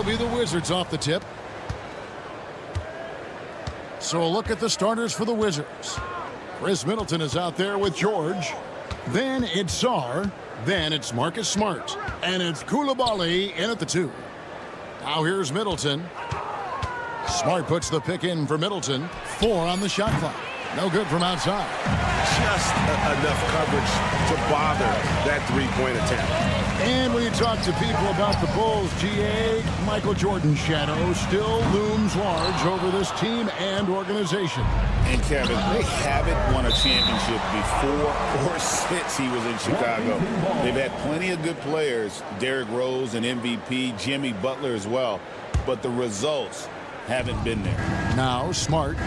be the Wizards off the tip. So a look at the starters for the Wizards. Chris Middleton is out there with George. Then it's Sarr. Then it's Marcus Smart. And it's Koulibaly in at the 2. Now here's Middleton. Smart puts the pick in for Middleton. 4 on the shot clock. No good from outside. Just enough coverage to bother that three-point attempt. And when you talk to people about the Bulls, GA, Michael Jordan's shadow still looms large over this team and organization. And Kevin, they haven't won a championship before or since he was in Chicago. They've had plenty of good players, Derrick Rose and MVP, Jimmy Butler as well, but the results haven't been there. Now Smart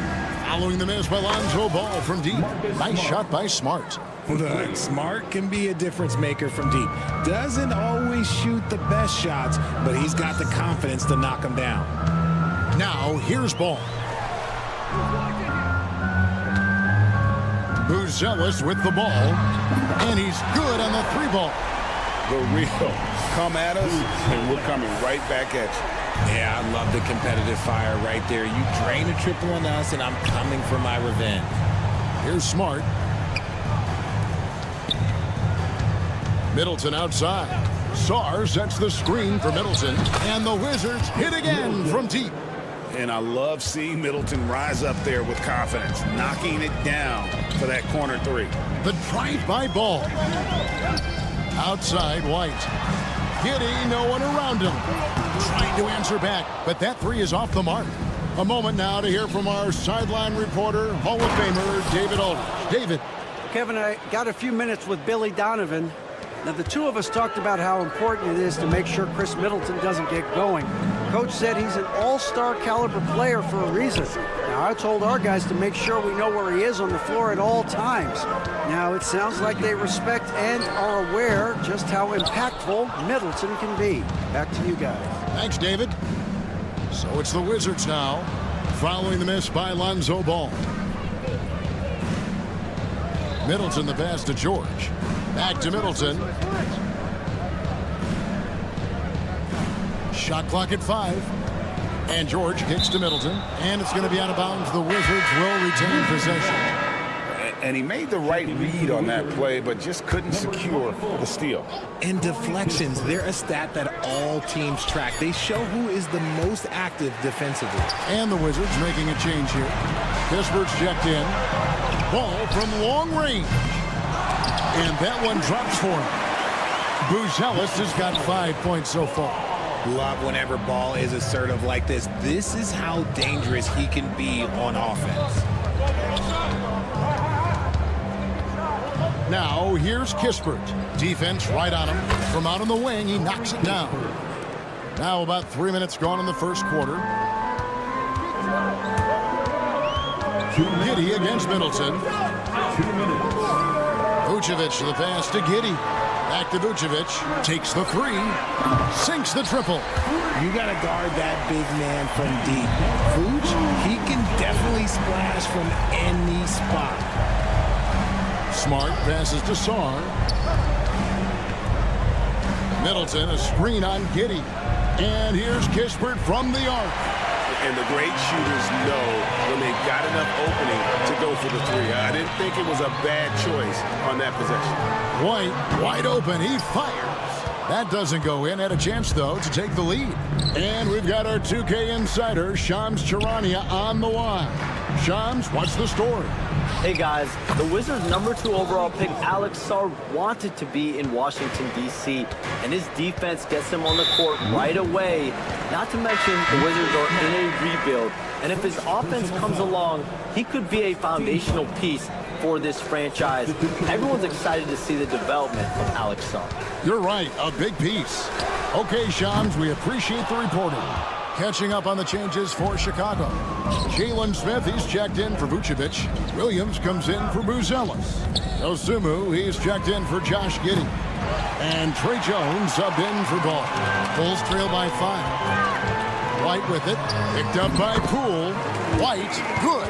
following the miss by Lonzo Ball from deep. Nice shot by Smart. Look, Smart can be a difference maker from deep. Doesn't always shoot the best shots, but he's got the confidence to knock them down. Now here's Ball. Buzelis with the ball, and he's good on the 3-ball. The real come at us, and we're coming right back at you. Yeah, I love the competitive fire right there. You drain a triple on us, and I'm coming for my revenge. Here's Smart. Middleton outside. Sarr sets the screen for Middleton, and the Wizards hit again from deep. And I love seeing Middleton rise up there with confidence, knocking it down for that corner 3. The drive-by Ball. Outside White. Giddey, no one around him. Trying to answer back, but that 3 is off the mark. A moment now to hear from our sideline reporter, Hall of Famer David Aldridge. David. Kevin, I got a few minutes with Billy Donovan. Now, the two of us talked about how important it is to make sure Chris Middleton doesn't get going. Coach said he's an all-star caliber player for a reason. Now, I told our guys to make sure we know where he is on the floor at all times. Now, it sounds like they respect and are aware just how impactful Middleton can be. Back to you guys. Thanks, David. So it's the Wizards now, following the miss by Lonzo Ball. Middleton the pass to George. Back to Middleton. Shot clock at 5. And George kicks to Middleton. And it's going to be out of bounds. The Wizards will retain possession. And he made the right read on that play, but just couldn't secure the steal. And deflections, they're a stat that all teams track. They show who is the most active defensively. And the Wizards making a change here. Kispert's checked in. Ball from long range. And that one drops for him. Buzelis has got 5 points so far. Love whenever Ball is assertive like this. This is how dangerous he can be on offense. Now here's Kispert. Defense right on him. From out on the wing, he knocks it down. Now about 3 minutes gone in the first quarter. Giddey against Middleton. Vucevic to the pass to Giddey. Back to Vucevic. Takes the 3. Sinks the triple. You got to guard that big man from deep. Vuce, he can definitely splash from any spot. Smart passes to Sarr. Middleton, a screen on Giddey. And here's Kispert from the arc. And the great shooters know when they've got enough opening to go for the 3. I didn't think it was a bad choice on that possession. White, wide open, he fires. That doesn't go in. Had a chance, though, to take the lead. And we've got our 2K insider, Shams Charania, on the line. Shams, what's the story? Hey guys, the Wizards' #2 overall pick, Alex Sarr, wanted to be in Washington, D.C., and his defense gets him on the court right away. Not to mention, the Wizards are in a rebuild, and if his offense comes along, he could be a foundational piece for this franchise. Everyone's excited to see the development of Alex Sarr. You're right, a big piece. Okay, Shams, we appreciate the reporting. Catching up on the changes for Chicago. Jalen Smith, he's checked in for Vucevic. Williams comes in for Buzelis. Osumu, he's checked in for Josh Giddey. And Trey Jones subbed in for Ball. Bulls trail by 5. White with it. Picked up by Poole. White, good.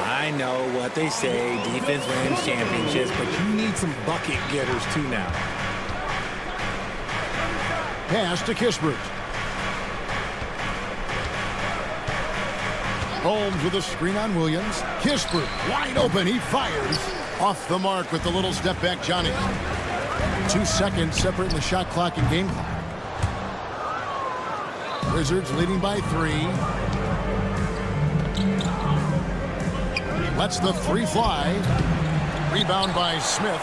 I know what they say, defense wins championships, but you need some bucket getters too now. Pass to Kispert. Holmes with a screen on Williams. Kispert wide open. He fires. Off the mark with the little step back Johnny. 2 seconds separating the shot clock and game clock. Wizards leading by 3. Lets the 3 fly. Rebound by Smith.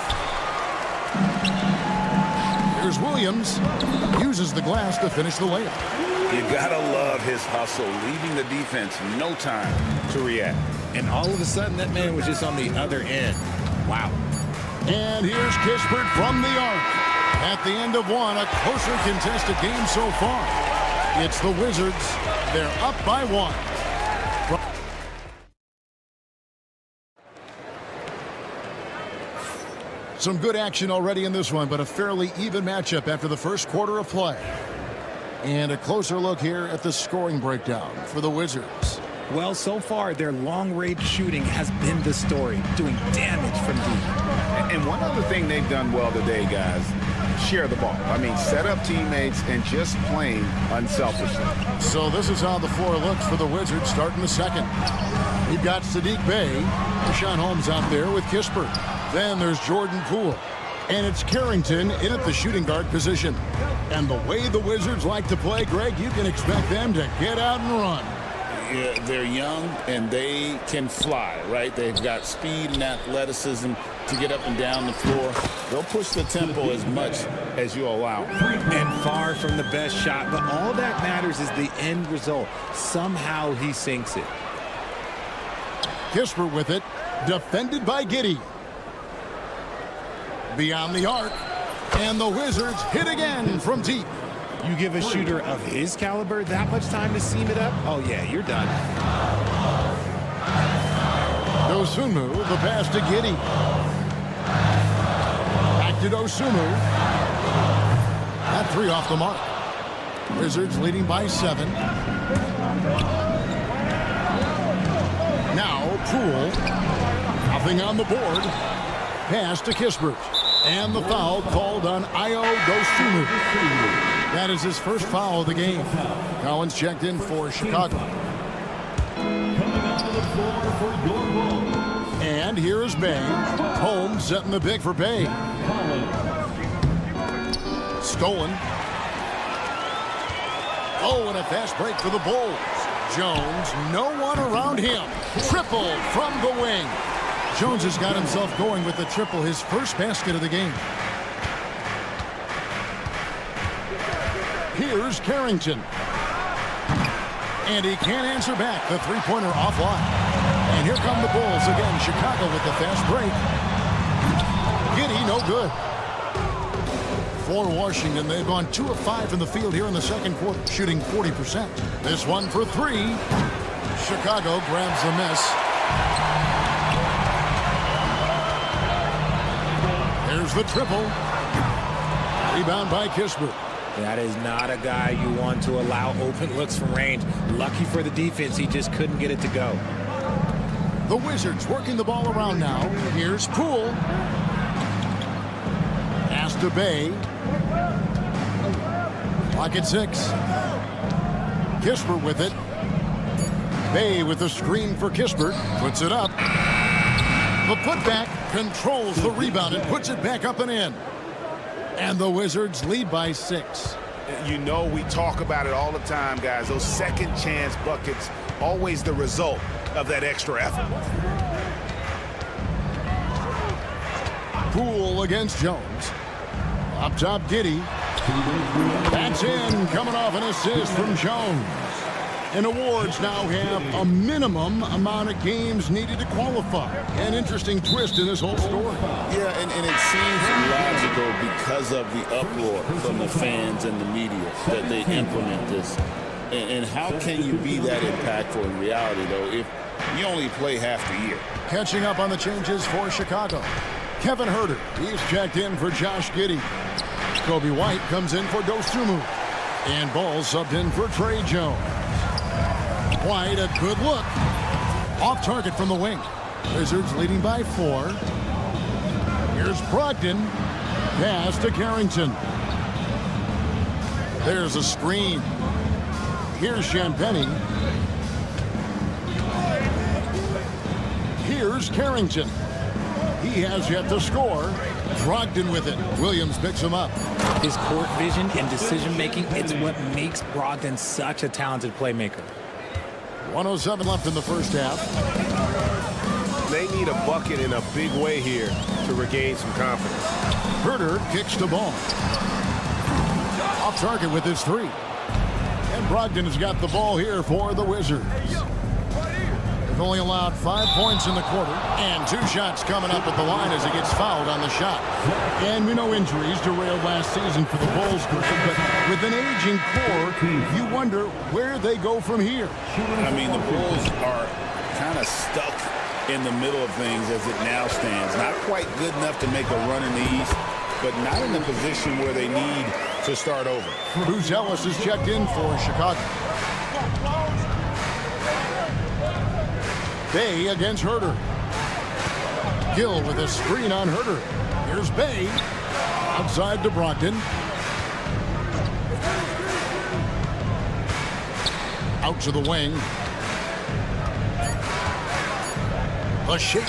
Here's Williams. Uses the glass to finish the layup. You gotta love his hustle, leaving the defense no time to react. And all of a sudden, that man was just on the other end. Wow. And here's Kispert from the arc. At the end of one, a closer contested game so far. It's the Wizards. They're up by 1. Some good action already in this one, but a fairly even matchup after the first quarter of play. And a closer look here at the scoring breakdown for the Wizards. Well, so far, their long-range shooting has been the story, doing damage from deep. And one other thing they've done well today, guys, share the ball. I mean, set up teammates and just playing unselfishly. So this is how the floor looks for the Wizards starting the second. You've got Sadiq Bey, Rashawn Holmes out there with Kispert. Then there's Jordan Poole. And it's Carrington in at the shooting guard position. And the way the Wizards like to play, Greg, you can expect them to get out and run. Yeah, they're young and they can fly, right? They've got speed and athleticism to get up and down the floor. They'll push the tempo as much as you allow. And far from the best shot, but all that matters is the end result. Somehow he sinks it. Kispert with it, defended by Giddey. Beyond the arc, and the Wizards hit again from deep. You give a shooter of his caliber that much time to seam it up? Oh, yeah, you're done. Dosunmu, the pass to Giddey. Back to Dosunmu. That 3 off the mark. Wizards leading by 7. Now Poole. Nothing on the board. Pass to Kispert. And the foul called on Ayo Dosunmu. That is his first foul of the game. Collins checked in for Chicago. And here is Bey. Holmes setting the big for Bey. Stolen. Oh, and a fast break for the Bulls. Jones, no one around him. Triple from the wing. Jones has got himself going with the triple, his first basket of the game. Here's Carrington. And he can't answer back. The three-pointer offline. And here come the Bulls again. Chicago with the fast break. Giddey, no good. For Washington, they've gone 2 of 5 from the field here in the second quarter, shooting 40%. This one for 3. Chicago grabs the miss. There's the triple. Rebound by Kispert. That is not a guy you want to allow open looks from range. Lucky for the defense, he just couldn't get it to go. The Wizards working the ball around now. Here's Poole. Pass to Bey. Clock at 6. Kispert with it. Bey with the screen for Kispert. Puts it up. The putback controls the rebound and puts it back up and in. And the Wizards lead by 6. You know, we talk about it all the time, guys. Those second chance buckets, always the result of that extra effort. Poole against Jones. Up top, Giddey. That's in, coming off an assist from Jones. And awards now have a minimum amount of games needed to qualify. An interesting twist in this whole story. Yeah, and it seems logical because of the uproar from the fans and the media that they implement this. And how can you be that impactful in reality, though, if you only play half the year? Catching up on the changes for Chicago. Kevin Huerter, he's checked in for Josh Giddey. Kobe White comes in for Dosunmu. And Ball subbed in for Trey Jones. White, a good look. Off target from the wing. Wizards leading by 4. Here's Brogdon. Pass to Carrington. There's a screen. Here's Champagnie. Here's Carrington. He has yet to score. Brogdon with it. Williams picks him up. His court vision and decision-making, it's what makes Brogdon such a talented playmaker. 1:07 left in the first half. They need a bucket in a big way here to regain some confidence. Herter kicks the ball. Off target with his three. And Brogdon has got the ball here for the Wizards. They've only allowed 5 points in the quarter, and 2 shots coming up at the line as he gets fouled on the shot. And we know injuries derailed last season for the Bulls group, but with an aging core, you wonder where they go from here. I mean, the Bulls are kind of stuck in the middle of things as it now stands. Not quite good enough to make a run in the East, but not in a position where they need to start over. Bruce Ellis is checked in for Chicago. Bay against Herter. Gill with a screen on Herter. Here's Bay. Outside to Brogdon. Out to the wing. A shake.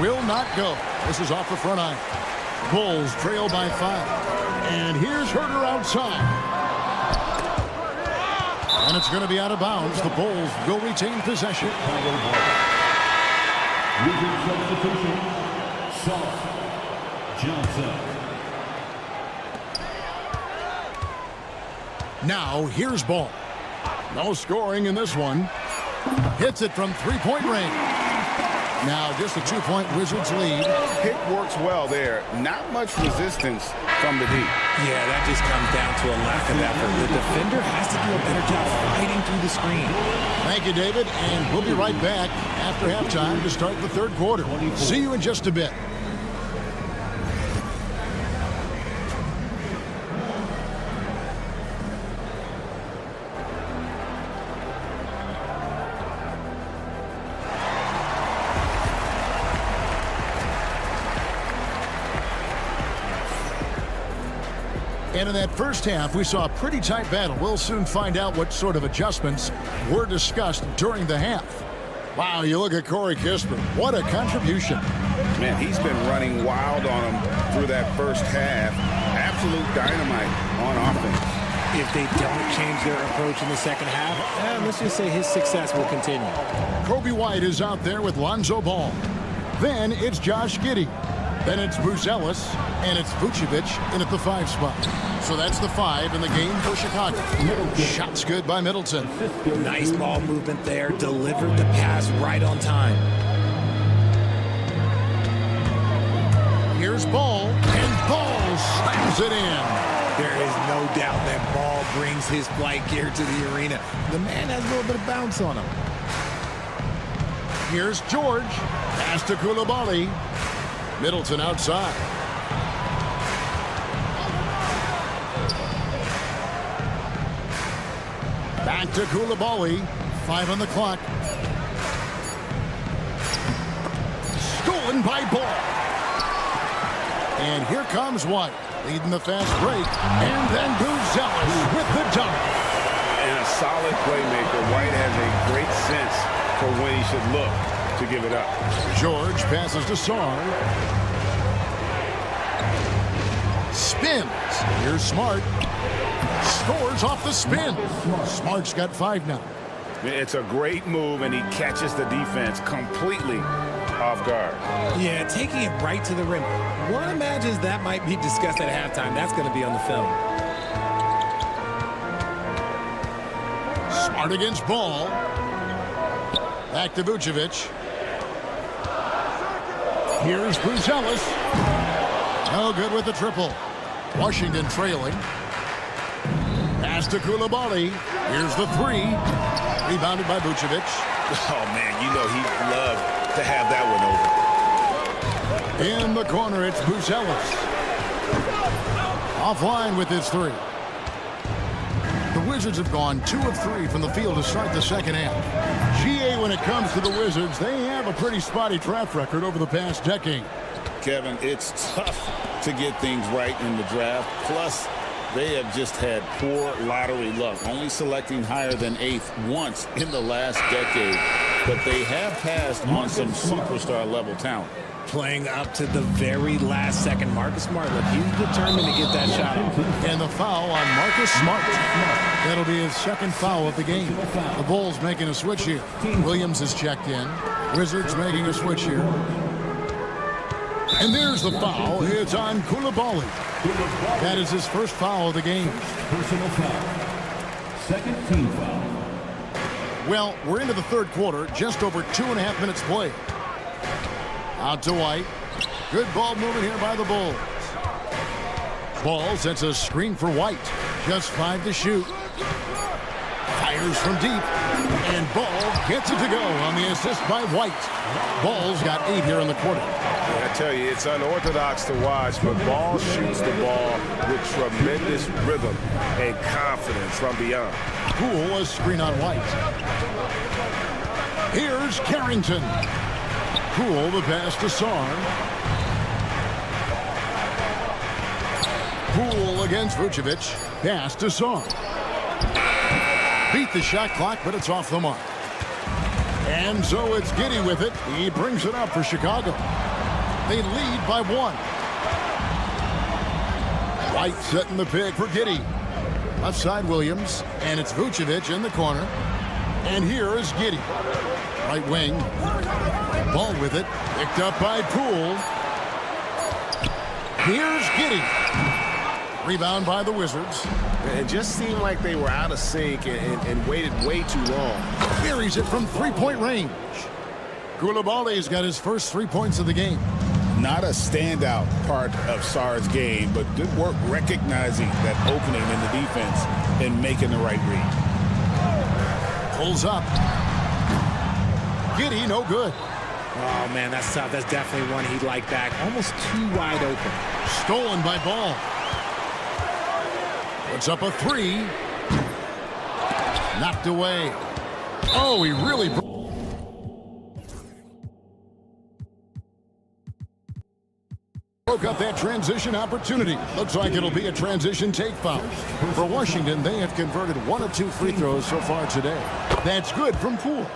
Will not go. This is off the front eye. Bulls trail by 5. And here's Herter outside. And it's going to be out of bounds. The Bulls will retain possession. Now here's Ball. No scoring in this one. Hits it from three-point range. Now just a 2-point Wizards lead. Pick works well there. Not much resistance from the deep. Yeah, that just comes down to a lack of effort. The defender has to do a better job fighting through the screen. Thank you, David, and we'll be right back after halftime to start the third quarter. See you in just a bit. And in that first half, we saw a pretty tight battle. We'll soon find out what sort of adjustments were discussed during the half. Wow, you look at Corey Kispert. What a contribution. Man, he's been running wild on him through that first half. Absolute dynamite on offense. If they don't change their approach in the second half, let's just say his success will continue. Kobe White is out there with Lonzo Ball. Then it's Josh Giddey. Then it's Bruce Ellis, and it's Vucevic in at the 5 spot. So that's the 5 in the game for Chicago. Shots good by Middleton. Nice ball movement there. Delivered the pass right on time. Here's Ball, and Ball slams it in. There is no doubt that Ball brings his flight gear to the arena. The man has a little bit of bounce on him. Here's George. Pass to Coulibaly. Middleton outside. Back to Coulibaly. 5 on the clock. Stolen by Ball. And here comes White, leading the fast break. And then Buzelis with the dunk. And a solid playmaker. White has a great sense for when he should look to give it up. George passes to Sarr. Spins. Here's Smart. Scores off the spin. Smart's got 5 now. It's a great move, and he catches the defense completely off guard. Yeah, taking it right to the rim. One imagines that might be discussed at halftime. That's going to be on the film. Smart against Ball. Back to Vucevic. Here's Bruce Ellis. No good with the triple. Washington trailing. Pass to Coulibaly. Here's the 3. Rebounded by Vucevic. Oh, man, you know he'd love to have that one over. In the corner, it's Bruce Ellis. Offline with his 3. The Wizards have gone 2 of 3 from the field to start the second half. GA, when it comes to the Wizards, they have a pretty spotty track record over the past decade. Kevin, it's tough to get things right in the draft. Plus, they have just had poor lottery luck, only selecting higher than 8th once in the last decade. but they have passed on some superstar-level talent. Playing up to the very last second. Marcus Smart, look, he's determined to get that shot off. And the foul on Marcus Smart. That'll be his second foul of the game. The Bulls making a switch here. Williams is checked in. Wizards making a switch here. And there's the foul. It's on Coulibaly. That is his first foul of the game. Personal foul. Second team foul. Well, we're into the third quarter. Just over 2.5 minutes played. Out to White. Good ball movement here by the Bulls. Ball sets a screen for White. Just 5 to shoot. Fires from deep. And Ball gets it to go on the assist by White. Ball's got 8 here in the quarter. I tell you, it's unorthodox to watch, but Ball shoots the ball with tremendous rhythm and confidence from beyond. Poole a screen on White. Here's Carrington. Poole the pass to Sarr. Poole against Vucevic. Pass to Sarr. Beat the shot clock, but it's off the mark. And so it's Giddey with it. He brings it up for Chicago. They lead by 1. White setting the pick for Giddey. Left side Williams, and it's Vucevic in the corner. And here is Giddey. Right wing. Ball with it. Picked up by Poole. Here's Giddey. Rebound by the Wizards. It just seemed like they were out of sync and waited way too long. Buries it from three-point range. Coulibaly's got his first 3 points of the game. Not a standout part of Sarr's game, but good work recognizing that opening in the defense and making the right read. Pulls up. Giddey, no good. Oh, man, that's tough. That's definitely one he'd like back. Almost too wide open. Stolen by Ball. Puts up a 3. Knocked away. Oh, he really broke up that transition opportunity. Looks like it'll be a transition take foul. For Washington, they have converted 1 of 2 free throws so far today. That's good from Poole.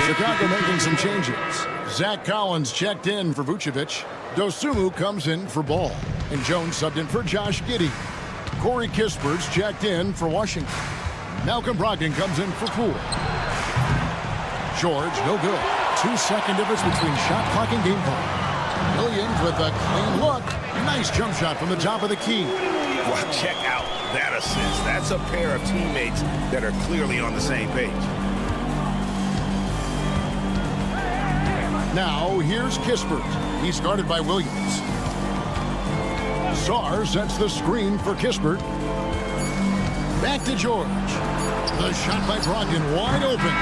Chicago making some changes. Zach Collins checked in for Vucevic. Dosunmu comes in for Ball. And Jones subbed in for Josh Giddey. Corey Kispert's checked in for Washington. Malcolm Brogdon comes in for Poole. George, no good. 2-second difference between shot clock and game clock. Williams with a clean look. Nice jump shot from the top of the key. Well, check out that assist. That's a pair of teammates that are clearly on the same page. Now, here's Kispert. He's guarded by Williams. Sarr sets the screen for Kispert. Back to George. The shot by Brogdon wide open.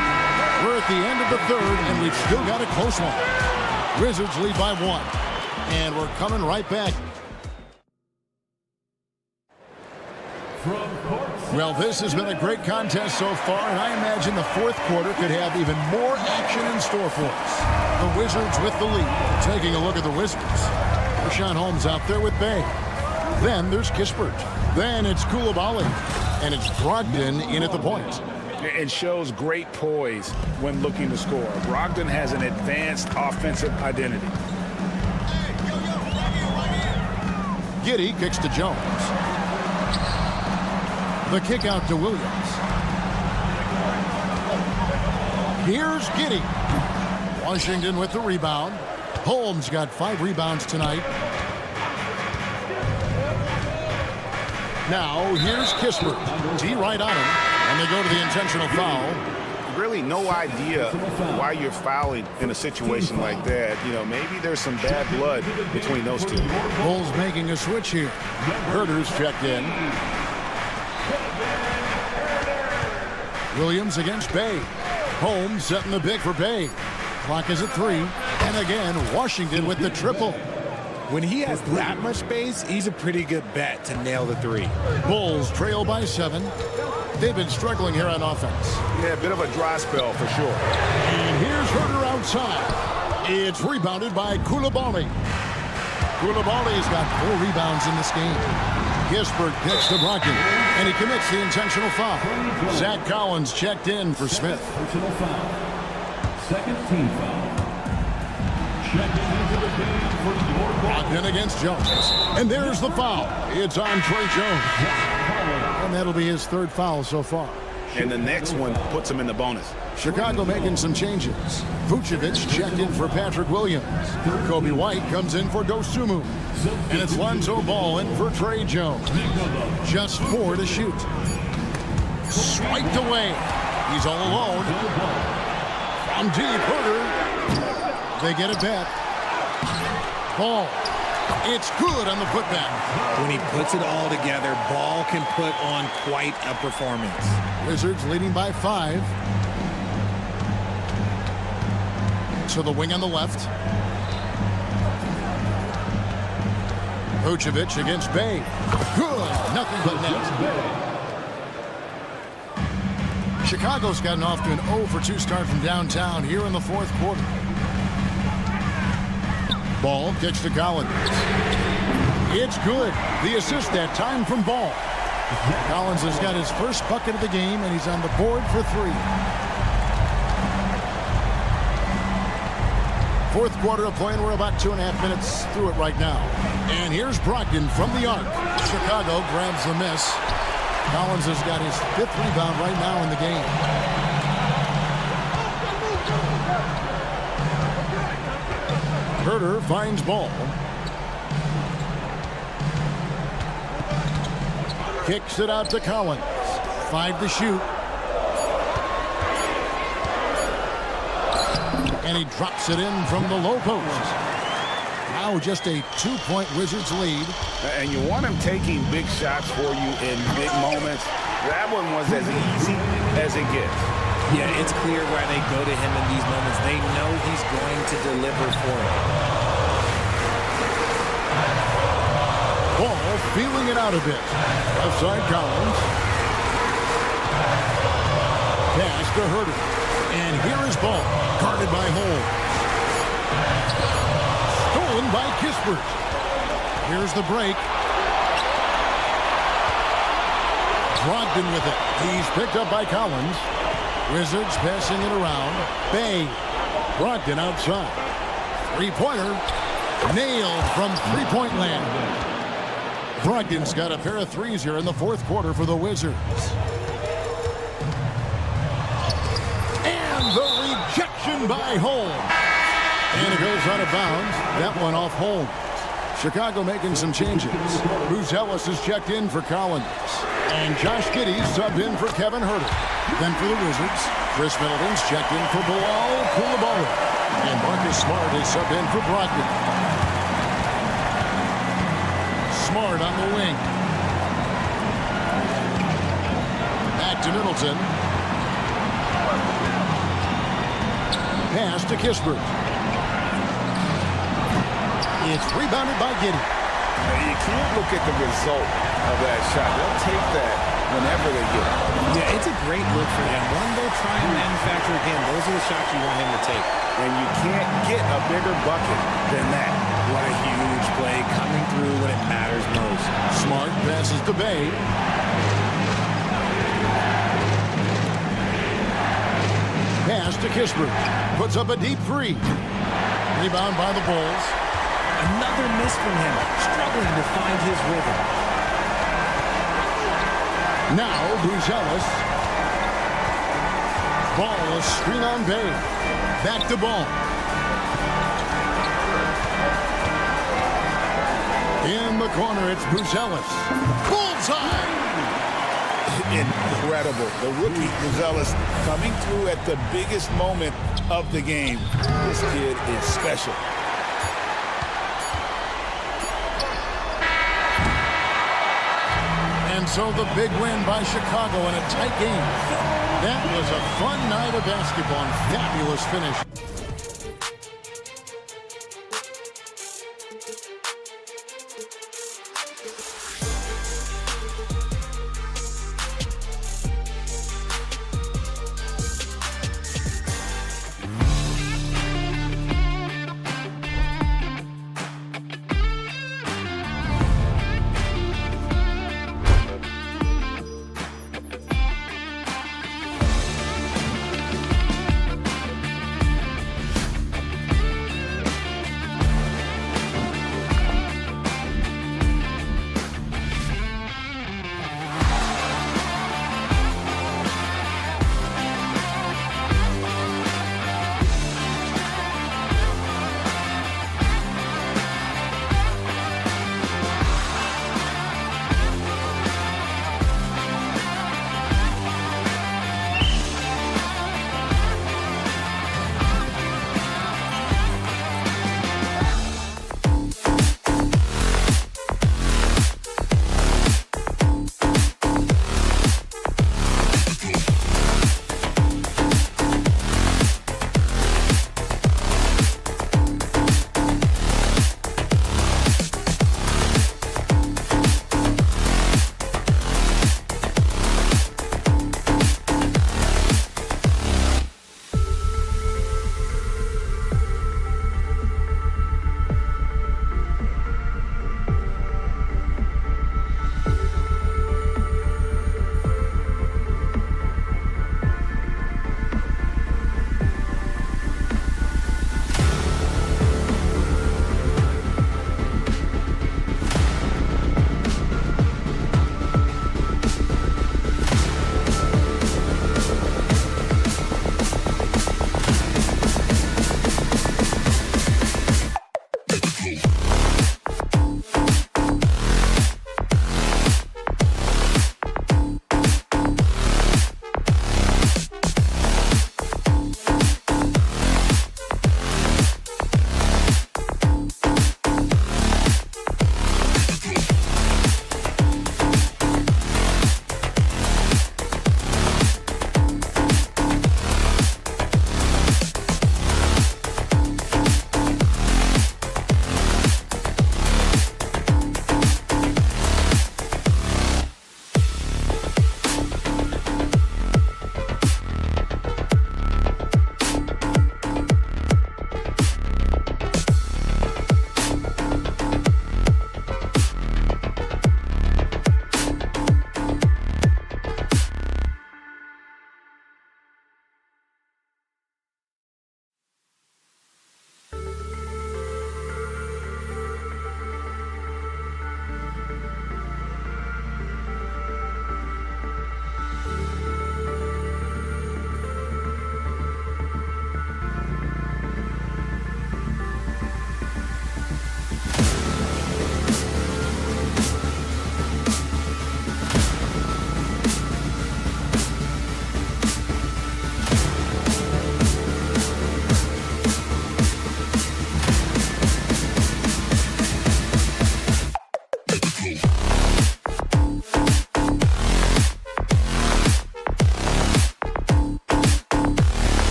We're at the end of the third, and we've still got a close one. Wizards lead by 1. And we're coming right back. Well, this has been a great contest so far, and I imagine the fourth quarter could have even more action in store for us. The Wizards with the lead. Taking a look at the Wizards. Rashawn Holmes out there with Bay. Then there's Kispert. Then it's Coulibaly. And it's Brogdon in at the point. It shows great poise when looking to score. Brogdon has an advanced offensive identity. Giddey kicks to Jones. The kick out to Williams. Here's Giddey. Washington with the rebound. Holmes got 5 rebounds tonight. Now here's Kispert. D right on him. And they go to the intentional foul. Really no idea why you're fouling in a situation like that. You know, maybe there's some bad blood between those two. Bulls making a switch here. Herter's checked in. Williams against Bay. Holmes setting the pick for Bay. Clock is at 3. And again, Washington with the triple. When he has that much space, he's a pretty good bet to nail the 3. Bulls trail by 7. They've been struggling here on offense. Yeah, a bit of a dry spell for sure. And here's Herter outside. It's rebounded by Coulibaly. Coulibaly's got 4 rebounds in this game. Kispert kicks to Brogdon, and he commits the intentional foul. Zach Collins checked in for Smith. Second team foul. Checking into the game for your Brogdon against Jones. And there's the foul. It's on Trey Jones. And that'll be his third foul so far. And the next one puts him in the bonus. Chicago making some changes. Vucevic checked in for Patrick Williams. Kobe White comes in for Dosunmu. And it's Lonzo Ball in for Trey Jones. Just 4 to shoot. Swiped away. He's all alone. From deep, Herter. They get it back. Ball. It's good on the putback. When he puts it all together, Ball can put on quite a performance. Wizards leading by 5. To the wing on the left. Vucevic against Bay. Good. Nothing but net. Chicago's gotten off to an 0-for-2 start from downtown here in the fourth quarter. Ball kicks to Collins. It's good. The assist that time from Ball. Collins has got his first bucket of the game, and he's on the board for 3. Fourth quarter of play, and we're about 2.5 minutes through it right now. And here's Brogdon from the arc. Chicago grabs the miss. Collins has got his 5th rebound right now in the game. Herter finds Ball. Kicks it out to Collins. 5 to shoot. And he drops it in from the low post. Now just a 2-point Wizards lead. And you want him taking big shots for you in big moments. That one was as easy as it gets. Yeah, it's clear why they go to him in these moments. They know he's going to deliver for them. Ball feeling it out a bit. Left side Collins. Pass to Herter. And here is Ball. Guarded by Holmes. Stolen by Kispert. Here's the break. Brogdon with it. He's picked up by Collins. Wizards passing it around. Bay. Brogdon outside. Three-pointer. Nailed from three-point land. Brogdon's got a pair of threes here in the fourth quarter for the Wizards. And the rejection by Holmes. And it goes out of bounds. That one off Holmes. Chicago making some changes. Bruce Ellis is checked in for Collins. And Josh Giddey subbed in for Kevin Herter. Then for the Wizards, Chris Middleton's checked in for Bilal Coulibaly. And Marcus Smart is subbed in for Brogdon. Smart on the wing. Back to Middleton. Pass to Kispert. It's rebounded by Giddey. You can't look at the result of that shot. They'll take that whenever they get it. Yeah, it's a great look for them. One, they'll try and manufacture again. Those are the shots you want him to take. And you can't get a bigger bucket than that. What a huge play coming through when it matters most. Smart passes to Bay. Pass to Kispert. Puts up a deep three. Rebound by the Bulls. Another miss from him. Struggling to find his rhythm. Now, Bruce Ellis. Ball, a screen on Bay. Back to Ball. In the corner, it's Bruce Ellis. Bullseye! Incredible. The rookie, Bruce Ellis, coming through at the biggest moment of the game. This kid is special. And so the big win by Chicago in a tight game. That was a fun night of basketball and fabulous finish.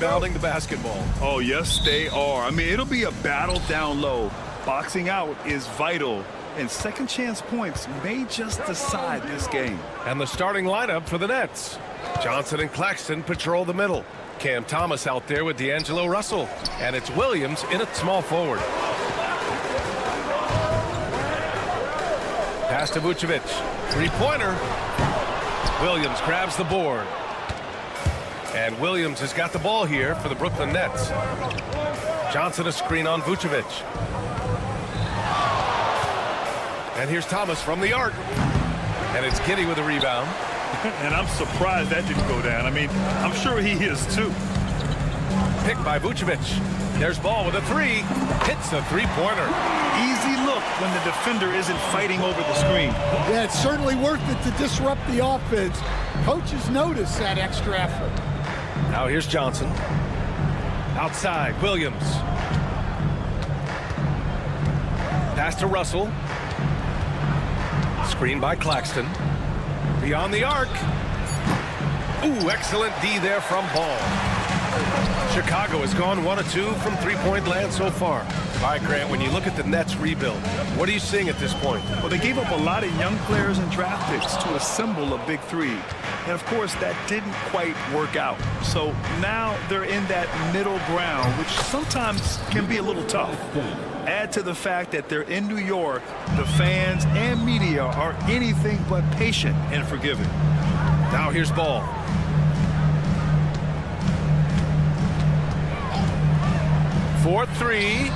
rebounding the basketball. Oh, yes, they are. I mean, it'll be a battle down low. Boxing out is vital, and second chance points may just decide this game. And the starting lineup for the Nets. Johnson and Claxton patrol the middle. Cam Thomas out there with D'Angelo Russell. And it's Williams in at small forward. Pass to Vucevic. Three-pointer. Williams grabs the board. And Williams has got the ball here for the Brooklyn Nets. Johnson a screen on Vucevic. And here's Thomas from the arc. And it's Giddey with a rebound. And I'm surprised that didn't go down. I mean, I'm sure he is too. Picked by Vucevic. There's Ball with a three. Hits a three-pointer. Easy look when the defender isn't fighting over the screen. Yeah, it's certainly worth it to disrupt the offense. Coaches notice that extra effort. Now here's Johnson. Outside, Williams. Pass to Russell. Screen by Claxton. Beyond the arc. Ooh, excellent D there from Ball. Chicago has gone 1 of 2 from three-point land so far. All right, Grant, when you look at the Nets rebuild, what are you seeing at this point? Well, they gave up a lot of young players and draft picks to assemble a big three. And, of course, that didn't quite work out. So now they're in that middle ground, which sometimes can be a little tough. Add to the fact that they're in New York, the fans and media are anything but patient and forgiving. Now here's Ball. For three.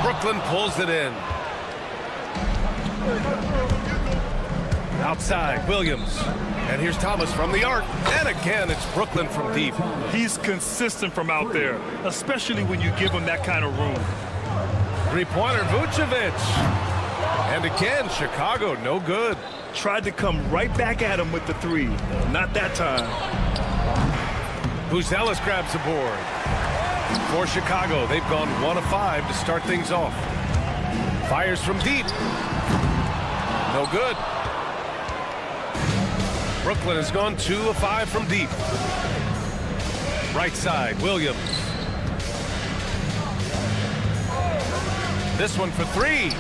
Brooklyn pulls it in. Outside, Williams. And here's Thomas from the arc. And again, it's Brooklyn from deep. He's consistent from out there, especially when you give him that kind of room. Three-pointer, Vucevic. And again, Chicago, no good. Tried to come right back at him with the three. Not that time. Buzelis grabs the board. For Chicago, they've gone 1 of 5 to start things off. Fires from deep. No good. Brooklyn has gone 2 of 5 from deep. Right side, Williams. This one for three.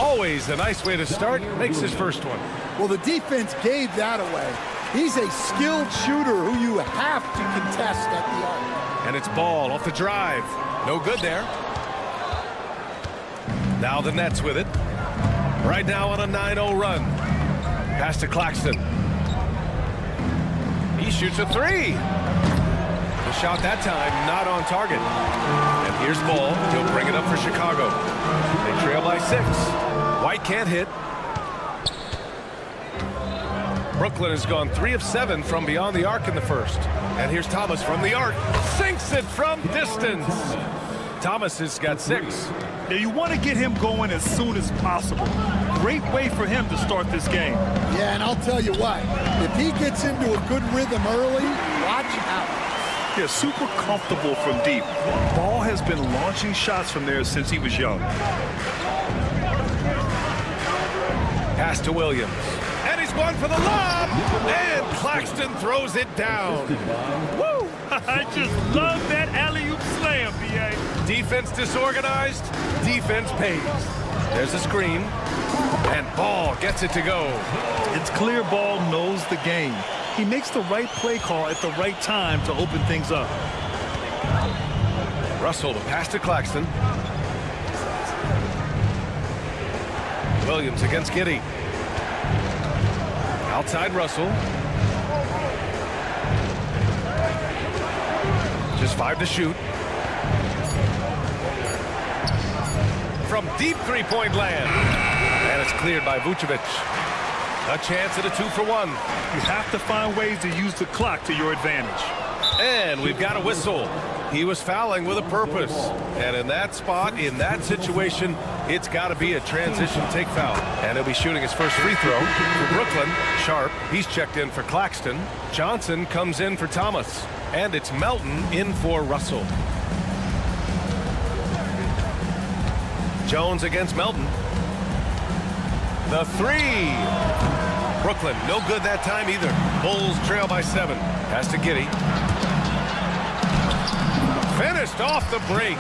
Always a nice way to start. Makes his first one. Well, the defense gave that away. He's a skilled shooter who you have to contest at the arc. And it's Ball off the drive. No good there. Now the Nets with it. Right now on a 9-0 run. Pass to Claxton. He shoots a three. The shot that time not on target. And here's Ball. He'll bring it up for Chicago. They trail by 6. White can't hit. Brooklyn has gone 3 of 7 from beyond the arc in the first. And here's Thomas from the arc. Sinks it from distance. Thomas has got 6. Yeah, you want to get him going as soon as possible. Great way for him to start this game. Yeah, and I'll tell you what, if he gets into a good rhythm early, watch out. Yeah, super comfortable from deep. Ball has been launching shots from there since he was young. Pass to Williams. And he's going for the lob. And Claxton throws it down. Woo! I just love that alley-oop slam, B.A. Defense disorganized. Defense pays. There's a screen. And Ball gets it to go. It's clear Ball knows the game. He makes the right play call at the right time to open things up. Russell to pass to Claxton. Williams against Giddey. Outside Russell. Just 5 to shoot. From deep three-point land. And it's cleared by Vucevic. A chance at a 2-for-1. You have to find ways to use the clock to your advantage. And we've got a whistle. He was fouling with a purpose. And in that spot, in that situation, it's got to be a transition take foul. And he'll be shooting his first free throw for Brooklyn. Sharp, he's checked in for Claxton. Johnson comes in for Thomas. And it's Melton in for Russell. Jones against Melton. The three. Brooklyn, no good that time either. Bulls trail by 7. Pass to Giddey. Finished off the break.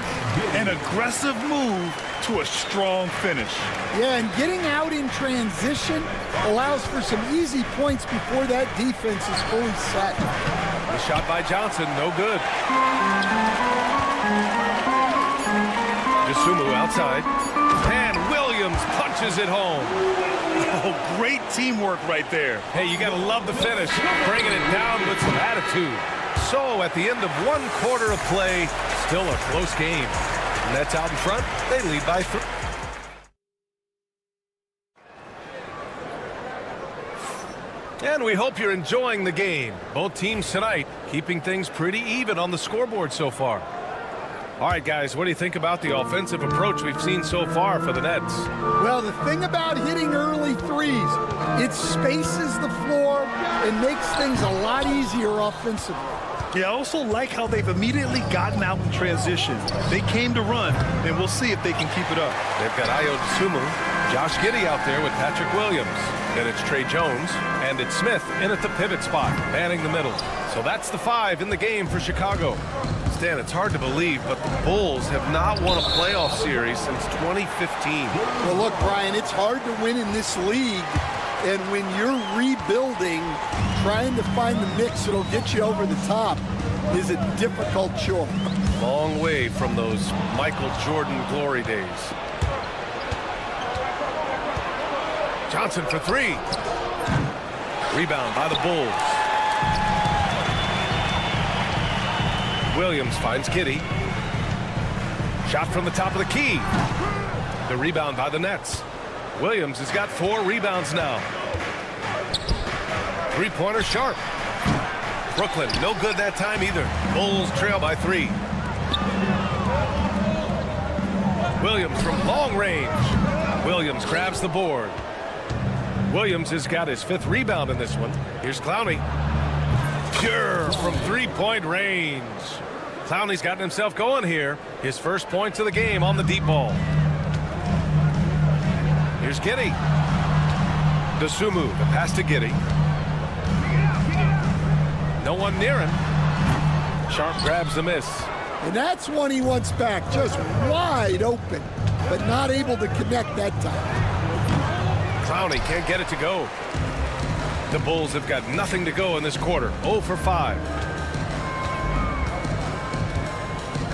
An aggressive move to a strong finish. Yeah, and getting out in transition allows for some easy points before that defense is fully set. The shot by Johnson, no good. DeSumo outside. And Williams punches it home. Oh, great teamwork right there. Hey, you got to love the finish. Bringing it down with some attitude. So, at the end of 1 quarter of play, still a close game. Nets out in front. They lead by 3. And we hope you're enjoying the game. Both teams tonight keeping things pretty even on the scoreboard so far. All right, guys, what do you think about the offensive approach we've seen so far for the Nets? Well, the thing about hitting early threes, it spaces the floor and makes things a lot easier offensively. Yeah, I also like how they've immediately gotten out in transition. They came to run, and we'll see if they can keep it up. They've got Ayo Dosunmu, Josh Giddey out there with Patrick Williams. Then it's Trey Jones, and it's Smith in at the pivot spot, manning the middle. So that's the 5 in the game for Chicago. Stan, it's hard to believe, but the Bulls have not won a playoff series since 2015. Well, look, Brian, it's hard to win in this league. And when you're rebuilding, trying to find the mix that'll get you over the top is a difficult chore. Long way from those Michael Jordan glory days. Johnson for 3. Rebound by the Bulls. Williams finds Giddey. Shot from the top of the key. The rebound by the Nets. Williams has got 4 rebounds now. 3-pointer Sharp. Brooklyn, no good that time either. Bulls trail by 3. Williams from long range. Williams grabs the board. Williams has got his 5th rebound in this one. Here's Clowney. Pure from 3-point range. Clowney's gotten himself going here. His first points of the game on the deep ball. Here's Giddey. DeSumo, the pass to Giddey. No one near him. Sharp grabs the miss. And that's one he wants back, just wide open, but not able to connect that time. Clowney can't get it to go. The Bulls have got nothing to go in this quarter. 0 for 5.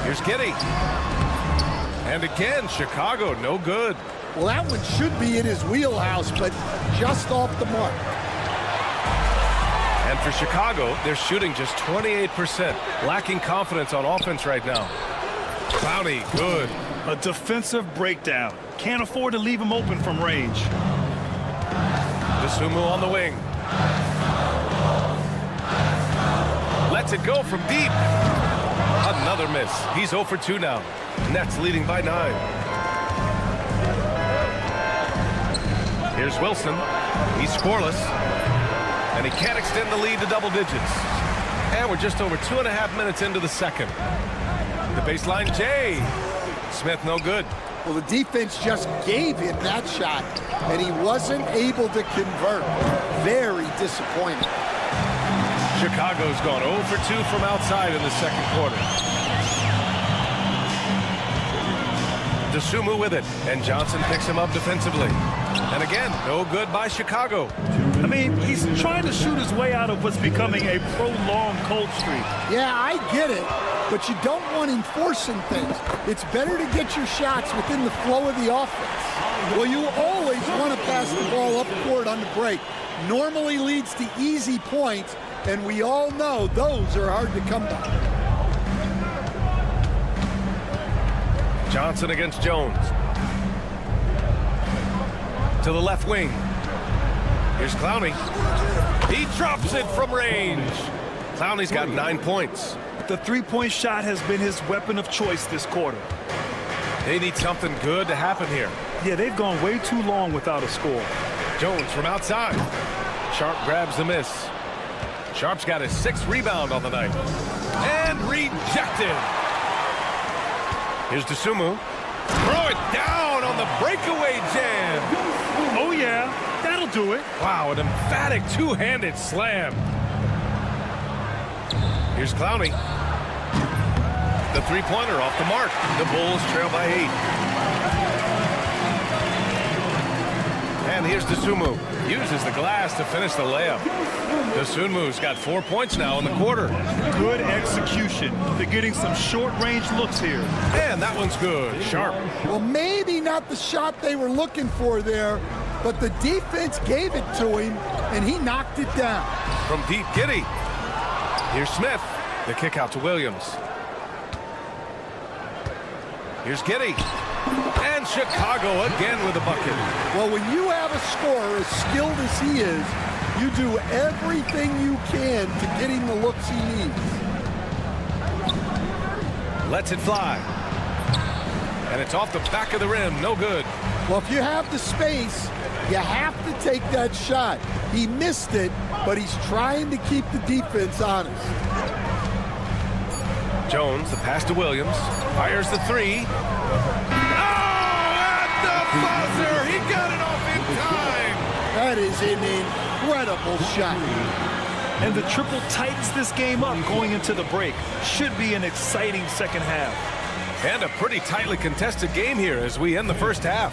Here's Giddey. And again, Chicago, no good. Well, that one should be in his wheelhouse, but just off the mark. And for Chicago, they're shooting just 28%. Lacking confidence on offense right now. Clowney, good. A defensive breakdown. Can't afford to leave him open from range. DeSumo on the wing. Lets it go from deep. Another miss. He's 0 for 2 now. Nets leading by 9. Here's Wilson. He's scoreless. And he can't extend the lead to double digits. And we're just over 2.5 minutes into the second. The baseline, Jay. Smith, no good. Well, the defense just gave him that shot, and he wasn't able to convert. Very disappointing. Chicago's gone 0 for 2 from outside in the second quarter. DeSumo with it, and Johnson picks him up defensively. And again, no good by Chicago. I mean, he's trying to shoot his way out of what's becoming a prolonged cold streak. Yeah, I get it, but you don't want him forcing things. It's better to get your shots within the flow of the offense. Well, you always want to pass the ball up court on the break. Normally leads to easy points, and we all know those are hard to come by. Johnson against Jones. To the left wing. Here's Clowney. He drops it from range. Clowney's got 9 points. The three-point shot has been his weapon of choice this quarter. They need something good to happen here. Yeah, they've gone way too long without a score. Jones from outside. Sharp grabs the miss. Sharp's got his 6th rebound on the night. And rejected. Here's DeSumo. Throw it down on the breakaway jam. Oh, yeah. That'll do it. Wow, an emphatic two-handed slam. Here's Clowney. The three-pointer off the mark. The Bulls trail by 8. And here's Dosunmu. Uses the glass to finish the layup. Dosunmu's got 4 points now in the quarter. Good execution. They're getting some short-range looks here. And that one's good. Sharp. Well, maybe not the shot they were looking for there, but the defense gave it to him, and he knocked it down. From deep, Giddey. Here's Smith. The kick out to Williams. Here's Giddey. And Chicago again with a bucket. Well, when you have a scorer as skilled as he is, you do everything you can to get him the looks he needs. Lets it fly. And it's off the back of the rim. No good. Well, if you have the space, you have to take that shot. He missed it, but he's trying to keep the defense honest. Jones, the pass to Williams. Fires the three. Buzzer! He got it off in time! That is an incredible shot. And the triple tightens this game up going into the break. Should be an exciting second half. And a pretty tightly contested game here as we end the first half.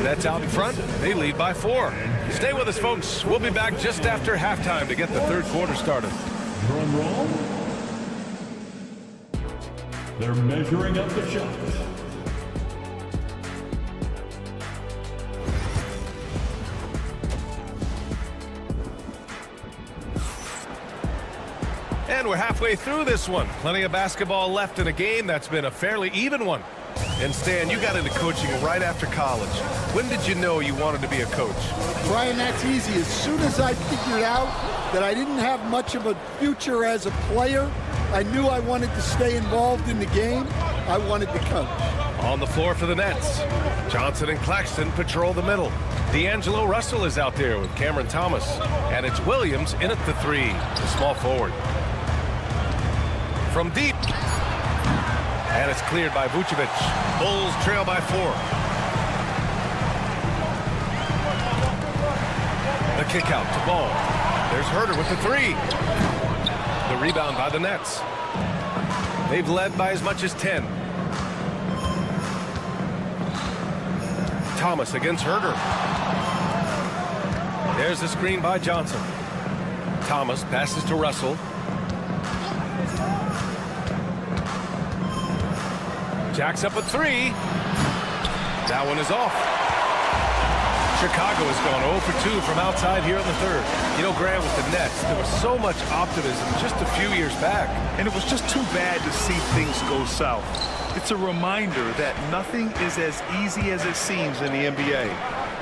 Nets out in front. They lead by 4. Stay with us, folks. We'll be back just after halftime to get the third quarter started. Drum roll. They're measuring up the shots. And we're halfway through this one. Plenty of basketball left in a game that's been a fairly even one. And Stan, you got into coaching right after college. When did you know you wanted to be a coach? Brian, that's easy. As soon as I figured out that I didn't have much of a future as a player, I knew I wanted to stay involved in the game. I wanted to coach. On the floor for the Nets, Johnson and Claxton patrol the middle. D'Angelo Russell is out there with Cameron Thomas. And it's Williams in at the 3, the small forward. From deep. And it's cleared by Vucevic. Bulls trail by 4. The kick out to Ball. There's Herter with the 3. The rebound by the Nets. They've led by as much as 10. Thomas against Herter. There's the screen by Johnson. Thomas passes to Russell. Jacks up a 3. That one is off. Chicago has gone 0 for 2 from outside here in the third. You know, Graham, with the Nets, there was so much optimism just a few years back. And it was just too bad to see things go south. It's a reminder that nothing is as easy as it seems in the NBA.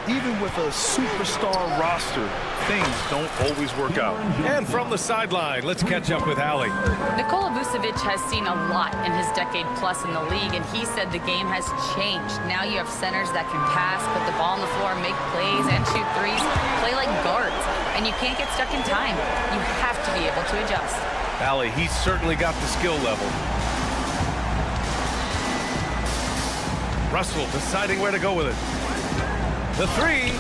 Even with a superstar roster, things don't always work out. And from the sideline, let's catch up with Allie. Nikola Vucevic has seen a lot in his decade plus in the league, and he said the game has changed. Now you have centers that can pass, put the ball on the floor, make plays, and shoot threes, play like guards, and you can't get stuck in time. You have to be able to adjust. Allie, he's certainly got the skill level. Russell deciding where to go with it. The 3.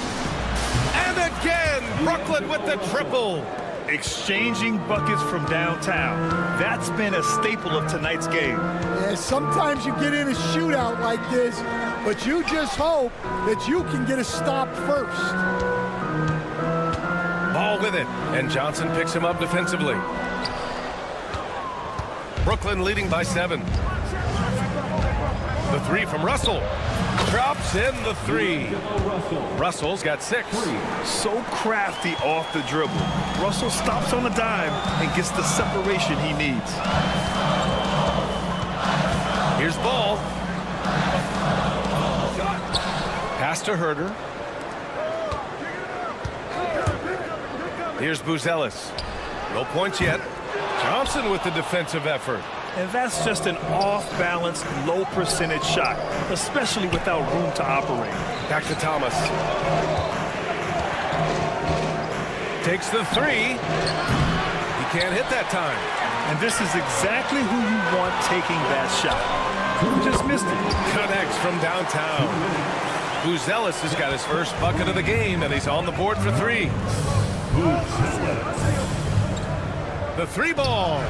And again, Brooklyn with the triple. Exchanging buckets from downtown. That's been a staple of tonight's game. Yeah, sometimes you get in a shootout like this, but you just hope that you can get a stop first. Ball with it, and Johnson picks him up defensively. Brooklyn leading by 7. The 3 from Russell. Drops in the 3. Russell's got 6. So crafty off the dribble. Russell stops on a dime and gets the separation he needs. Here's Ball. Pass to Herter. Here's Buzelis. No points yet. Johnson with the defensive effort. And that's just an off-balance, low-percentage shot, especially without room to operate. Back to Thomas. Takes the 3. He can't hit that time. And this is exactly who you want taking that shot. Just missed it. Connects from downtown. Buzelis has got his first bucket of the game, and he's on the board for 3. The 3 ball.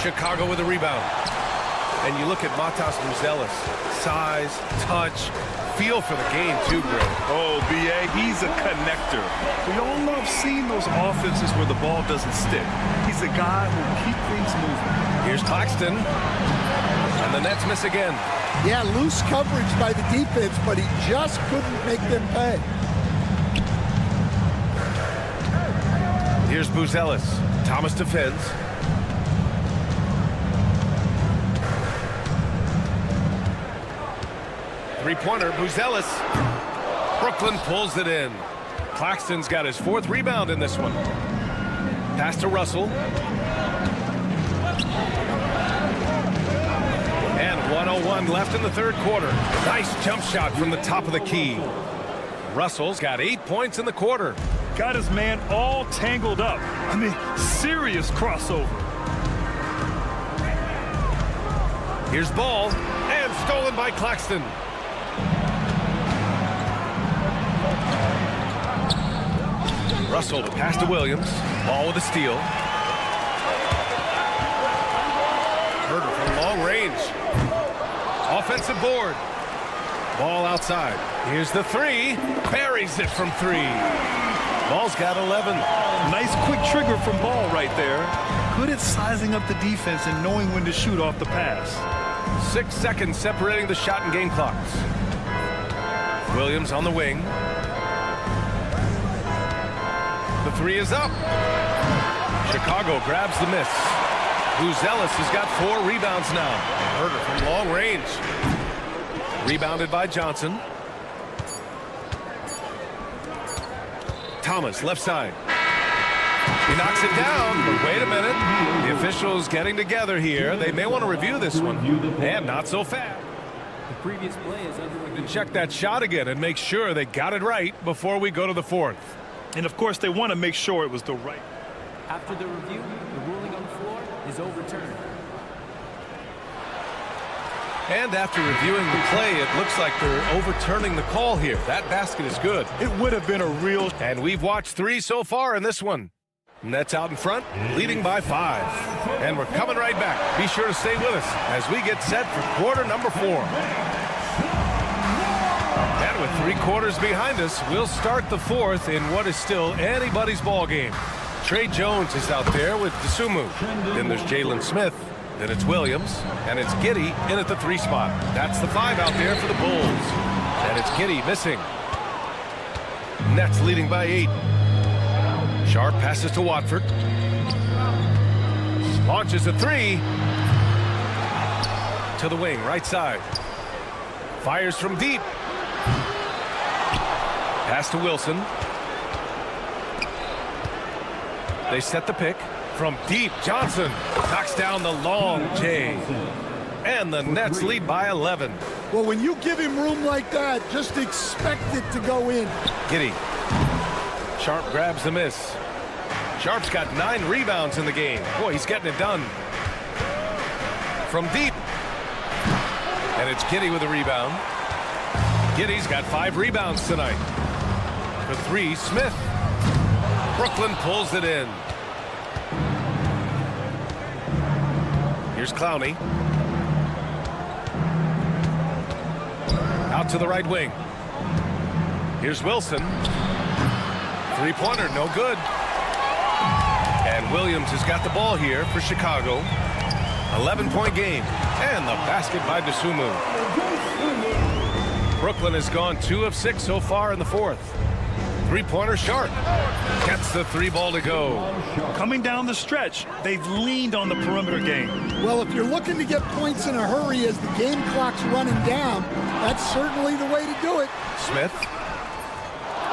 Chicago with a rebound. And you look at Matas Buzelis, size, touch, feel for the game too, Greg. Oh, B.A., he's a connector. We all love seeing those offenses where the ball doesn't stick. He's a guy who will keep things moving. Here's Claxton. And the Nets miss again. Yeah, loose coverage by the defense, but he just couldn't make them pay. Here's Buzelis. Thomas defends. Three-pointer, Buzelis. Brooklyn pulls it in. Claxton's got his 4th rebound in this one. Pass to Russell. And 1:01 left in the 3rd quarter. Nice jump shot from the top of the key. Russell's got 8 points in the quarter. Got his man all tangled up. I mean, serious crossover. Here's Ball, and stolen by Claxton. Russell to pass to Williams. Ball with a steal. Herder from long range. Offensive board. Ball outside. Here's the 3. Buries it from 3. Ball's got 11. Nice quick trigger from Ball right there. Good at sizing up the defense and knowing when to shoot off the pass. 6 seconds separating the shot and game clocks. Williams on the wing. The 3 is up. Chicago grabs the miss. Buzelis has got 4 rebounds now. Herder from long range. Rebounded by Johnson. Thomas, left side. He knocks it down, but wait a minute. The officials getting together here. They may want to review this one. And not so fast. The previous play is underway. To check that shot again and make sure they got it right before we go to the 4th. And, of course, they want to make sure it was the right. After the review, the ruling on the floor is overturned. And after reviewing the play, it looks like they're overturning the call here. That basket is good. It would have been a real... And we've watched 3 so far in this one. Nets out in front, leading by 5. And we're coming right back. Be sure to stay with us as we get set for quarter number 4. And with 3 quarters behind us, we'll start the 4th in what is still anybody's ball game. Trey Jones is out there with Dosunmu. Then there's Jalen Smith. Then it's Williams. And it's Giddey in at the 3 spot. That's the 5 out there for the Bulls. And it's Giddey missing. Nets leading by 8. Sharp passes to Watford. Launches a 3. To the wing, right side. Fires from deep. Pass to Wilson. They set the pick. From deep, Johnson knocks down the long J. And the Nets lead by 11. Well, when you give him room like that, just expect it to go in. Giddey. Sharp grabs the miss. Sharp's got 9 rebounds in the game. Boy, he's getting it done. From deep. And it's Giddey with a rebound. Giddey's got 5 rebounds tonight. For 3, Smith. Brooklyn pulls it in. Here's Clowney. Out to the right wing. Here's Wilson. 3-pointer, no good. And Williams has got the ball here for Chicago. 11-point game. And the basket by Dosunmu. Brooklyn has gone 2 of 6 so far in the 4th. 3-pointer Sharp. Gets the 3 ball to go. Coming down the stretch, they've leaned on the perimeter game. Well, if you're looking to get points in a hurry as the game clock's running down, that's certainly the way to do it. Smith.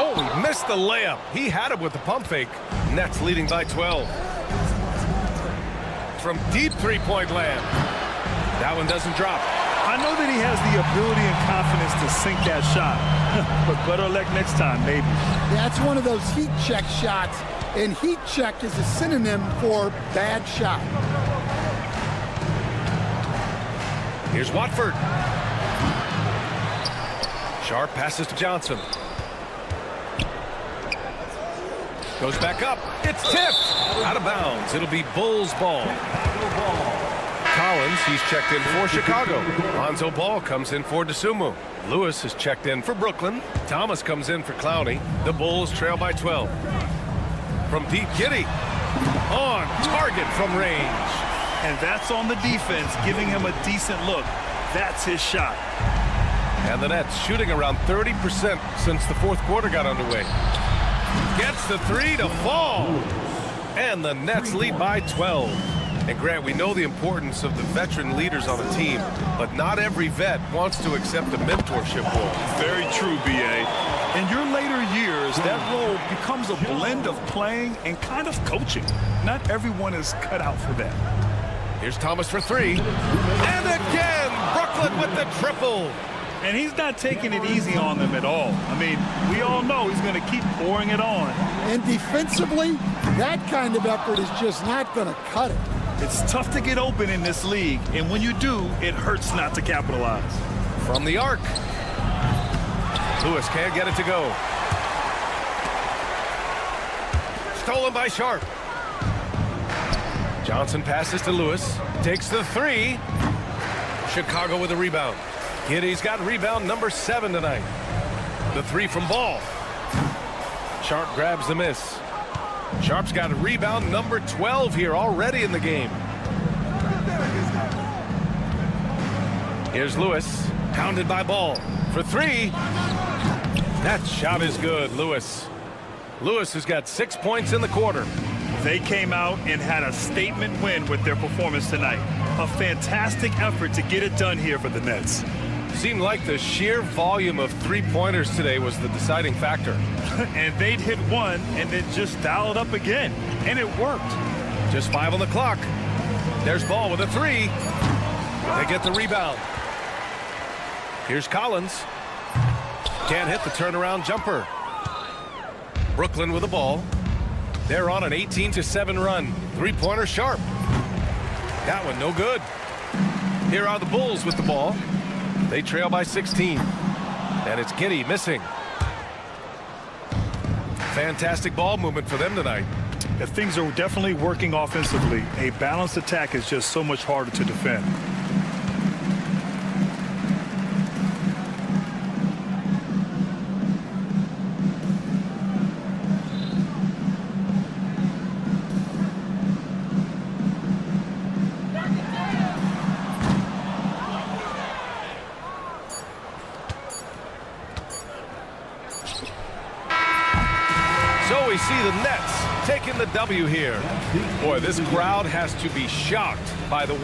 Oh, he missed the layup. He had it with the pump fake. Nets leading by 12. From deep 3-point land. That one doesn't drop. I know that he has the ability and confidence to sink that shot. But better luck next time, maybe. That's one of those heat check shots. And heat check is a synonym for bad shot. Here's Watford. Sharp passes to Johnson. Goes back up. It's tipped. Out of bounds. It'll be Bulls ball. Collins, he's checked in for Chicago. Lonzo Ball comes in for DeSumo. Lewis is checked in for Brooklyn. Thomas comes in for Clowney. The Bulls trail by 12. From deep, Giddey. On target from range. And that's on the defense, giving him a decent look. That's his shot. And the Nets shooting around 30% since the fourth quarter got underway. Gets the three to fall. And the Nets lead by 12. And Grant, we know the importance of the veteran leaders on a team, but not every vet wants to accept a mentorship role. Very true, B.A. In your later years, that role becomes a blend of playing and kind of coaching. Not everyone is cut out for that. Here's Thomas for three. And again, Brooklyn with the triple. And he's not taking it easy on them at all. I mean, we all know he's going to keep pouring it on. And defensively, that kind of effort is just not going to cut it. It's tough to get open in this league, and when you do, it hurts not to capitalize. From the arc. Lewis can't get it to go. Stolen by Sharp. Johnson passes to Lewis. Takes the three. Chicago with a rebound. Giddey's got rebound number 7 tonight. The three from Ball. Sharp grabs the miss. Sharp's got a rebound number 12 here already in the game. Here's Lewis, pounded by Ball for three. That shot is good, Lewis. Lewis has got 6 points in the quarter. They came out and had a statement win with their performance tonight. A fantastic effort to get it done here for the Nets. Seemed like the sheer volume of three-pointers today was the deciding factor. And they'd hit one and then just dial it up again. And it worked. Just 5 on the clock. There's Ball with a three. They get the rebound. Here's Collins. Can't hit the turnaround jumper. Brooklyn with the ball. They're on an 18-7 run. Three-pointer Sharp. That one no good. Here are the Bulls with the ball. They trail by 16. And it's Giddey missing. Fantastic ball movement for them tonight. If things are definitely working offensively, a balanced attack is just so much harder to defend. So we see the Nets taking the W here. Boy, this crowd has to be shocked by the...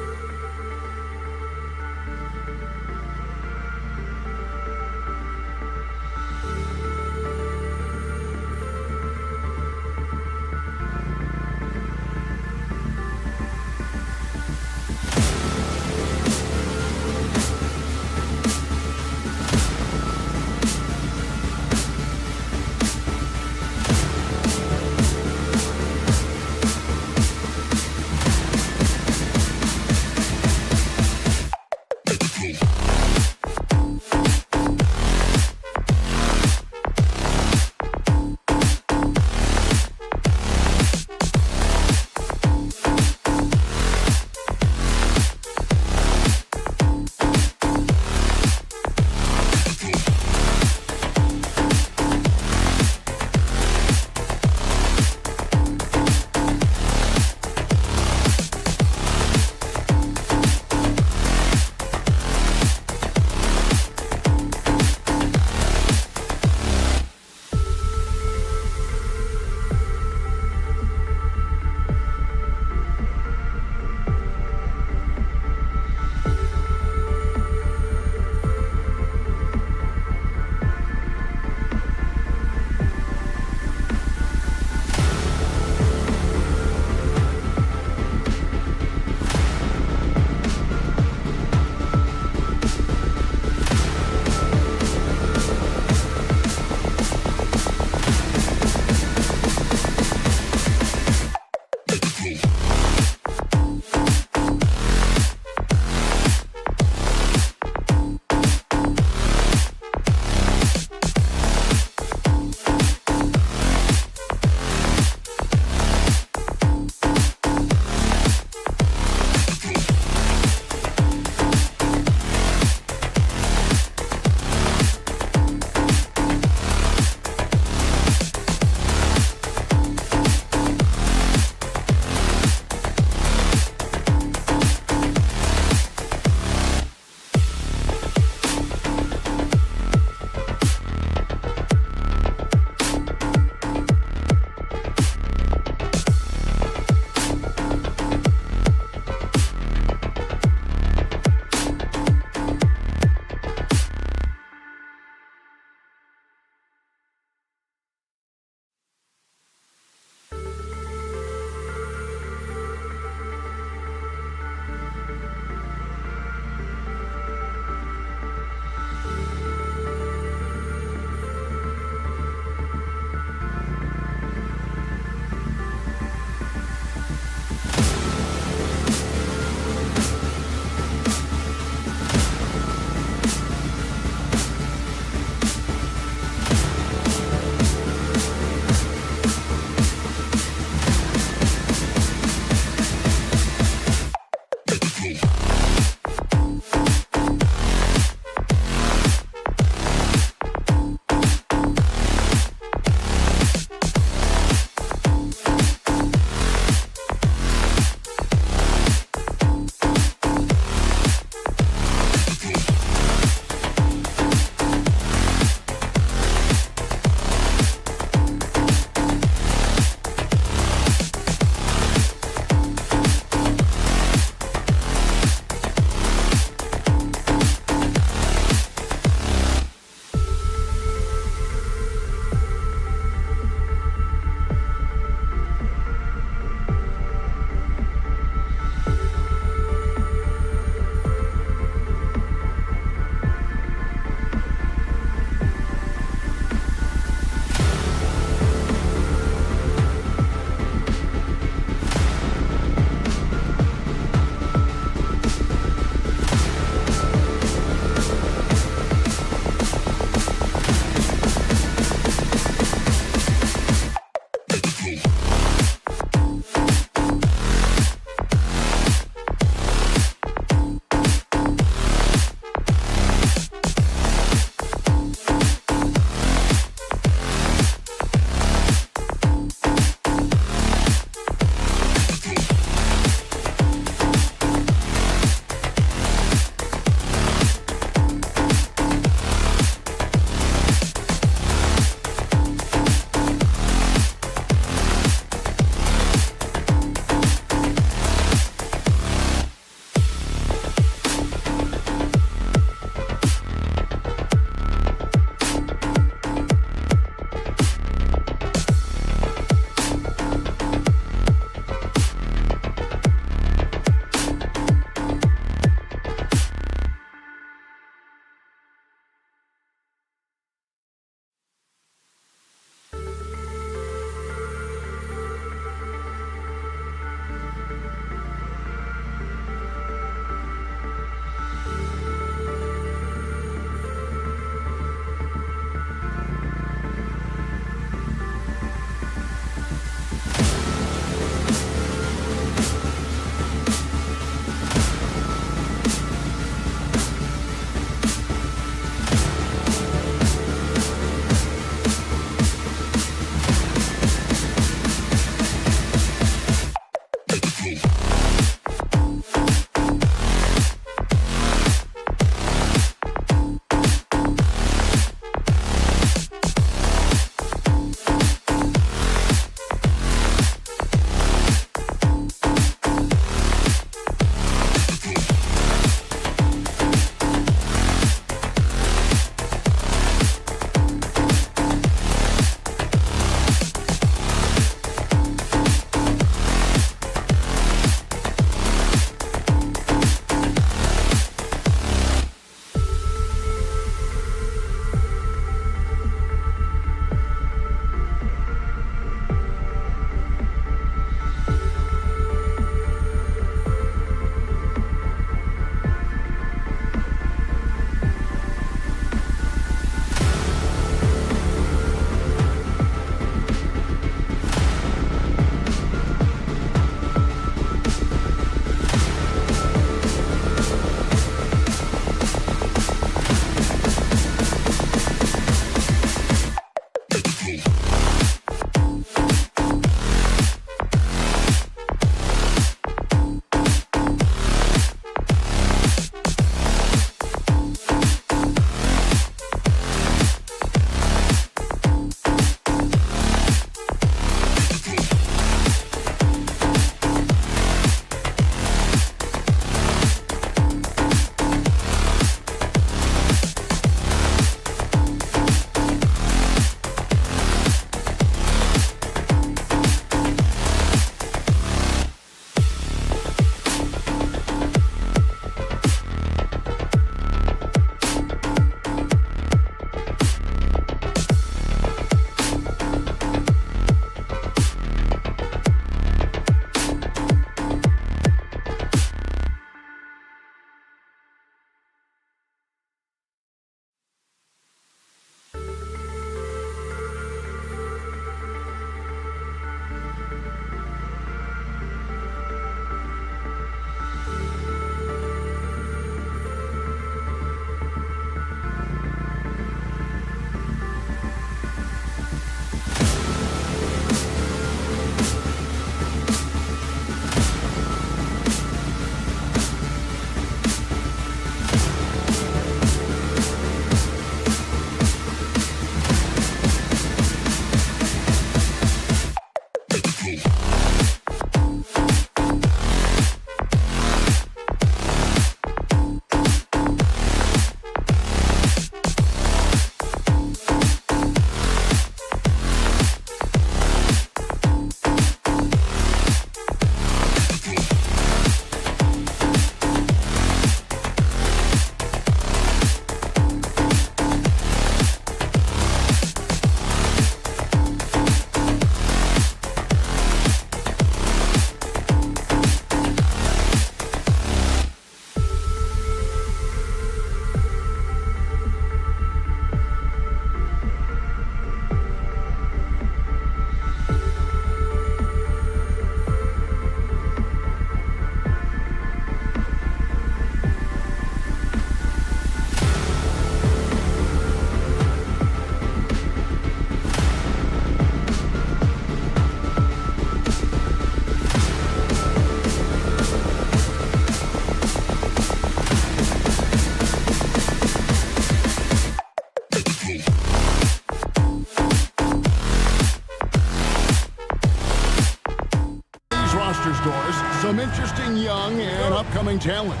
youngsters, Doris. Some interesting young and upcoming talent.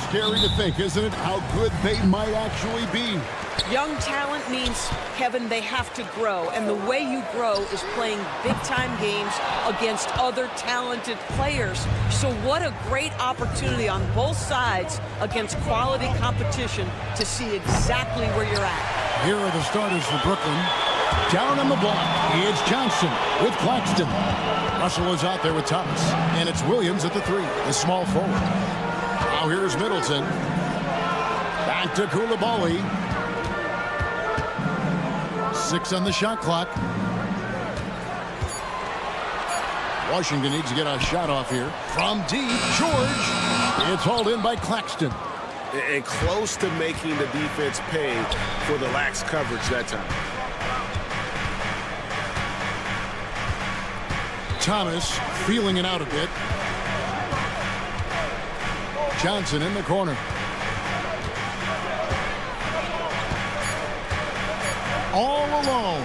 Scary to think, isn't it, how good they might actually be? Young talent means, Kevin, they have to grow. And the way you grow is playing big-time games against other talented players. So what a great opportunity on both sides against quality competition to see exactly where you're at. Here are the starters for Brooklyn. Down on the block, it's Johnson with Claxton. Russell is out there with Thomas. And it's Williams at the 3, the small forward. Now here's Middleton. Back to Koulibaly. 6 on the shot clock. Washington needs to get a shot off here. From deep, George. It's hauled in by Claxton. And close to making the defense pay for the lax coverage that time. Thomas feeling it out a bit. Johnson in the corner. All alone.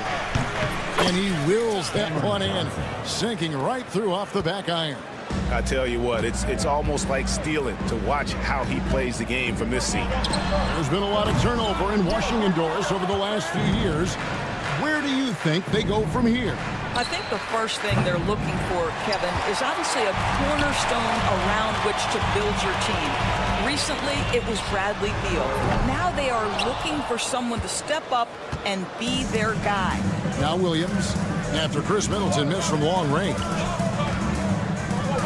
And he wills that one in, sinking right through off the back iron. I tell you what, it's almost like stealing to watch how he plays the game from this seat. There's been a lot of turnover in Washington, Doris, over the last few years. Where do you think they go from here? I think the first thing they're looking for, Kevin, is obviously a cornerstone around which to build your team. Recently, it was Bradley Beal. Now they are looking for someone to step up and be their guy. Now Williams, after Chris Middleton missed from long range.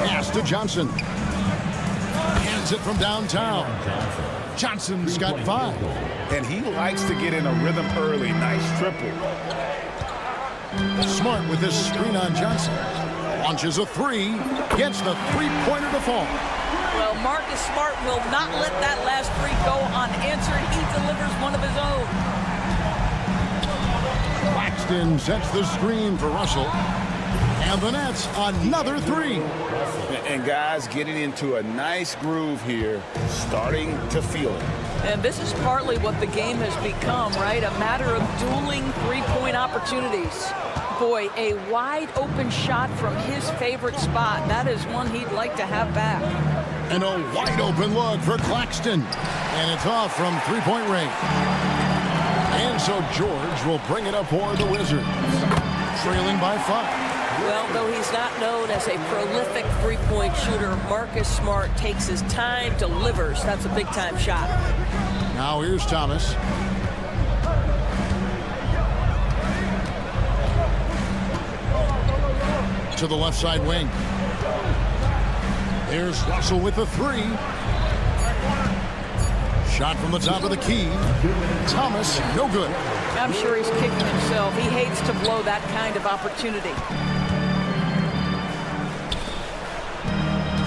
Pass to Johnson. Hands it from downtown. Johnson's got 5. And he likes to get in a rhythm early. Nice triple. Smart with this screen on Johnson. Launches a 3. Gets the three-pointer to fall. Well, Marcus Smart will not let that last 3 go unanswered. He delivers one of his own. Claxton sets the screen for Russell. And the Nets, another 3. And guys getting into a nice groove here, starting to feel it. And this is partly what the game has become, right? A matter of dueling three-point opportunities. Boy, a wide-open shot from his favorite spot. That is one he'd like to have back. And a wide-open look for Claxton. And it's off from three-point range. And so George will bring it up for the Wizards. Trailing by 5. Well, though he's not known as a prolific three-point shooter, Marcus Smart takes his time, delivers. That's a big-time shot. Now here's Thomas. To the left side wing. Here's Russell with the 3. Shot from the top of the key. Thomas, no good. I'm sure he's kicking himself. He hates to blow that kind of opportunity.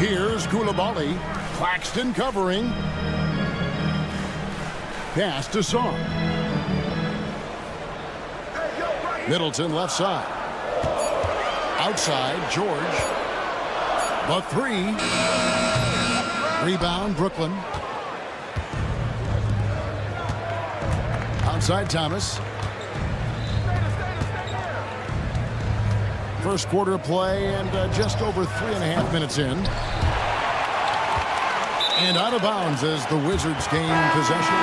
Here's Koulibaly. Claxton covering. Pass to Song. Middleton left side. Outside, George. The 3. Rebound, Brooklyn. Outside, Thomas. First quarter of play and just over 3.5 minutes in. And out of bounds as the Wizards gain possession.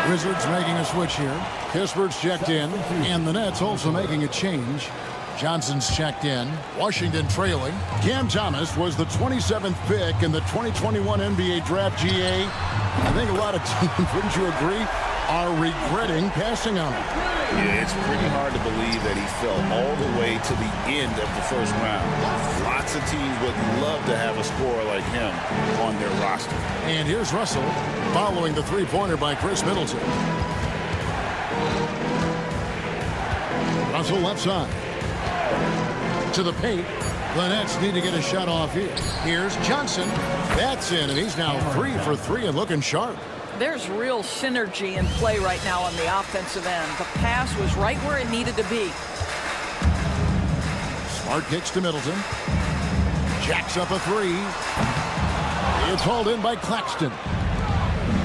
Wizards making a switch here. Pittsburgh's checked in, and the Nets also making a change. Johnson's checked in. Washington trailing. Cam Thomas was the 27th pick in the 2021 NBA Draft GA. I think a lot of teams, wouldn't you agree, are regretting passing on him. Yeah, it's pretty hard to believe that he fell all the way to the end of the first round. Lots of teams would love to have a scorer like him on their roster. And here's Russell following the three-pointer by Chris Middleton. Russell left side. To the paint. The Nets need to get a shot off here. Here's Johnson. That's in, and he's now 3 for 3 and looking sharp. There's real synergy in play right now on the offensive end. The pass was right where it needed to be. Smart kicks to Middleton. Jacks up a 3. It's hauled in by Claxton.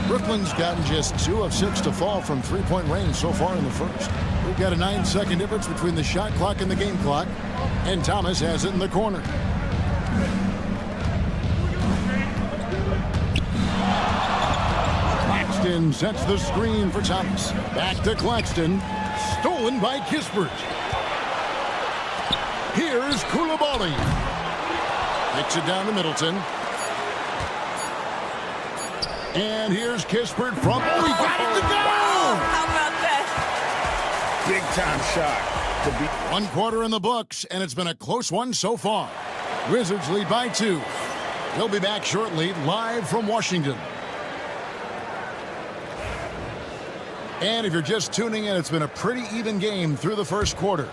Brooklyn's gotten just 2 of 6 to fall from three-point range so far in the first. We've got a 9-second difference between the shot clock and the game clock. And Thomas has it in the corner. Claxton sets the screen for Thomas. Back to Claxton. Stolen by Kispert. Here's Koulibaly. Kicks it down to Middleton. And here's Kispert from... Oh, he got it to go! How about that? Big time shot. To be 1 quarter in the books, and it's been a close one so far. Wizards lead by 2. We'll be back shortly, live from Washington. And if you're just tuning in, it's been a pretty even game through the first quarter.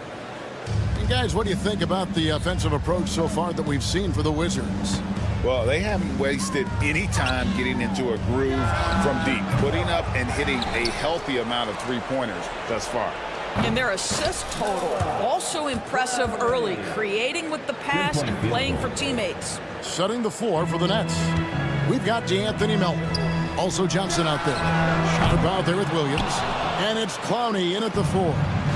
And guys, what do you think about the offensive approach so far that we've seen for the Wizards? Well, they haven't wasted any time getting into a groove from deep, putting up and hitting a healthy amount of three-pointers thus far. And their assist total, also impressive early, creating with the pass and playing for teammates. Setting the floor for the Nets. We've got DeAnthony Melton. Also Johnson out there. Shot about there with Williams. And it's Clowney in at the 4.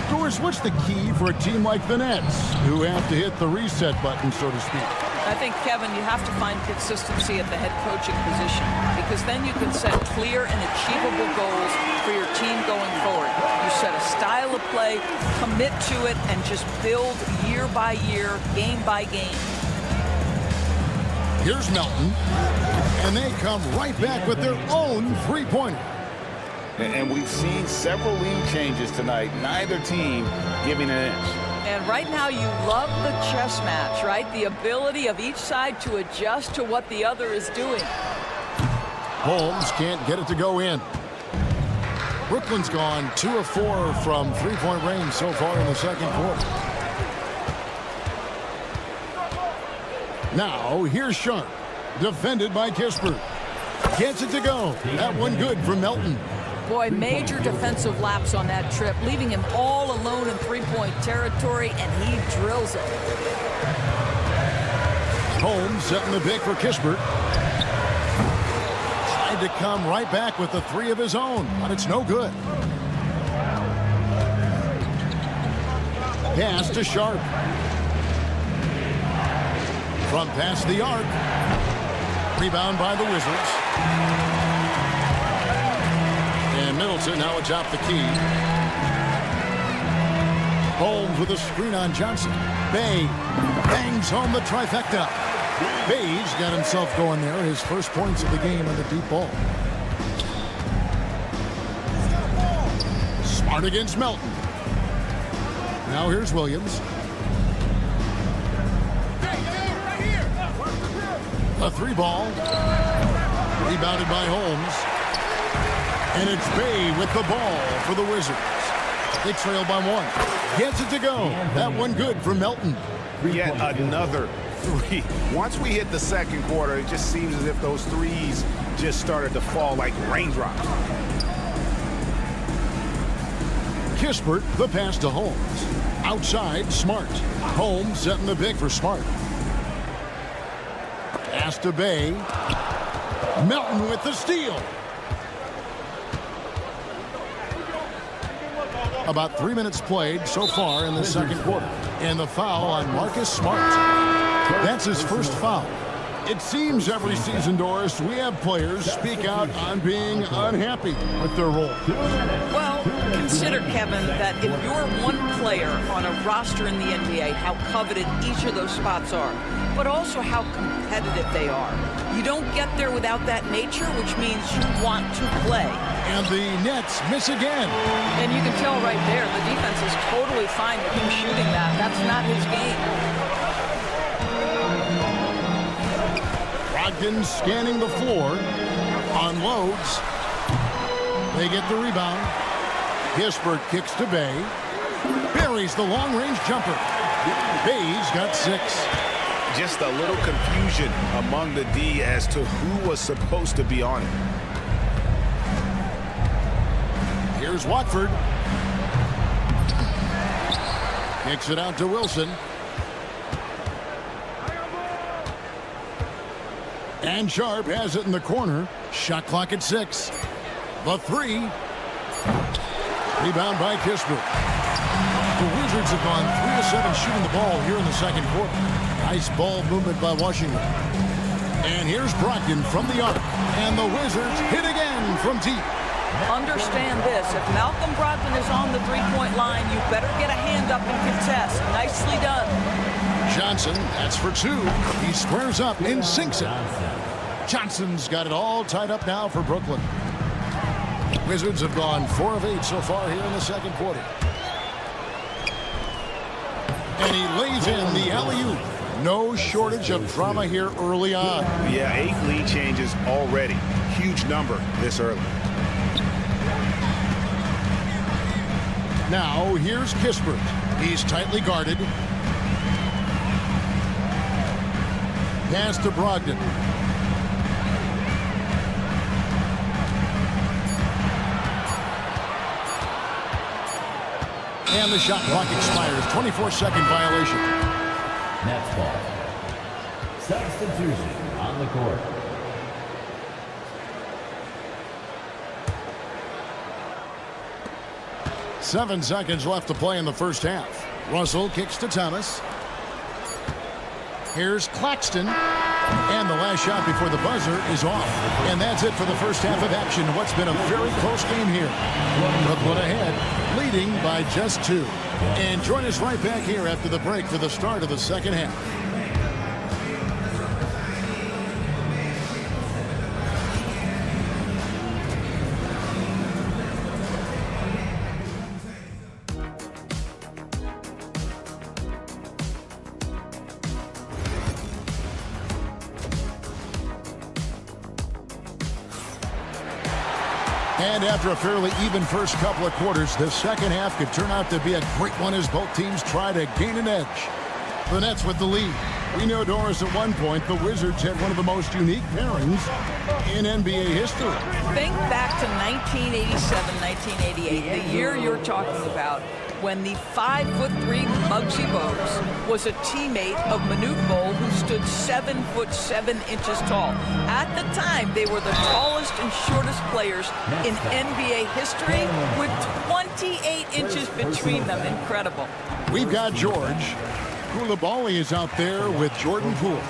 Doris, what's the key for a team like the Nets, who have to hit the reset button, so to speak? I think, Kevin, you have to find consistency at the head coaching position, because then you can set clear and achievable goals for your team going forward. You set a style of play, commit to it, and just build year by year, game by game. Here's Melton, and they come right back with their own three-pointer. And we've seen several lead changes tonight, neither team giving an inch. And right now you love the chess match, right? The ability of each side to adjust to what the other is doing. Holmes can't get it to go in. Brooklyn's gone 2 of 4 from three-point range so far in the second quarter. Now, here's Sharp, defended by Kispert. Gets it to go. That one good for Melton. Boy, major defensive lapse on that trip, leaving him all alone in three-point territory, and he drills it. Holmes setting the pick for Kispert. Tried to come right back with the 3 of his own, but it's no good. Pass to Sharp. From past the arc. Rebound by the Wizards. And Middleton now atop the key. Holmes with a screen on Johnson. Bay bangs home the trifecta. Bay's got himself going there. His first points of the game on the deep ball. Smart against Melton. Now here's Williams. A 3-ball. Rebounded by Holmes. And it's Bay with the ball for the Wizards. They trail by 1. Gets it to go. That one good for Melton. Yet another 3. Once we hit the second quarter, it just seems as if those threes just started to fall like raindrops. Kispert, the pass to Holmes. Outside, Smart. Holmes setting the pick for Smart. Pass to Bay. Melton with the steal. About 3 minutes played so far in the second quarter. And the foul on Marcus Smart. That's his first foul. It seems every season, Doris, we have players speak out on being unhappy with their role. Well, consider, Kevin, that if you're one player on a roster in the NBA, how coveted each of those spots are, but also how competitive they are. You don't get there without that nature, which means you want to play. And the Nets miss again. And you can tell right there, the defense is totally fine with him shooting that. That's not his game. Brogdon scanning the floor. Unloads. They get the rebound. Kispert kicks to Bay. Buries the long-range jumper. Bay's got 6. Just a little confusion among the D as to who was supposed to be on it. Here's Watford. Kicks it out to Wilson. And Sharp has it in the corner. Shot clock at 6. The 3. Rebound by Kispert. The Wizards have gone 3 of 7 shooting the ball here in the second quarter. Nice ball movement by Washington. And here's Brogdon from the arc. And the Wizards hit again from deep. Understand this. If Malcolm Brogdon is on the three-point line, you better get a hand up and contest. Nicely done. Johnson, that's for two. He squares up and sinks it. Johnson's got it all tied up now for Brooklyn. Wizards have gone 4 of 8 so far here in the second quarter. And he lays in the alley-oop. No shortage of drama here early on. Yeah, 8 lead changes already. Huge number this early. Now here's Kispert. He's tightly guarded. Pass to Brogdon. And the shot clock expires. 24-second violation. Nets ball. Substitution on the court. Seven seconds left to play in the first half. Russell kicks to Thomas. Here's Claxton. And the last shot before the buzzer is off. And that's it for the first half of action. What's been a very close game here. Brooklyn ahead, leading by just 2. And join us right back here after the break for the start of the second half. And after a fairly even first couple of quarters, the second half could turn out to be a great one as both teams try to gain an edge. The Nets with the lead. We know, Doris, at one point the Wizards had one of the most unique pairings in NBA history. Think back to 1987, 1988, the year you're talking about, when the 5'3" Muggsy Bogues was a teammate of Manute Bol, who stood 7'7" tall. At the time, they were the tallest and shortest players in NBA history, with 28 inches between them. Incredible. We've got George. Koulibaly is out there with Jordan Poole.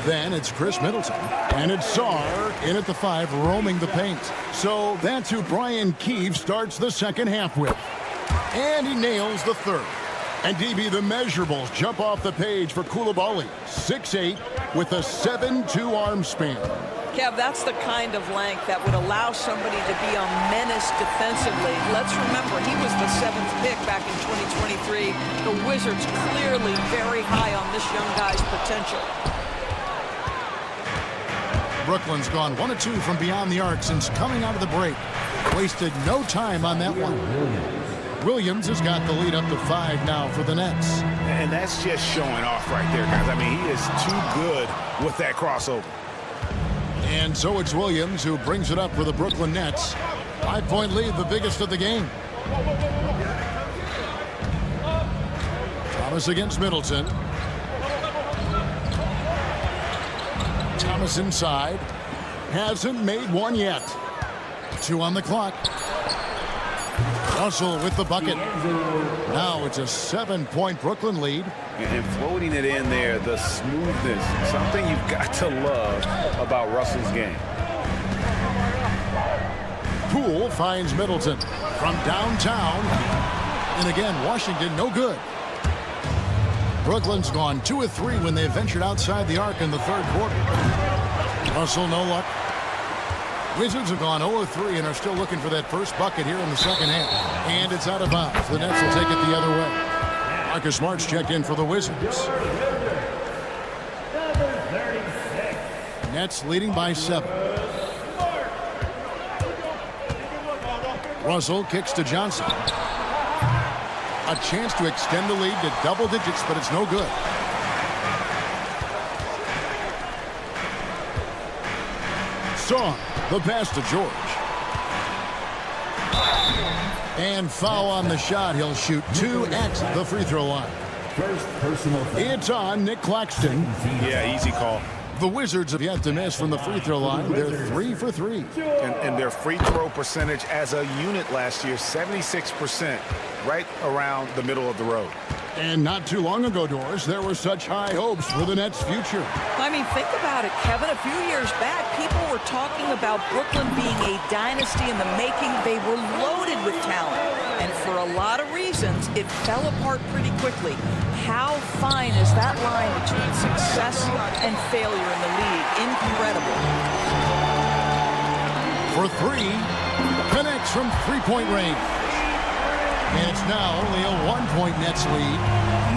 Then it's Chris Middleton. And it's Sarr in at the 5, roaming the paint. So that's who Brian Keefe starts the second half with. And he nails the third. And DB, the measurables jump off the page for Koulibaly. 6'8" with a 7'2" arm span. Kev, that's the kind of length that would allow somebody to be a menace defensively. Let's remember, he was the 7th pick back in 2023. The Wizards clearly very high on this young guy's potential. Brooklyn's gone 1 of 2 from beyond the arc since coming out of the break. Wasted no time on that one. Williams has got the lead up to 5 now for the Nets. And that's just showing off right there, guys. I mean, he is too good with that crossover. And so it's Williams who brings it up for the Brooklyn Nets. 5-point lead, the biggest of the game. Thomas against Middleton. Thomas inside. Hasn't made one yet. 2 on the clock. Russell with the bucket. Now it's a 7-point Brooklyn lead. And floating it in there, the smoothness, something you've got to love about Russell's game. Poole finds Middleton from downtown. And again, Washington no good. Brooklyn's gone 2 of 3 when they ventured outside the arc in the third quarter. Russell no luck. Wizards have gone 0 of 3 and are still looking for that first bucket here in the second half. And it's out of bounds. The Nets will take it the other way. Marcus Smart's checked in for the Wizards. Nets leading by 7. Russell kicks to Johnson. A chance to extend the lead to double digits, but it's no good. Song, the pass to George. And foul on the shot. He'll shoot 2 at the free throw line. First personal foul. It's on Nick Claxton. Yeah, easy call. The Wizards have yet to miss from the free throw line. They're 3 for 3. And their free throw percentage as a unit last year, 76%, right around the middle of the road. And not too long ago, Doris, there were such high hopes for the Nets' future. I mean, think about it, Kevin. A few years back, people were talking about Brooklyn being a dynasty in the making. They were loaded with talent. And for a lot of reasons, it fell apart pretty quickly. How fine is that line between success and failure in the league? Incredible. For three, connects from three-point range. And it's now only a 1-point Nets lead.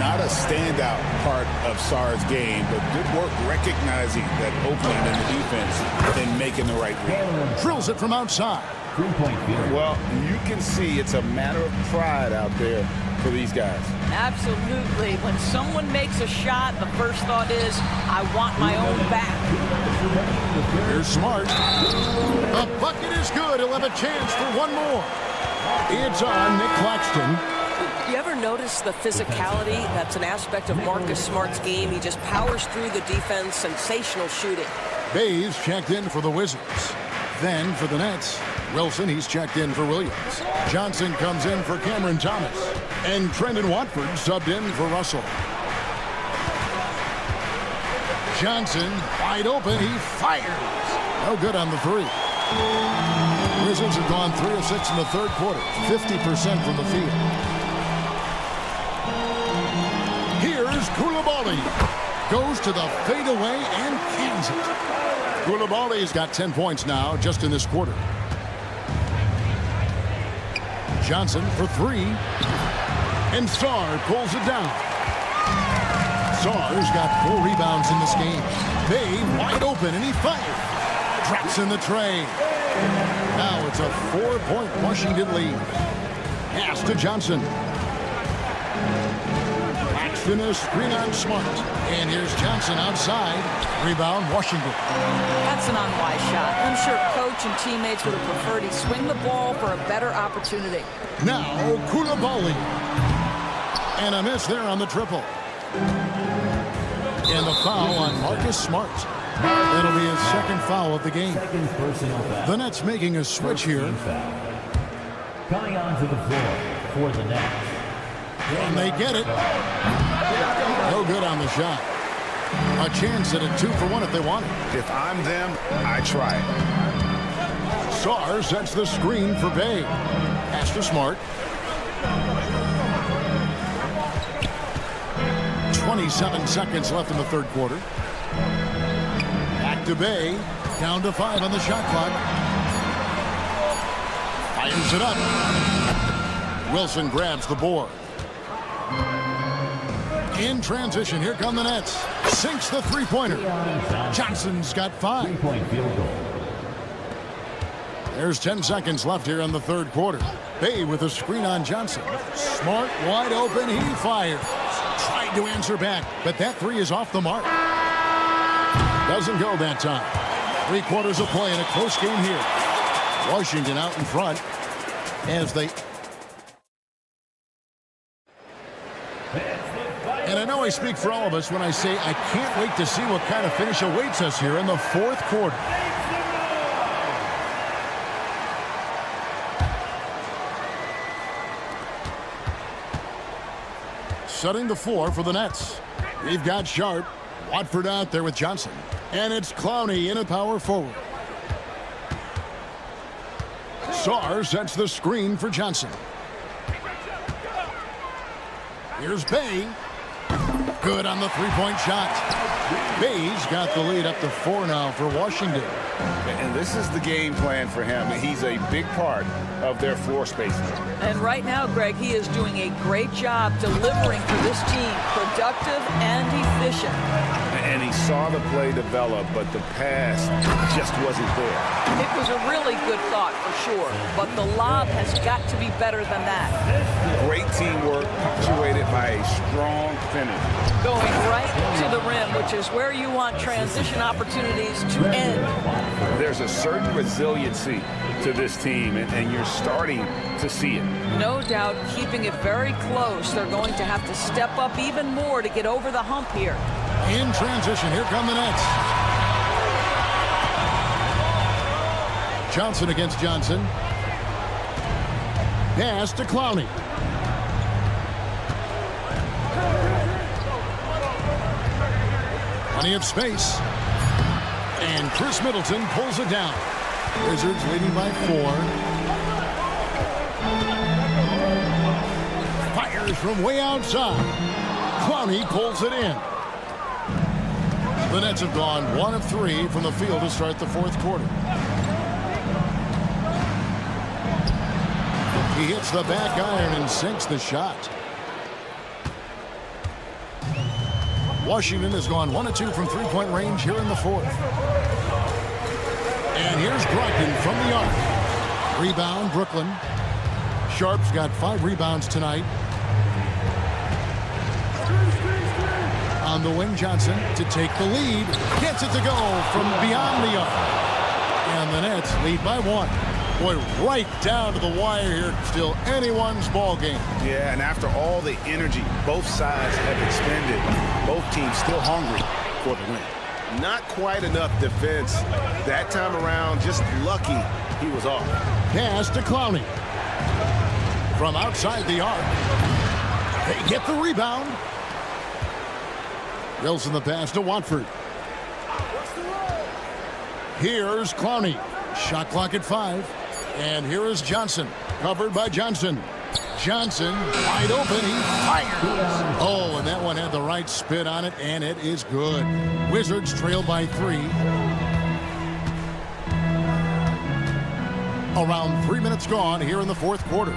Not a standout part of Sarr's game, but good work recognizing that opening in the defense and making the right read. Drills it from outside. Well, you can see it's a matter of pride out there for these guys. Absolutely. When someone makes a shot, the first thought is, I want my own back. Here's Smart. The bucket is good. He'll have a chance for one more. It's on Nick Claxton. You ever notice the physicality? That's an aspect of Marcus Smart's game. He just powers through the defense. Sensational shooting. Bays checked in for the Wizards. Then for the Nets, Wilson, he's checked in for Williams. Johnson comes in for Cameron Thomas. And Trendon Watford subbed in for Russell. Johnson, wide open, he fires. No good on the three. Wizards have gone 3 of 6 in the third quarter, 50% from the field. Here's Koulibaly. Goes to the fadeaway and cans it. Koulibaly's got 10 points now just in this quarter. Johnson for three. And Sarr pulls it down. Sarr's got 4 rebounds in this game. Bay wide open and he fires. Traps in the tray. Now it's a 4-point Washington lead. Pass to Johnson. Claxton a screen on Smart. And here's Johnson outside. Rebound Washington. That's an unwise shot. I'm sure coach and teammates would have preferred he swing the ball for a better opportunity. Now Koulibaly. And a miss there on the triple. And the foul on Marcus Smart. That'll be his second foul of the game. The Nets making a switch here. Coming onto the floor for the Nets. And they get it. No good on the shot. A chance at a 2-for-1 if they want it. If I'm them, I try it. Sarr sets the screen for Bay. Pass to Smart. 27 seconds left in the third quarter. Back to Bay. Down to 5 on the shot clock. Fires it up. Wilson grabs the board. In transition, here come the Nets. Sinks the three-pointer. Johnson's got 5. 3-point field goal. There's 10 seconds left here in the third quarter. Bay with a screen on Johnson. Smart wide open. He fires. Tried to answer back, but that three is off the mark. Doesn't go that time. 3 quarters of play in a close game here. Washington out in front as they... And I know I speak for all of us when I say I can't wait to see what kind of finish awaits us here in the fourth quarter. Setting the floor for the Nets. We've got Sharp, Watford out there with Johnson. And it's Clowney in a power forward. Sarr sets the screen for Johnson. Here's Bay. Good on the three-point shot. Bay's got the lead up to 4 now for Washington. And this is the game plan for him. He's a big part of their floor spacing. And right now, Greg, he is doing a great job delivering for this team. Productive and efficient. And he saw the play develop, but the pass just wasn't there. It was a really good thought for sure, but the lob has got to be better than that. Great teamwork punctuated by a strong finish. Going right to the rim, which is where you want transition opportunities to end. There's a certain resiliency to this team, and you're starting to see it. No doubt, keeping it very close. They're going to have to step up even more to get over the hump here. In transition, here come the Nets. Johnson against Johnson. Pass to Clowney. Plenty of space. And Chris Middleton pulls it down. Wizards leading by 4. Fires from way outside. Clowney pulls it in. The Nets have gone 1 of 3 from the field to start the fourth quarter. He hits the back iron and sinks the shot. Washington has gone 1 of 2 from three-point range here in the fourth. And here's Brogdon from the arc. Rebound, Brooklyn. Sharp's got 5 rebounds tonight. On the wing, Johnson to take the lead. Gets it to go from beyond the arc. And the Nets lead by 1. Boy, right down to the wire here. Still anyone's ball game. Yeah, and after all the energy both sides have expended, both teams still hungry for the win. Not quite enough defense that time around. Just lucky he was off. Pass to Clowney. From outside the arc. They get the rebound. Wilson the pass to Watford. Here's Clowney. Shot clock at 5. And here is Johnson. Covered by Johnson. Johnson wide open. He fires. Oh, and that one had the right spin on it, and it is good. Wizards trail by 3. Around 3 minutes gone here in the fourth quarter.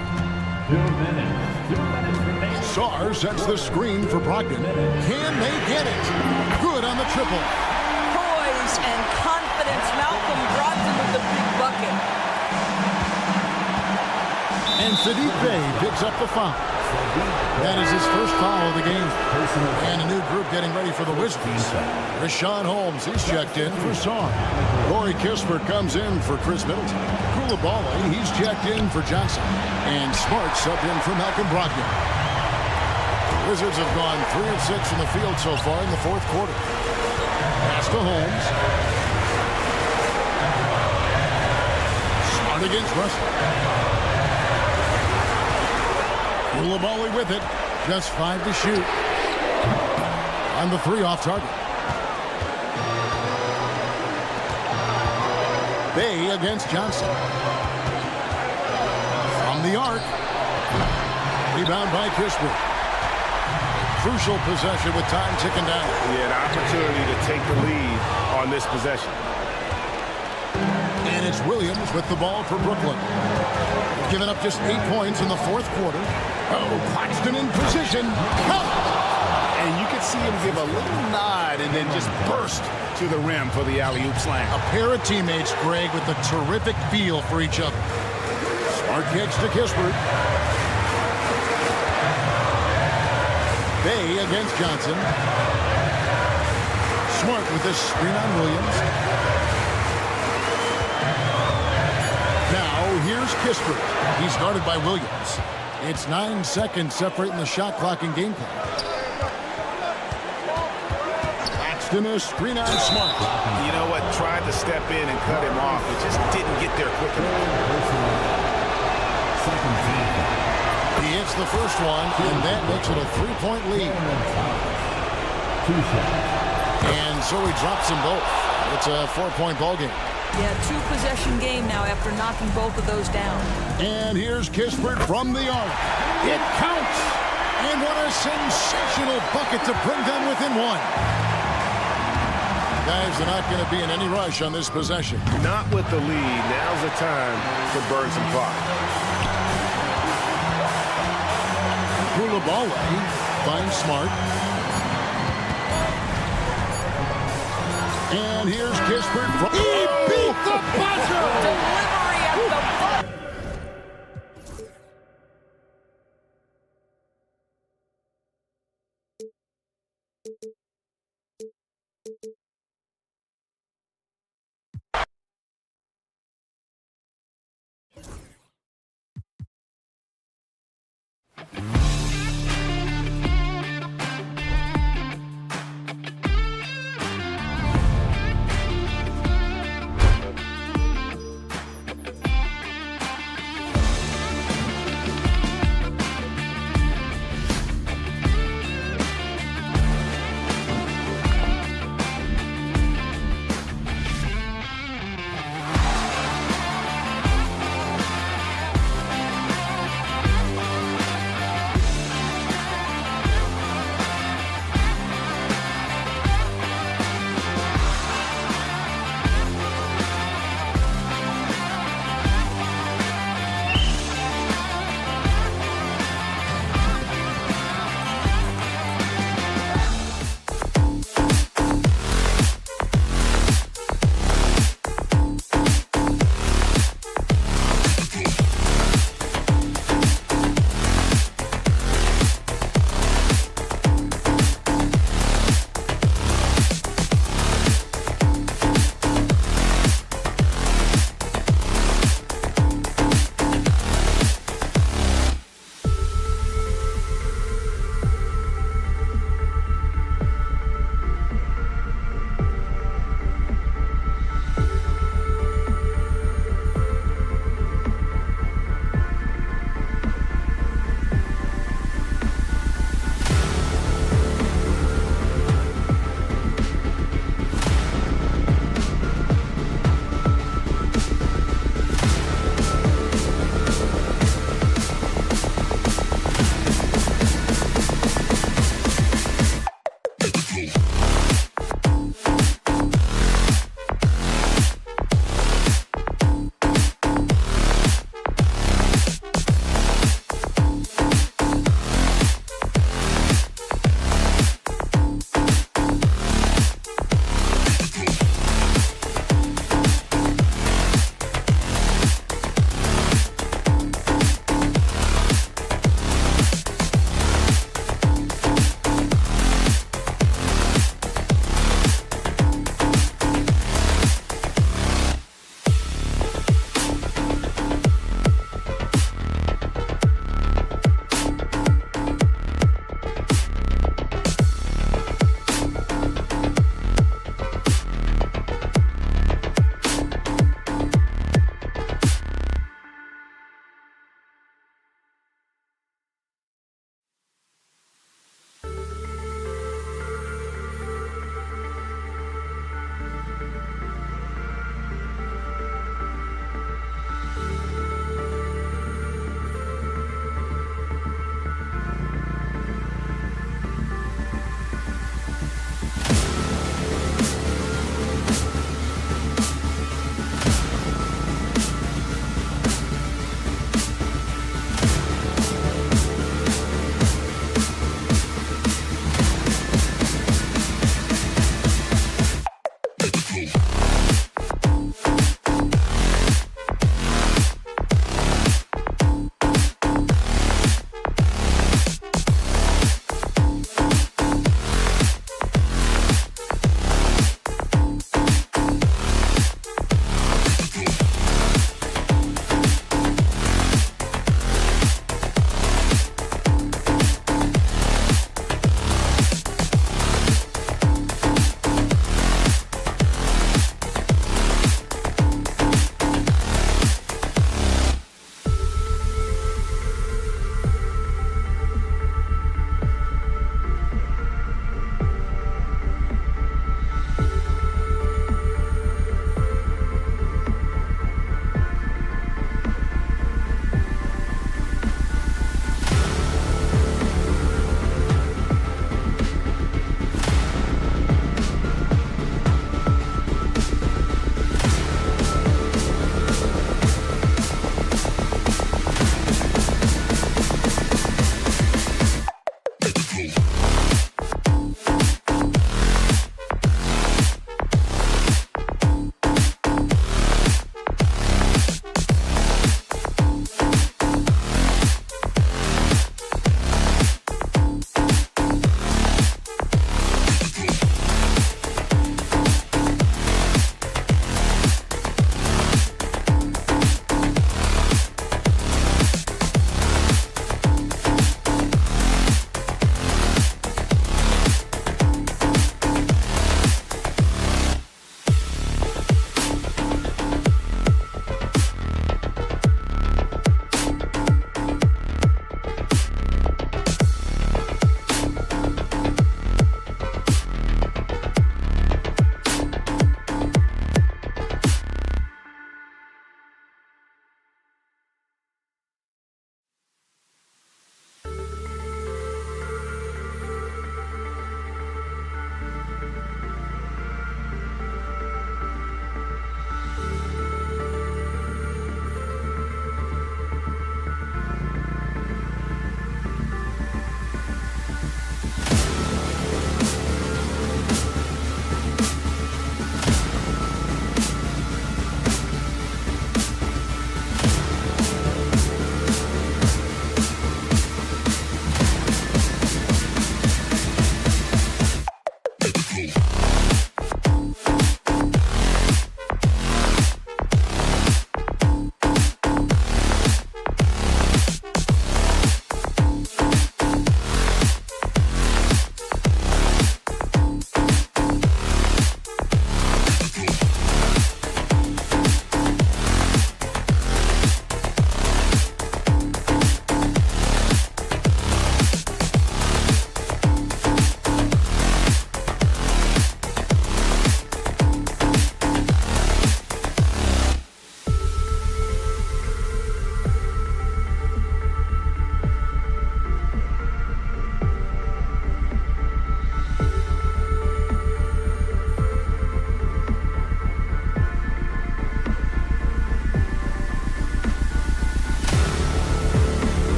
2 minutes. 2 minutes remaining. Sarr sets the screen for Brogdon. Can they get it? Good on the triple. Poise and confidence. Malcolm Brogdon with the big bucket. And Sadiq Bey picks up the foul. That is his first foul of the game. And a new group getting ready for the Wizards. Rashawn Holmes, he's checked in for Sarr. Corey Kispert comes in for Chris Middleton. Coulibaly, he's checked in for Johnson. And Smart subbed in for Malcolm Brogdon. The Wizards have gone 3 of 6 from the field so far in the fourth quarter. Pass to Holmes. Smart against Russell. Coulibaly with it. Just 5 to shoot. On the 3 off target. Bey against Johnson. From the arc. Rebound by Kispert. Crucial possession with time ticking down. Yeah, an opportunity to take the lead on this possession. And it's Williams with the ball for Brooklyn. Giving up just 8 points in the fourth quarter. Oh, Claxton in position. And you could see him give a little nod and then just burst to the rim for the alley-oop slam. A pair of teammates, Greg, with a terrific feel for each other. Smart kicks to Kispert. Bey against Johnson. Smart with this screen on Williams. Now, here's Kispert. He's guarded by Williams. It's 9 seconds separating the shot clock and game clock. Claxton a screen on Smart. You know what? Tried to step in and cut him off. It just didn't get there quick enough. He hits the first one, and that makes it a 3-point lead. And so he drops them both. It's a 4-point ball game. Yeah, 2-possession game now after knocking both of those down. And here's Kispert from the arc. It counts! And what a sensational bucket to bring them within 1. Guys are not going to be in any rush on this possession. Not with the lead. Now's the time to burn some clock. Coulibaly finds Smart. And here's Kispert from... He beat the buzzer! Delivery at the buzzer!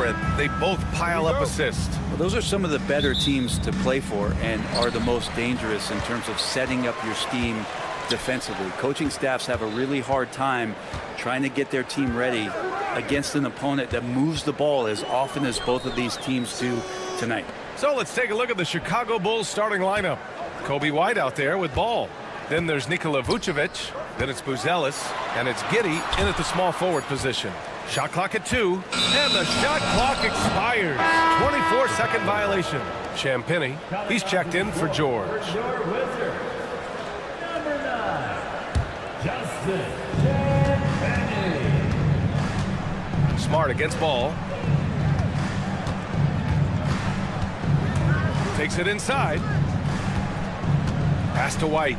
and they both pile up assists. Well, those are some of the better teams to play for and are the most dangerous in terms of setting up your scheme defensively. Coaching staffs have a really hard time trying to get their team ready against an opponent that moves the ball as often as both of these teams do tonight. So let's take a look at the Chicago Bulls starting lineup. Kobe White out there with ball. Then there's Nikola Vucevic. Then it's Buzelis. And it's Giddey in at the small forward position. Shot clock at 2. And the shot clock expires. 24-second violation. Champagnie, he's checked in for George. Your wizard, number 9, Justin Champagnie. Smart against ball. Takes it inside. Pass to White.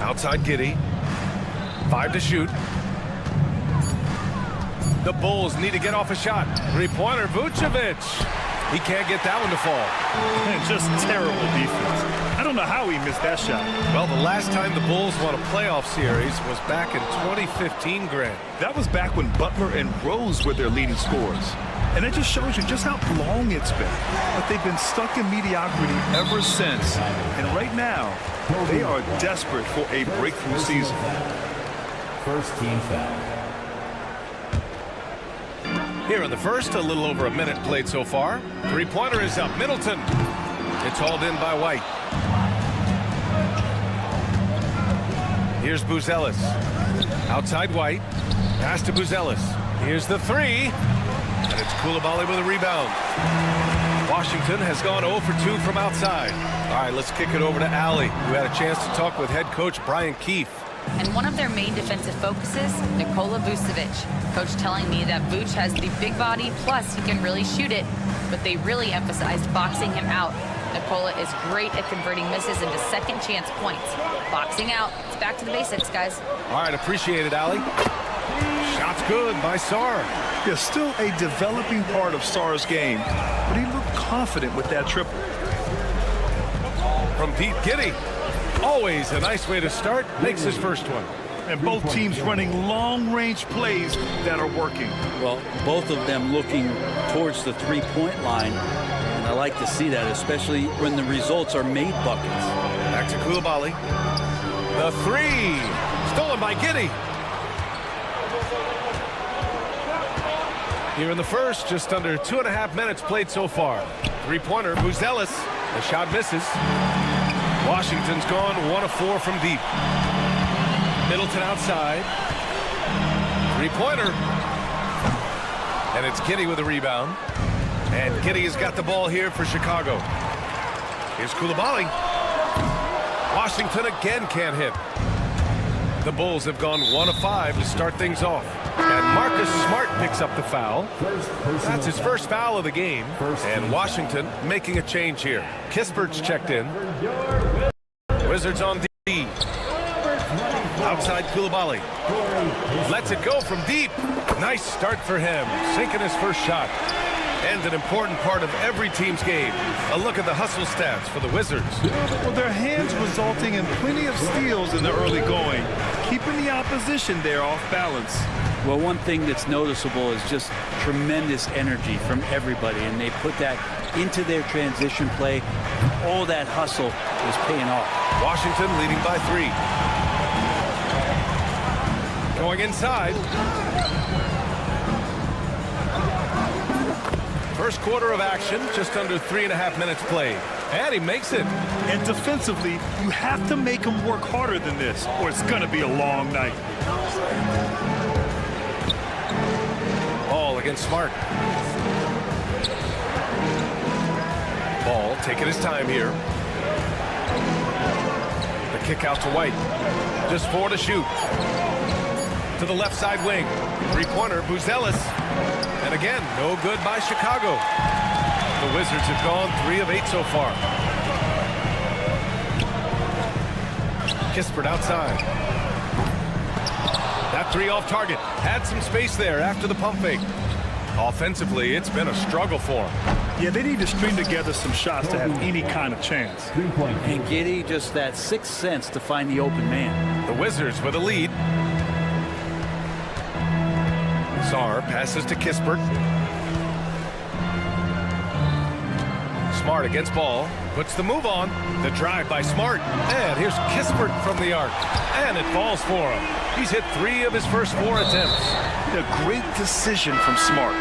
Outside Giddey. 5 to shoot. The Bulls need to get off a shot. Three-pointer, Vucevic. He can't get that one to fall. Man, just terrible defense. I don't know how he missed that shot. Well, the last time the Bulls won a playoff series was back in 2015, Grant. That was back when Butler and Rose were their leading scorers. And it just shows you just how long it's been. But they've been stuck in mediocrity ever since. And right now, they are desperate for a breakthrough season. First team foul. Here in the first, a little over a minute played so far. Three-pointer is up. Middleton. It's hauled in by White. Here's Buzelis. Outside White. Pass to Buzelis. Here's the 3. And it's Coulibaly with a rebound. Washington has gone 0 for 2 from outside. All right, let's kick it over to Allie, who had a chance to talk with head coach Brian Keefe. And one of their main defensive focuses, Nikola Vucevic. Coach telling me that Vuce has the big body, plus he can really shoot it, but they really emphasized boxing him out. Nikola is great at converting misses into second chance points. Boxing out, it's back to the basics, guys. All right, appreciate it, Allie. Shot's good by Sarr. Yeah, still a developing part of Sarr's game, but he looked confident with that triple. From Pete Giddey. Always a nice way to start. Makes his first one. And both teams running long-range plays that are working. Well, both of them looking towards the three-point line. And I like to see that, especially when the results are made buckets. Back to Coulibaly. The 3. Stolen by Giddey. Here in the first, just under 2.5 minutes played so far. Three-pointer, Buzelis. The shot misses. Washington's gone 1 of 4 from deep. Middleton outside. Three-pointer. And it's Giddey with a rebound. And Giddey has got the ball here for Chicago. Here's Coulibaly. Washington again can't hit. The Bulls have gone 1 of 5 to start things off. And Marcus Smart picks up the foul. That's his first foul of the game. And Washington making a change here. Kispert's checked in. Wizards on D. Outside Coulibaly. Lets it go from deep. Nice start for him. Sinking his first shot. And an important part of every team's game. A look at the hustle stats for the Wizards. Well, their hands resulting in plenty of steals in the early going, keeping the opposition there off balance. Well, one thing that's noticeable is just tremendous energy from everybody, and they put that into their transition play. All that hustle is paying off. Washington leading by 3. Going inside. First quarter of action, just under 3.5 minutes played. And he makes it. And defensively, you have to make him work harder than this, or it's going to be a long night. Ball against Smart. Ball taking his time here. The kick out to White. Just 4 to shoot. To the left side wing. Three-pointer, Buzelis. And again, no good by Chicago. The Wizards have gone 3 of 8 so far. Kispert outside. That 3 off target. Had some space there after the pump fake. Offensively, it's been a struggle for him. Yeah, they need to string together some shots to have any kind of chance. And Giddey just that sixth sense to find the open man. The Wizards with a lead. Saar passes to Kispert. Smart against ball. Puts the move on. The drive by Smart. And here's Kispert from the arc. And it falls for him. He's hit 3 of his first 4 attempts. A great decision from Smart.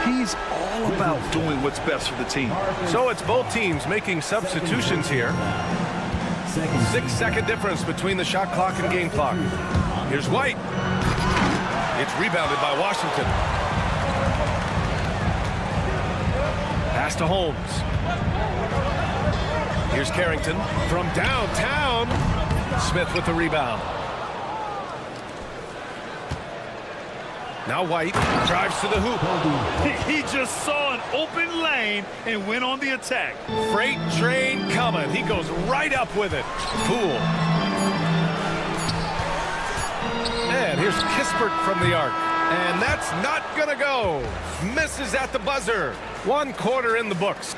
He's all about doing what's best for the team. So it's both teams making substitutions here. 6-second difference between the shot clock and game clock. Here's White. It's rebounded by Washington. Pass to Holmes. Here's Carrington from downtown. Smith with the rebound. Now White drives to the hoop. He just saw an open lane and went on the attack. Freight train coming. He goes right up with it. Poole. And here's Kispert from the arc. And that's not going to go. Misses at the buzzer. 1 quarter in the books.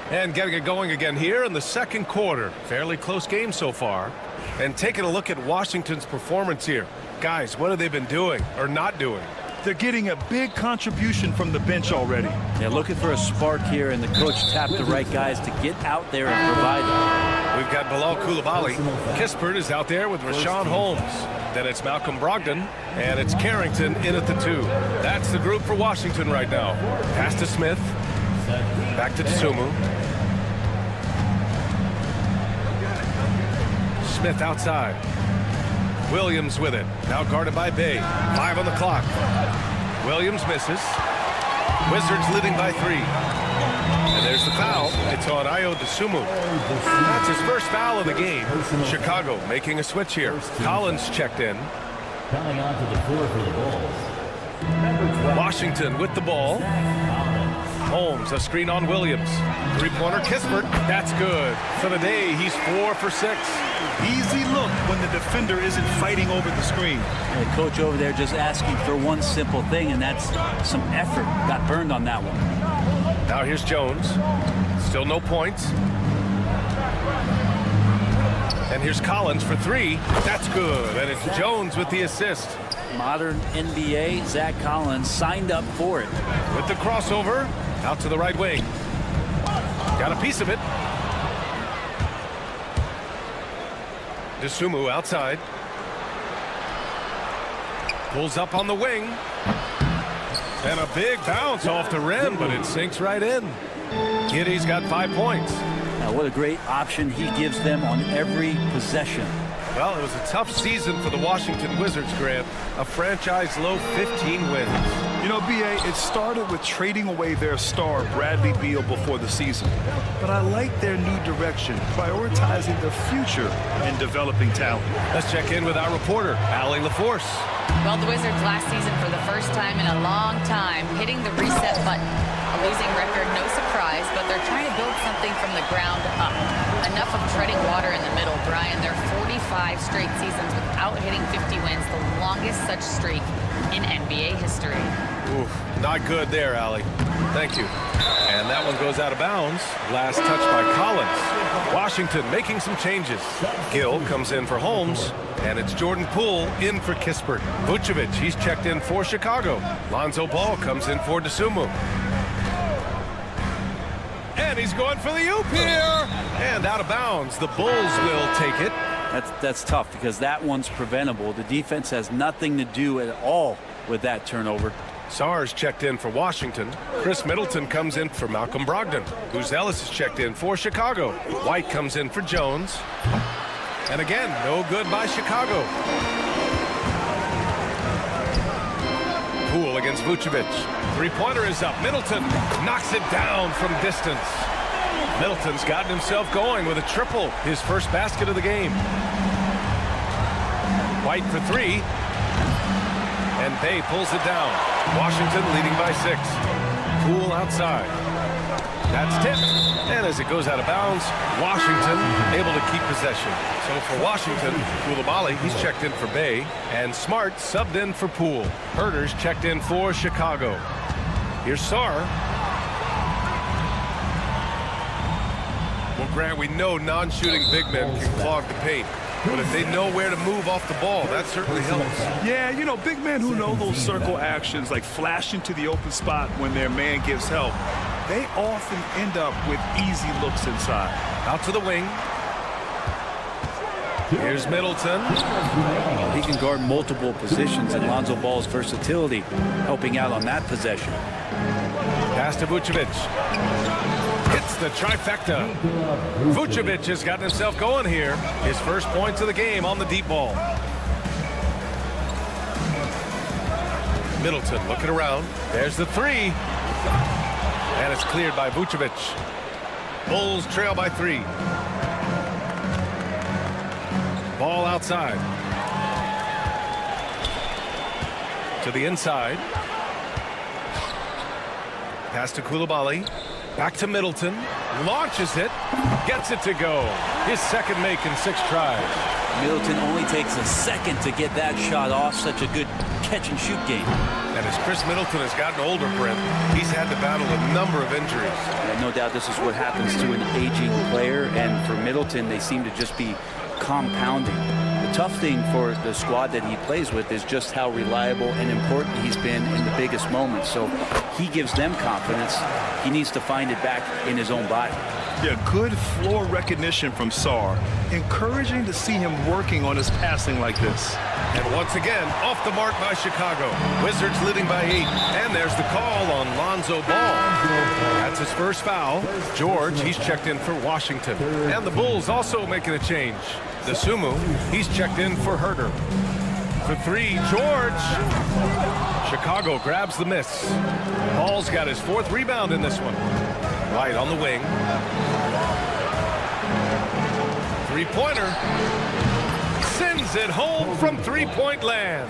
And getting it going again here in the second quarter. Fairly close game so far. And taking a look at Washington's performance here. Guys, what have they been doing or not doing? They're getting a big contribution from the bench already. They're looking for a spark here, and the coach tapped the right guys to get out there and provide it. We've got Bilal Coulibaly. Kispert is out there with Rashawn Holmes. Then it's Malcolm Brogdon, and it's Carrington in at the 2. That's the group for Washington right now. Pass to Smith. Back to Tsumu. Smith outside. Williams with it. Now guarded by Bay. 5 on the clock. Williams misses. Wizards leading by 3. And there's the foul. It's on Ayo Dosunmu. That's his first foul of the game. Chicago making a switch here. Collins checked in. Coming onto the floor for the Bulls. Washington with the ball. Holmes, a screen on Williams. 3-pointer Kispert. That's good. For the day, he's 4 for 6. Easy look when the defender isn't fighting over the screen. And the coach over there just asking for one simple thing, and that's some effort. Got burned on that one. Now here's Jones. Still no points. And here's Collins for 3. That's good. And it's Jones with the assist. Modern NBA, Zach Collins signed up for it. With the crossover, out to the right wing. Got a piece of it. Dosunmu outside. Pulls up on the wing. And a big bounce off the rim, but it sinks right in. Giddey's got 5 points. Now, what a great option he gives them on every possession. Well, it was a tough season for the Washington Wizards, Grant. A franchise-low 15 wins. You know, B.A., it started with trading away their star, Bradley Beal, before the season. But I like their new direction, prioritizing the future and developing talent. Let's check in with our reporter, Allie LaForce. Well, the Wizards last season, for the first time in a long time, hitting the reset button. A losing record, no surprise, but they're trying to build something from the ground up. Enough of treading water in the middle, Brian. They're 45 straight seasons without hitting 50 wins, the longest such streak in NBA history. Oof, not good there, Allie. Thank you. And that one goes out of bounds. Last touch by Collins. Washington making some changes. Gill comes in for Holmes. And it's Jordan Poole in for Kispert. Vucevic, he's checked in for Chicago. Lonzo Ball comes in for Dosunmu. And he's going for the oop here. And out of bounds. The Bulls will take it. That's tough because that one's preventable. The defense has nothing to do at all with that turnover. Saar's checked in for Washington. Chris Middleton comes in for Malcolm Brogdon. Ellis is checked in for Chicago. White comes in for Jones. And again, no good by Chicago. Poole against Vucevic. 3-pointer is up. Middleton knocks it down from distance. Middleton's gotten himself going with a triple, his first basket of the game. White for 3. And Bay pulls it down. Washington leading by 6. Poole outside. That's tipped. And as it goes out of bounds, Washington able to keep possession. So for Washington, Coulibaly, he's checked in for Bay. And Smart subbed in for Poole. Herter's checked in for Chicago. Here's Saar. Well, Grant, we know non-shooting big men can clog the paint. But if they know where to move off the ball, that certainly helps. Yeah, you know, big men who know those circle actions, like flashing to the open spot when their man gives help, they often end up with easy looks inside. Out to the wing. Here's Middleton. He can guard multiple positions, and Lonzo Ball's versatility helping out on that possession. Pass to Vucevic. Hits the trifecta. Vucevic has gotten himself going here. His first points of the game on the deep ball. Middleton looking around. There's the three. And it's cleared by Vucevic. Bulls trail by 3. Ball outside. To the inside. Pass to Coulibaly. Back to Middleton. Launches it. Gets it to go. His second make in 6 tries. Middleton only takes a second to get that shot off. Such a good catch-and-shoot game. And as Chris Middleton has gotten older, Brent, he's had to battle a number of injuries. And no doubt this is what happens to an aging player. And for Middleton, they seem to just be compounding. The tough thing for the squad that he plays with is just how reliable and important he's been in the biggest moments. So he gives them confidence. He needs to find it back in his own body. Yeah, good floor recognition from Sarr. Encouraging to see him working on his passing like this. And once again, off the mark by Chicago. Wizards leading by 8. And there's the call on Lonzo Ball. That's his first foul. George, he's checked in for Washington. And the Bulls also making a change. The Sumu, he's checked in for Herter. For 3, George. Chicago grabs the miss. Ball's got his 4th rebound in this one. White on the wing. 3-pointer. Sends it home from 3-point land.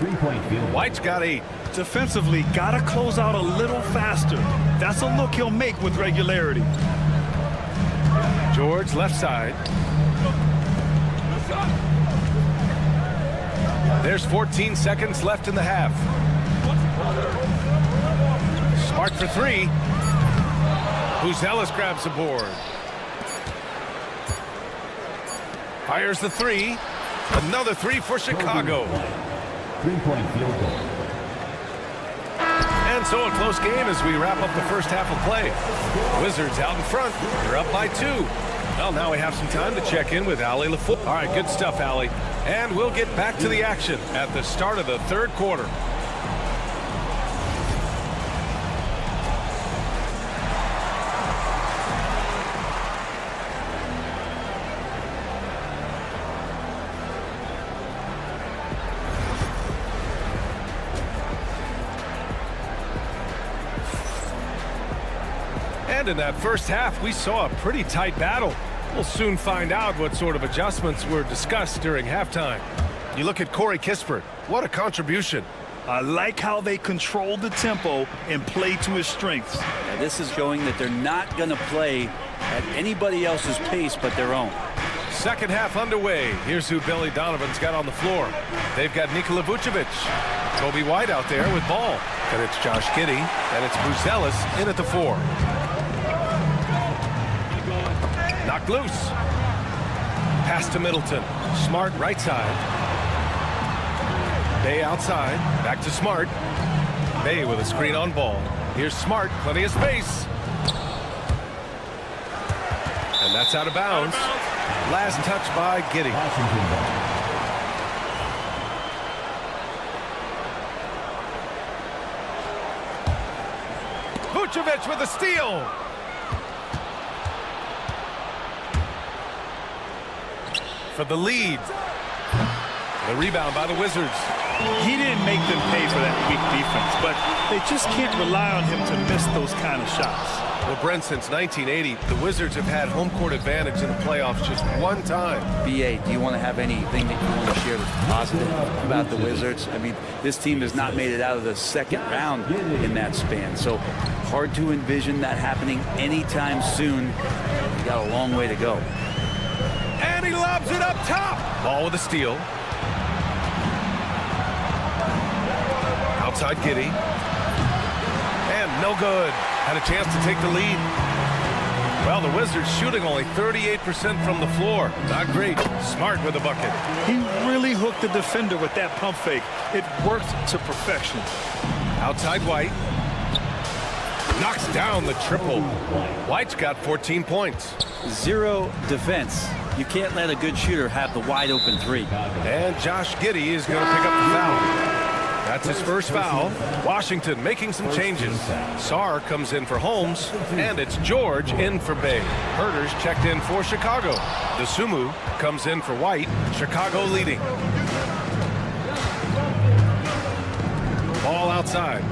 White's got 8. Defensively, gotta close out a little faster. That's a look he'll make with regularity. George left side. There's 14 seconds left in the half. Smart for 3. Buzelis grabs the board. Fires the 3. Another 3 for Chicago. 3-point field goal. And so a close game as we wrap up the first half of play. Wizards out in front. They're up by 2. Well, now we have some time to check in with Allie LaFleur. All right, good stuff, Allie. And we'll get back to the action at the start of the 3rd quarter. And in that first half, we saw a pretty tight battle. We'll soon find out what sort of adjustments were discussed during halftime. You look at Corey Kispert. What a contribution. I like how they controlled the tempo and played to his strengths. Now, this is showing that they're not going to play at anybody else's pace but their own. Second half underway. Here's who Billy Donovan's got on the floor. They've got Nikola Vucevic. Kobe White out there with ball. And it's Josh Giddey. And it's Buzelis in at the 4. Knocked loose. Pass to Middleton. Smart right side. Bay outside. Back to Smart. Bay with a screen on ball. Here's Smart. Plenty of space. And that's out of bounds. Last touch by Giddey. Vucevic with a steal. For the lead. The rebound by the Wizards. He didn't make them pay for that weak defense, but they just can't rely on him to miss those kind of shots. Well, Brent, since 1980, the Wizards have had home court advantage in the playoffs just one time. B.A., do you want to have anything that you want to share that's positive about the Wizards? I mean, this team has not made it out of the second round in that span, so hard to envision that happening anytime soon. We got a long way to go. And he lobs it up top. Ball with a steal. Outside Giddey. And no good. Had a chance to take the lead. Well, the Wizards shooting only 38% from the floor. Not great. Smart with the bucket. He really hooked the defender with that pump fake. It worked to perfection. Outside White. Knocks down the triple. White's got 14 points. Zero defense. You can't let a good shooter have the wide open three. And Josh Giddey is going to pick up the foul. That's his first foul. Washington making some changes. Sarr comes in for Holmes, and it's George in for Bay. Herter's checked in for Chicago. DeSumo comes in for White. Chicago leading. Ball outside.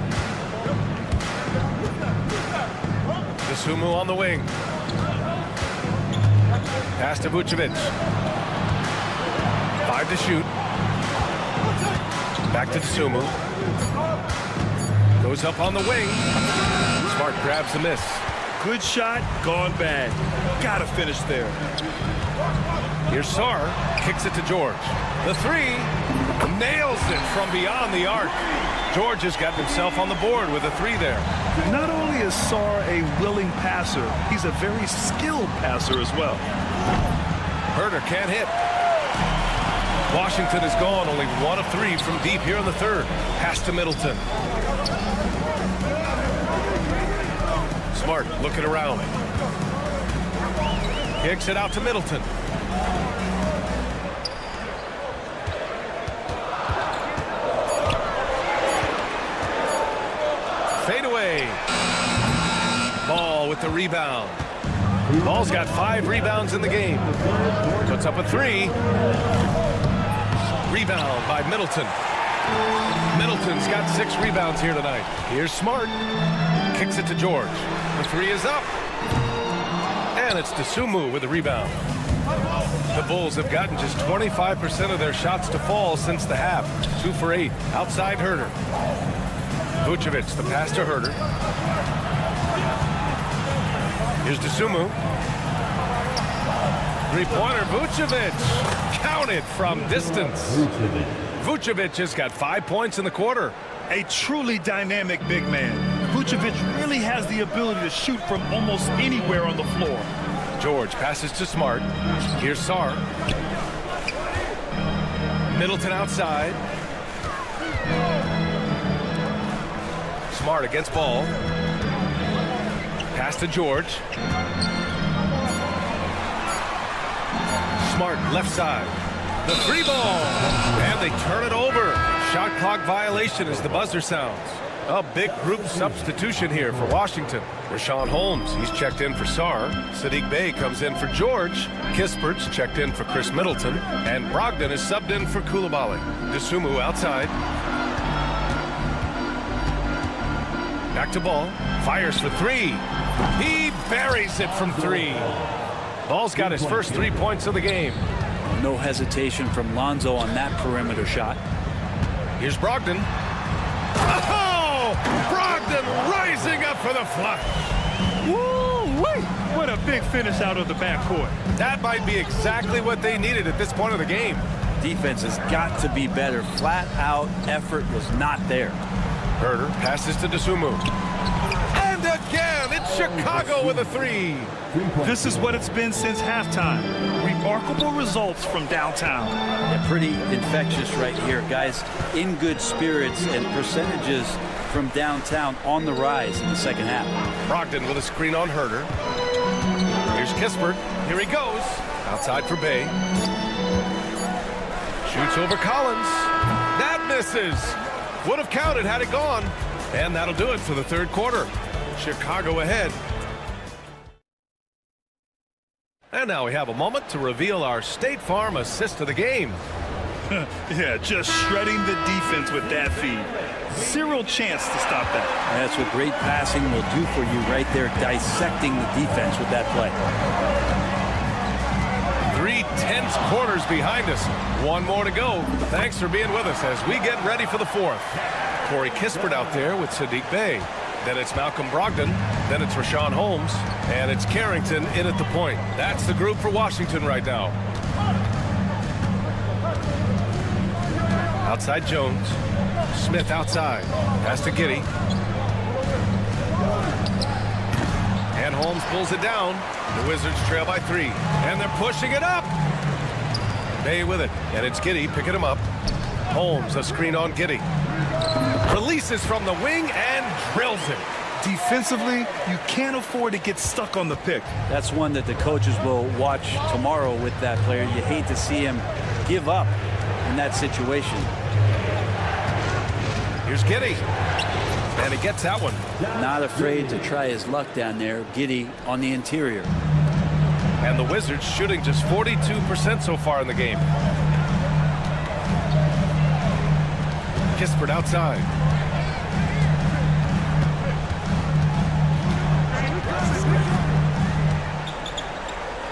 DeSumo on the wing. Pass to Vucevic. 5 to shoot. Back to DeSumo. Goes up on the wing. Smart grabs the miss. Good shot, gone bad. Gotta finish there. Here's Sarr. Kicks it to George. The three. Nails it from beyond the arc. George has got himself on the board with a three there. Not only is Sarr a willing passer, he's a very skilled passer as well. Herter can't hit. Washington is gone, only 1 of 3 from deep here in the third. Pass to Middleton. Smart looking around. Kicks it out to Middleton. Fade away. Ball with the rebound. Ball's got 5 rebounds in the game. Puts up a 3. Rebound by Middleton. Middleton's got 6 rebounds here tonight. Here's Smart. Kicks it to George. The 3 is up. And it's DeSumo with the rebound. The Bulls have gotten just 25% of their shots to fall since the half. 2 for 8. Outside Herter. Vucevic, the pass to Herter. Here's DeSumo. Three-pointer, Vucevic. Counted from distance. Vucevic has got 5 points in the quarter. A truly dynamic big man. Vucevic really has the ability to shoot from almost anywhere on the floor. George passes to Smart. Here's Sarr. Middleton outside. Smart against Ball. Pass to George. Smart left side. The 3 ball. And they turn it over. Shot clock violation as the buzzer sounds. A big group substitution here for Washington. Rashawn Holmes, he's checked in for Sarr. Saddiq Bey comes in for George. Kispert's checked in for Chris Middleton. And Brogdon is subbed in for Coulibaly. DeSumo outside. Back to Ball. Fires for 3. He buries it from 3. Ball's got his first 3 points of the game. No hesitation from Lonzo on that perimeter shot. Here's Brogdon. Oh! Brogdon rising up for the flush. Woo-wee! What a big finish out of the backcourt. That might be exactly what they needed at this point of the game. Defense has got to be better. Flat out effort was not there. Herter passes to DeSumo. And again, it's Chicago with a 3. This is what it's been since halftime. Remarkable results from downtown. Yeah, pretty infectious right here, guys. In good spirits and percentages from downtown on the rise in the second half. Brogdon with a screen on Herter. Here's Kispert. Here he goes. Outside for Bey. Shoots over Collins. That misses. Would have counted had it gone. And that'll do it for the third quarter. Chicago ahead. And now we have a moment to reveal our State Farm assist of the game. Yeah, just shredding the defense with that feed. Zero chance to stop that. That's what great passing will do for you right there, dissecting the defense with that play. 3 tense quarters behind us. 1 more to go. Thanks for being with us as we get ready for the 4th. Corey Kispert out there with Saddiq Bey. Then it's Malcolm Brogdon. Then it's Rashawn Holmes. And it's Carrington in at the point. That's the group for Washington right now. Outside Jones. Smith outside. Pass to Giddey. And Holmes pulls it down. The Wizards trail by 3, and they're pushing it up. Bay with it, and it's Giddey picking him up. Holmes, a screen on Giddey. Releases from the wing and drills it. Defensively, you can't afford to get stuck on the pick. That's one that the coaches will watch tomorrow with that player. You hate to see him give up in that situation. Here's Giddey, and he gets that one. Not afraid to try his luck down there. Giddey on the interior. And the Wizards shooting just 42% so far in the game. Kispert outside.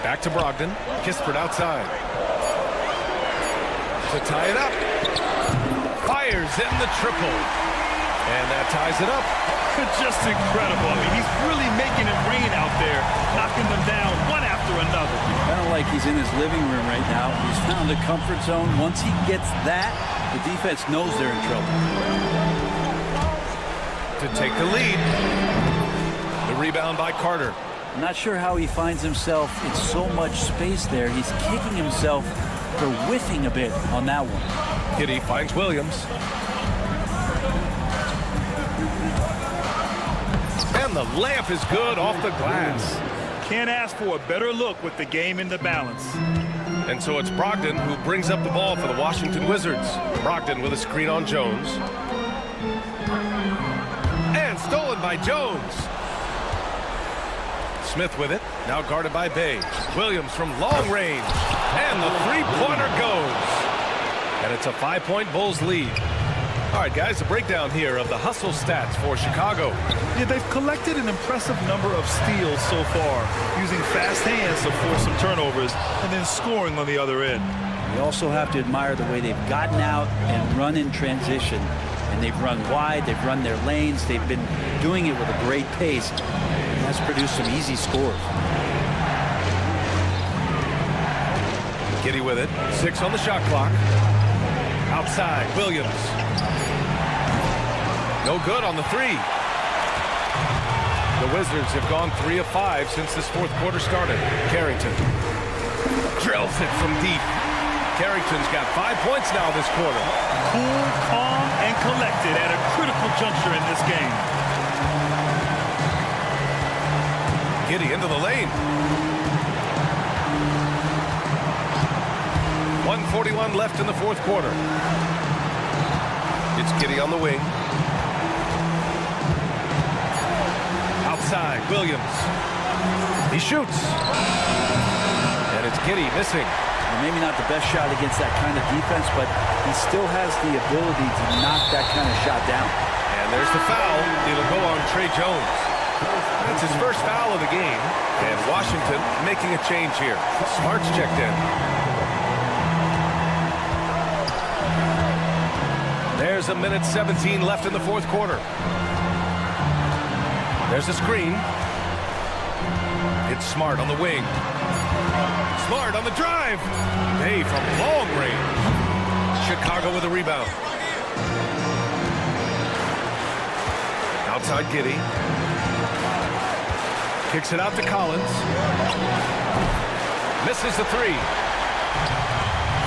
Back to Brogdon. Kispert outside. To tie it up. Fires in the triple. And that ties it up. Just incredible. I mean, he's really making it rain out there, knocking them down one after another. Kind of like he's in his living room right now. He's found the comfort zone. Once he gets that, the defense knows they're in trouble. To take the lead. The rebound by Carter. I'm not sure how he finds himself in so much space there. He's kicking himself for whiffing a bit on that one. Giddey finds Williams. And the layup is good off the glass. Can't ask for a better look with the game in the balance. And so it's Brogdon who brings up the ball for the Washington Wizards. Brogdon with a screen on Jones. And stolen by Jones. Smith with it, now guarded by Bay. Williams from long range. And the three-pointer goes. And it's a 5-point Bulls lead. All right, guys, a breakdown here of the hustle stats for Chicago. Yeah, they've collected an impressive number of steals so far, using fast hands to force some turnovers and then scoring on the other end. You also have to admire the way they've gotten out and run in transition. And they've run wide, they've run their lanes, they've been doing it with a great pace. And that's produced some easy scores. Giddey with it, 6 on the shot clock. Outside, Williams. No good on the 3. The Wizards have gone 3 of 5 since this fourth quarter started. Carrington drills it from deep. Carrington's got 5 points now this quarter. Cool, calm, and collected at a critical juncture in this game. Giddey into the lane. 1:41 left in the fourth quarter. It's Giddey on the wing. Outside, Williams. He shoots. And it's Giddey missing. Well, maybe not the best shot against that kind of defense, but he still has the ability to knock that kind of shot down. And there's the foul. It'll go on Trey Jones. That's his first foul of the game. And Washington making a change here. Smart's checked in. There's a minute 17 left in the fourth quarter. There's a screen. It's Smart on the wing. Smart on the drive. Hey, from long range. Chicago with a rebound. Outside Giddey. Kicks it out to Collins. Misses the 3.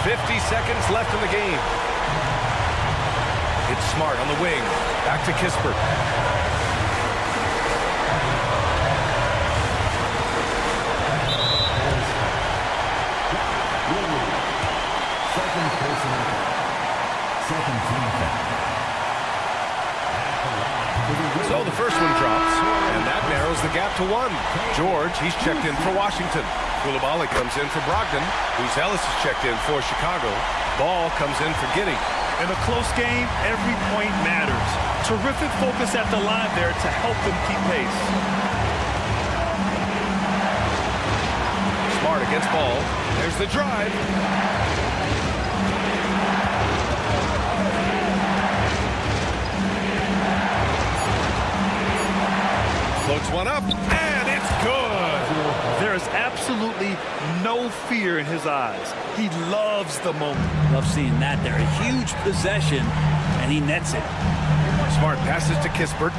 50 seconds left in the game. It's Smart on the wing. Back to Kispert. So the first one drops, and that narrows the gap to 1. George, he's checked in for Washington. Coulibaly comes in for Brogdon. Who's Ellis is checked in for Chicago. Ball comes in for Giddey. In a close game, every point matters. Terrific focus at the line there to help them keep pace. Smart against Ball. There's the drive. Floats one up, and it's good. There is absolutely no fear in his eyes. He loves the moment. Love seeing that there. A huge possession, and he nets it. Smart passes to Kispert.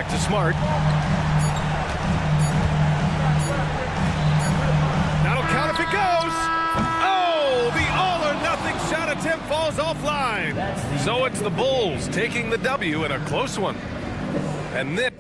Back to Smart. That'll count if it goes. Oh, the all-or-nothing shot attempt falls offline. So it's the Bulls taking the W in a close one. And then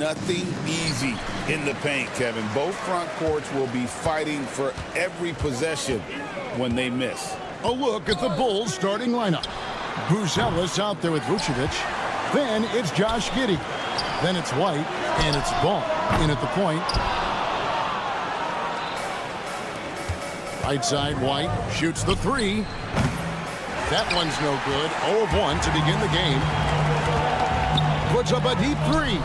nothing easy in the paint, Kevin. Both front courts will be fighting for every possession when they miss. A look at the Bulls starting lineup. Buzelis out there with Vucevic. Then it's Josh Giddey. Then it's White, and it's Ball in at the point. Right side, White shoots the three. That one's no good. 0 of 1 to begin the game. Puts up a deep three.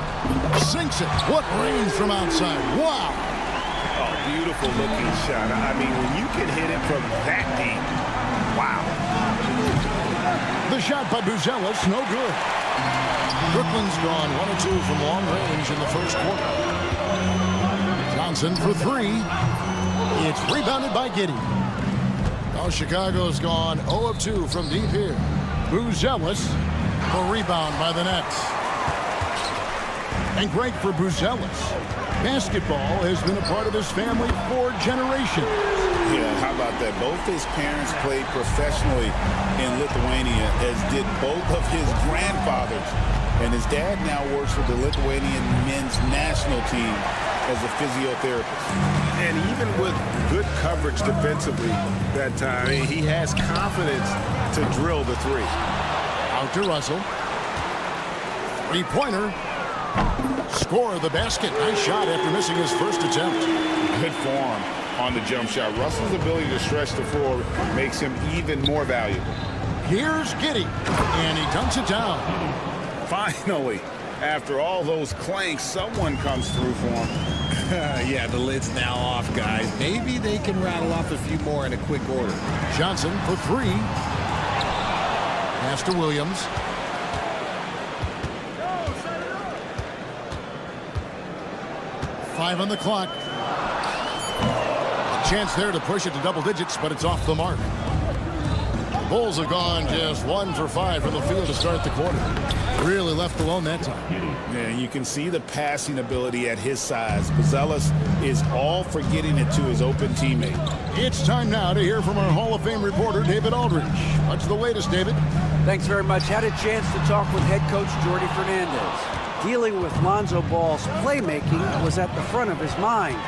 Sinks it. What range from outside. Wow. Oh, beautiful looking shot. I mean, when you can hit it from that deep, wow. The shot by Buzelis, no good. Brooklyn's gone 1 of 2 from long range in the first quarter. Johnson for three. It's rebounded by Giddey. Now Chicago's gone 0 of 2 from deep here. Buzelis, a rebound by the Nets. And great for Buzelis. Basketball has been a part of his family for generations. Yeah, how about that? Both his parents played professionally in Lithuania, as did both of his grandfathers. And his dad now works with the Lithuanian men's national team as a physiotherapist. And even with good coverage defensively that time, he has confidence to drill the three. Out to Russell. Three-pointer. Score the basket. Nice shot after missing his first attempt. Good form on the jump shot. Russell's ability to stretch the floor makes him even more valuable. Here's Giddey, and he dunks it down. Finally, after all those clanks, someone comes through for him. Yeah, the lid's now off, guys. Maybe they can rattle off a few more in a quick order. Johnson for three. Pass to Williams. Five on the clock. A chance there to push it to double digits, but it's off the mark. The Bulls have gone just 1 for 5 from the field to start the quarter. Really left alone that time. Yeah, you can see the passing ability at his size. Buzelis is all for getting it to his open teammate. It's time now to hear from our Hall of Fame reporter, David Aldridge. What's the latest, David? Thanks very much. Had a chance to talk with head coach Jordi Fernandez. Dealing with Lonzo Ball's playmaking was at the front of his mind.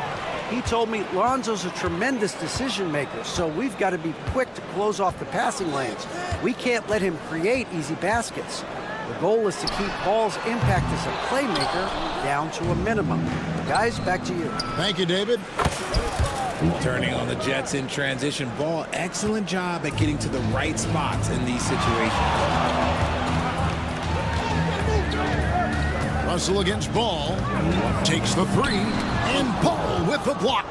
He told me Lonzo's a tremendous decision maker, so we've got to be quick to close off the passing lanes. We can't let him create easy baskets. The goal is to keep Ball's impact as a playmaker down to a minimum. Guys, back to you. Thank you, David. Turning on the Jets in transition. Ball, excellent job at getting to the right spots in these situations. Russell against Ball. Takes the three. And Ball with the block.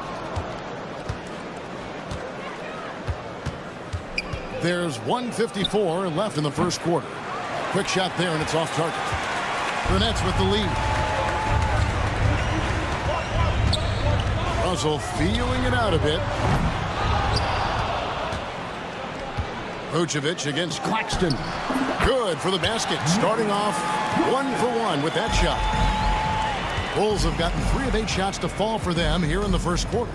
There's 1:54 left in the first quarter. Quick shot there, and it's off target. The Nets with the lead. Russell feeling it out a bit. Vucevic against Claxton. Good for the basket. Starting off 1 for 1 with that shot. Bulls have gotten 3 of 8 shots to fall for them here in the first quarter.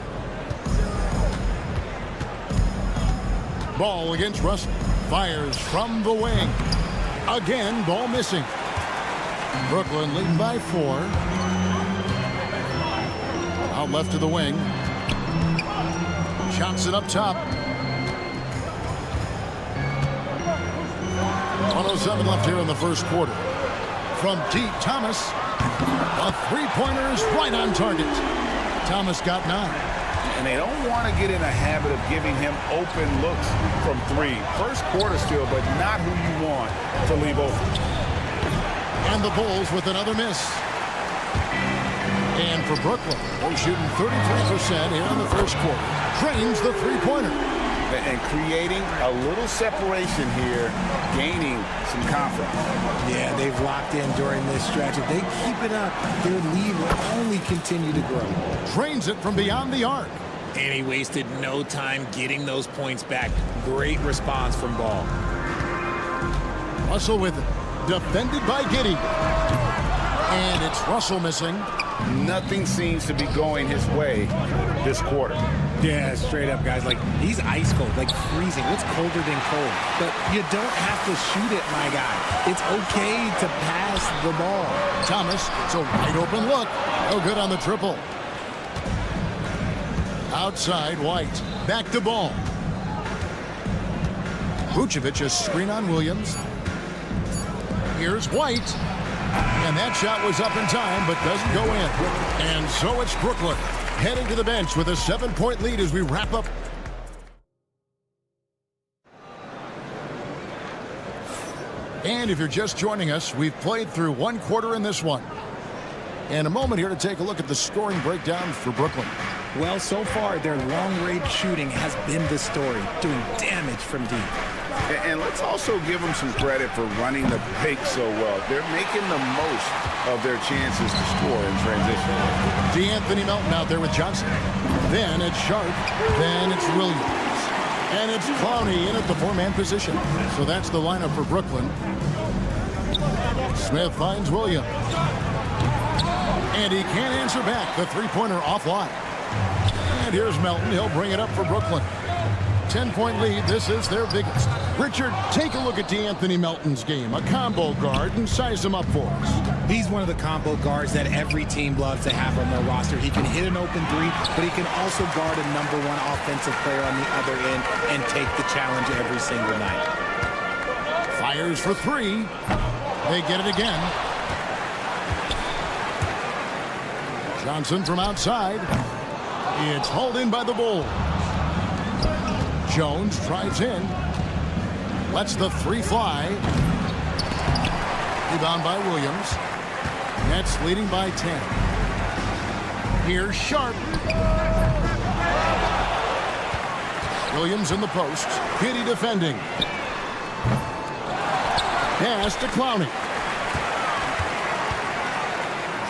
Ball against Russell. Fires from the wing. Again, Ball missing. Brooklyn leading by 4. Out left to the wing. Johnson up top. 1:07 left here in the first quarter. From deep, Thomas. A three-pointer is right on target. Thomas got 9. And they don't want to get in a habit of giving him open looks from 3. First quarter still, but not who you want to leave open. And the Bulls with another miss. And for Brooklyn, they're shooting 33% here in the first quarter. Drains the three-pointer. And creating a little separation here, gaining some confidence. Yeah, they've locked in during this stretch. If they keep it up, their lead will only continue to grow. Drains it from beyond the arc. And he wasted no time getting those points back. Great response from Ball. Russell with it. Defended by Giddey. And it's Russell missing. Nothing seems to be going his way this quarter. Yeah, straight up, guys. Like, he's ice cold, like freezing. What's colder than cold? But you don't have to shoot it, my guy. It's okay to pass the ball. Thomas, it's a wide open look. No good on the triple. Outside, White. Back to ball. Vucevic, a screen on Williams. Here's White. And that shot was up in time, but doesn't go in. And so it's Brooklyn heading to the bench with a 7-point lead as we wrap up. And if you're just joining us, we've played through one quarter in this one. And a moment here to take a look at the scoring breakdown for Brooklyn. Well, so far, their long-range shooting has been the story, doing damage from deep. And let's also give them some credit for running the pick so well. They're making the most of their chances to score in transition. D'Anthony Melton out there with Johnson. Then it's Sharp. Then it's Williams. And it's Clowney in at the 4-man position. So that's the lineup for Brooklyn. Smith finds Williams. And he can't answer back. The three-pointer offline. And here's Melton. He'll bring it up for Brooklyn. 10-point lead. This is their biggest. Richard, take a look at D'Anthony Melton's game. A combo guard, and size him up for us. He's one of the combo guards that every team loves to have on their roster. He can hit an open three, but he can also guard a #1 offensive player on the other end and take the challenge every single night. Fires for three. They get it again. Johnson from outside. It's hauled in by the Bulls. Jones drives in. Lets the three fly. Rebound by Williams. Nets leading by 10. Here's Sharp. Williams in the post. Giddy defending. Pass to Clowney.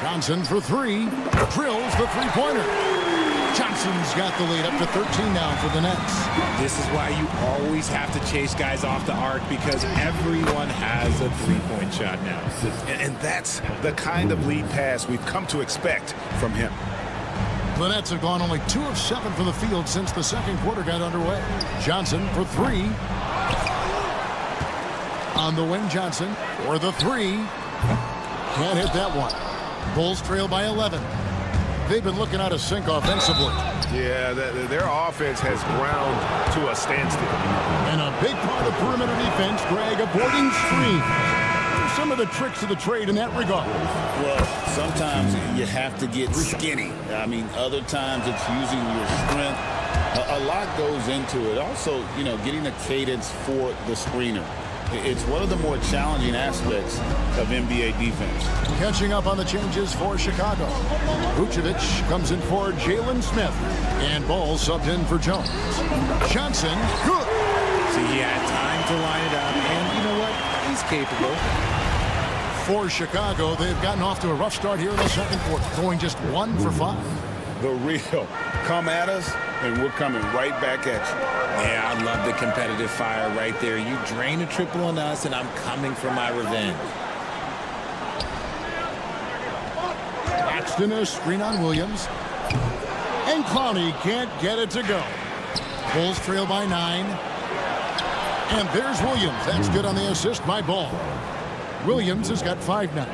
Johnson for three. Drills the three-pointer. Johnson's got the lead up to 13 now for the Nets. This is why you always have to chase guys off the arc, because everyone has a three-point shot now. And that's the kind of lead pass we've come to expect from him. The Nets have gone only 2 of 7 from the field since the second quarter got underway. Johnson for three. On the wing, Johnson for the three. Can't hit that one. Bulls trail by 11. They've been looking out of sync offensively. Yeah, their offense has ground to a standstill. And a big part of perimeter defense, Greg, avoiding screens. Some of the tricks of the trade in that regard. Well, sometimes you have to get skinny. I mean, other times it's using your strength. A lot goes into it. Also, you know, getting a cadence for the screener. It's one of the more challenging aspects of NBA defense. Catching up on the changes for Chicago. Vucevic comes in for Jalen Smith. And Ball subbed in for Jones. Johnson, good. See, he had time to line it up, and you know what? He's capable. For Chicago, they've gotten off to a rough start here in the second quarter, going just 1 for 5. The real come at us, and we're coming right back at you. Yeah, I love the competitive fire right there. You drain a triple on us, and I'm coming for my revenge. Paxton, a screen on Williams. And Clowney can't get it to go. Bulls trail by 9. And there's Williams. That's good on the assist by Ball. Williams has got 5 now.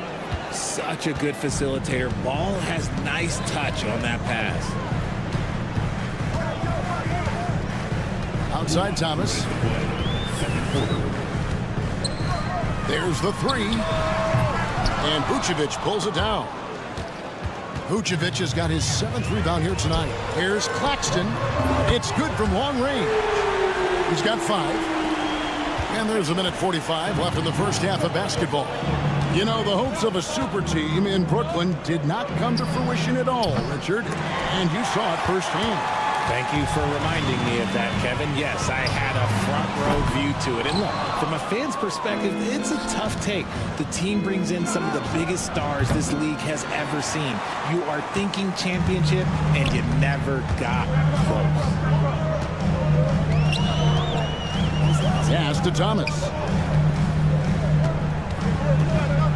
Such a good facilitator. Ball has nice touch on that pass. Outside Thomas. There's the three. And Vucevic pulls it down. Vucevic has got his 7th rebound here tonight. Here's Claxton. It's good from long range. He's got 5. And there's 1:45 left in the first half of basketball. You know, the hopes of a super team in Brooklyn did not come to fruition at all, Richard. And you saw it firsthand. Thank you for reminding me of that, Kevin. Yes, I had a front row view to it. And look, from a fan's perspective, it's a tough take. The team brings in some of the biggest stars this league has ever seen. You are thinking championship, and you never got close. Pass to Thomas.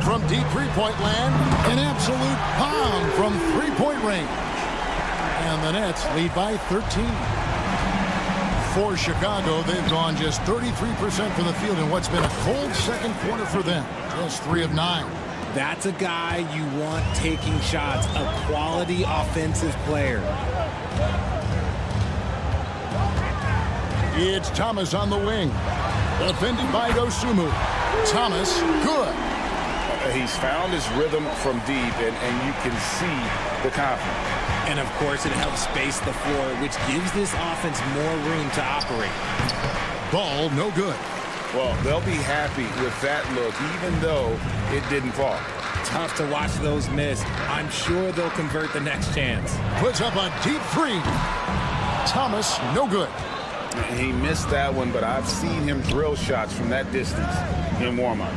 From deep three-point land, an absolute bomb from three-point range. And the Nets lead by 13. For Chicago, they've gone just 33% from the field in what's been a cold second quarter for them. Just 3 of 9. That's a guy you want taking shots, a quality offensive player. It's Thomas on the wing. Defended by Dosunmu. Thomas, good. He's found his rhythm from deep, and you can see the confidence. And, of course, it helps space the floor, which gives this offense more room to operate. Ball, no good. Well, they'll be happy with that look, even though it didn't fall. Tough to watch those miss. I'm sure they'll convert the next chance. Puts up a deep 3. Thomas, no good. He missed that one, but I've seen him drill shots from that distance in warm-up.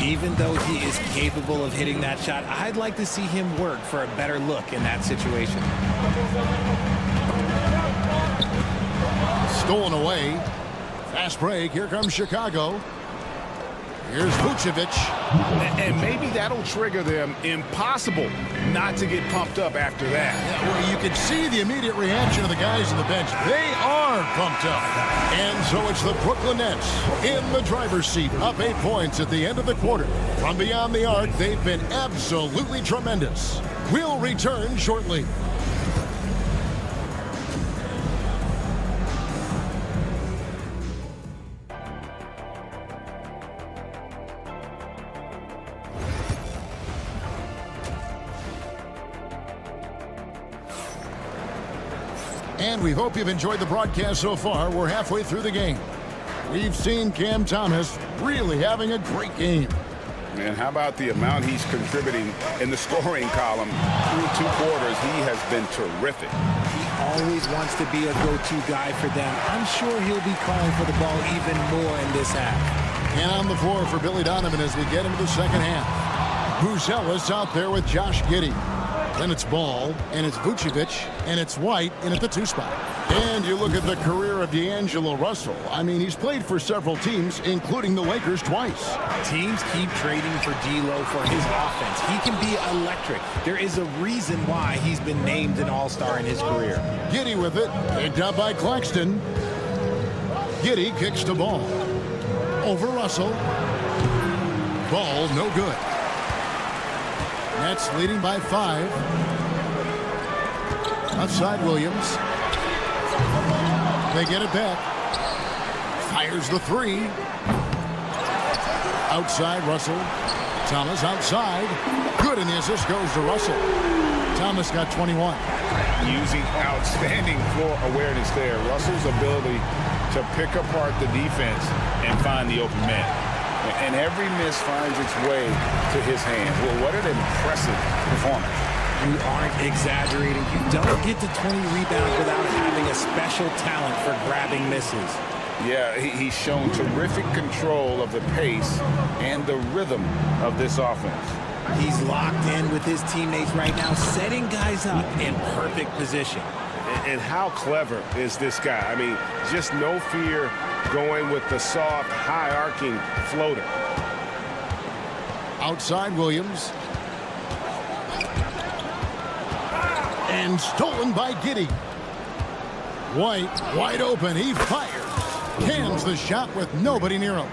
Even though he is capable of hitting that shot, I'd like to see him work for a better look in that situation. Stolen away. Fast break. Here comes Chicago. Here's Vucevic. And maybe that'll trigger them. Impossible not to get pumped up after that. Yeah, well, you can see the immediate reaction of the guys on the bench. They are pumped up. And so it's the Brooklyn Nets in the driver's seat, up 8 points at the end of the quarter. From beyond the arc, they've been absolutely tremendous. We'll return shortly. And we hope you've enjoyed the broadcast so far. We're halfway through the game. We've seen Cam Thomas really having a great game. And how about the amount he's contributing in the scoring column through 2 quarters? He has been terrific. He always wants to be a go-to guy for them. I'm sure he'll be calling for the ball even more in this half. And on the floor for Billy Donovan as we get into the second half. Buzelis out there with Josh Giddey. Then it's Ball, and it's Vucevic, and it's White in at the 2 spot. And you look at the career of D'Angelo Russell. I mean, he's played for several teams, including the Lakers twice. Teams keep trading for D'Lo for his offense. He can be electric. There is a reason why he's been named an all-star in his career. Giddey with it, picked up by Claxton. Giddey kicks the ball. Over Russell. Ball, no good. Nets leading by 5. Outside Williams. They get it back. Fires the 3. Outside Russell. Thomas outside. Good, and the assist goes to Russell. Thomas got 21. Using outstanding floor awareness there. Russell's ability to pick apart the defense and find the open man. And every miss finds its way to his hands. Well, what an impressive performance. You aren't exaggerating. You don't get to 20 rebounds without having a special talent for grabbing misses. Yeah, he's shown terrific control of the pace and the rhythm of this offense. He's locked in with his teammates right now, setting guys up in perfect position. And how clever is this guy? I mean, just no fear going with the soft, high-arcing floater. Outside Williams. And stolen by Giddey. White, wide open. He fires. Cans the shot with nobody near him.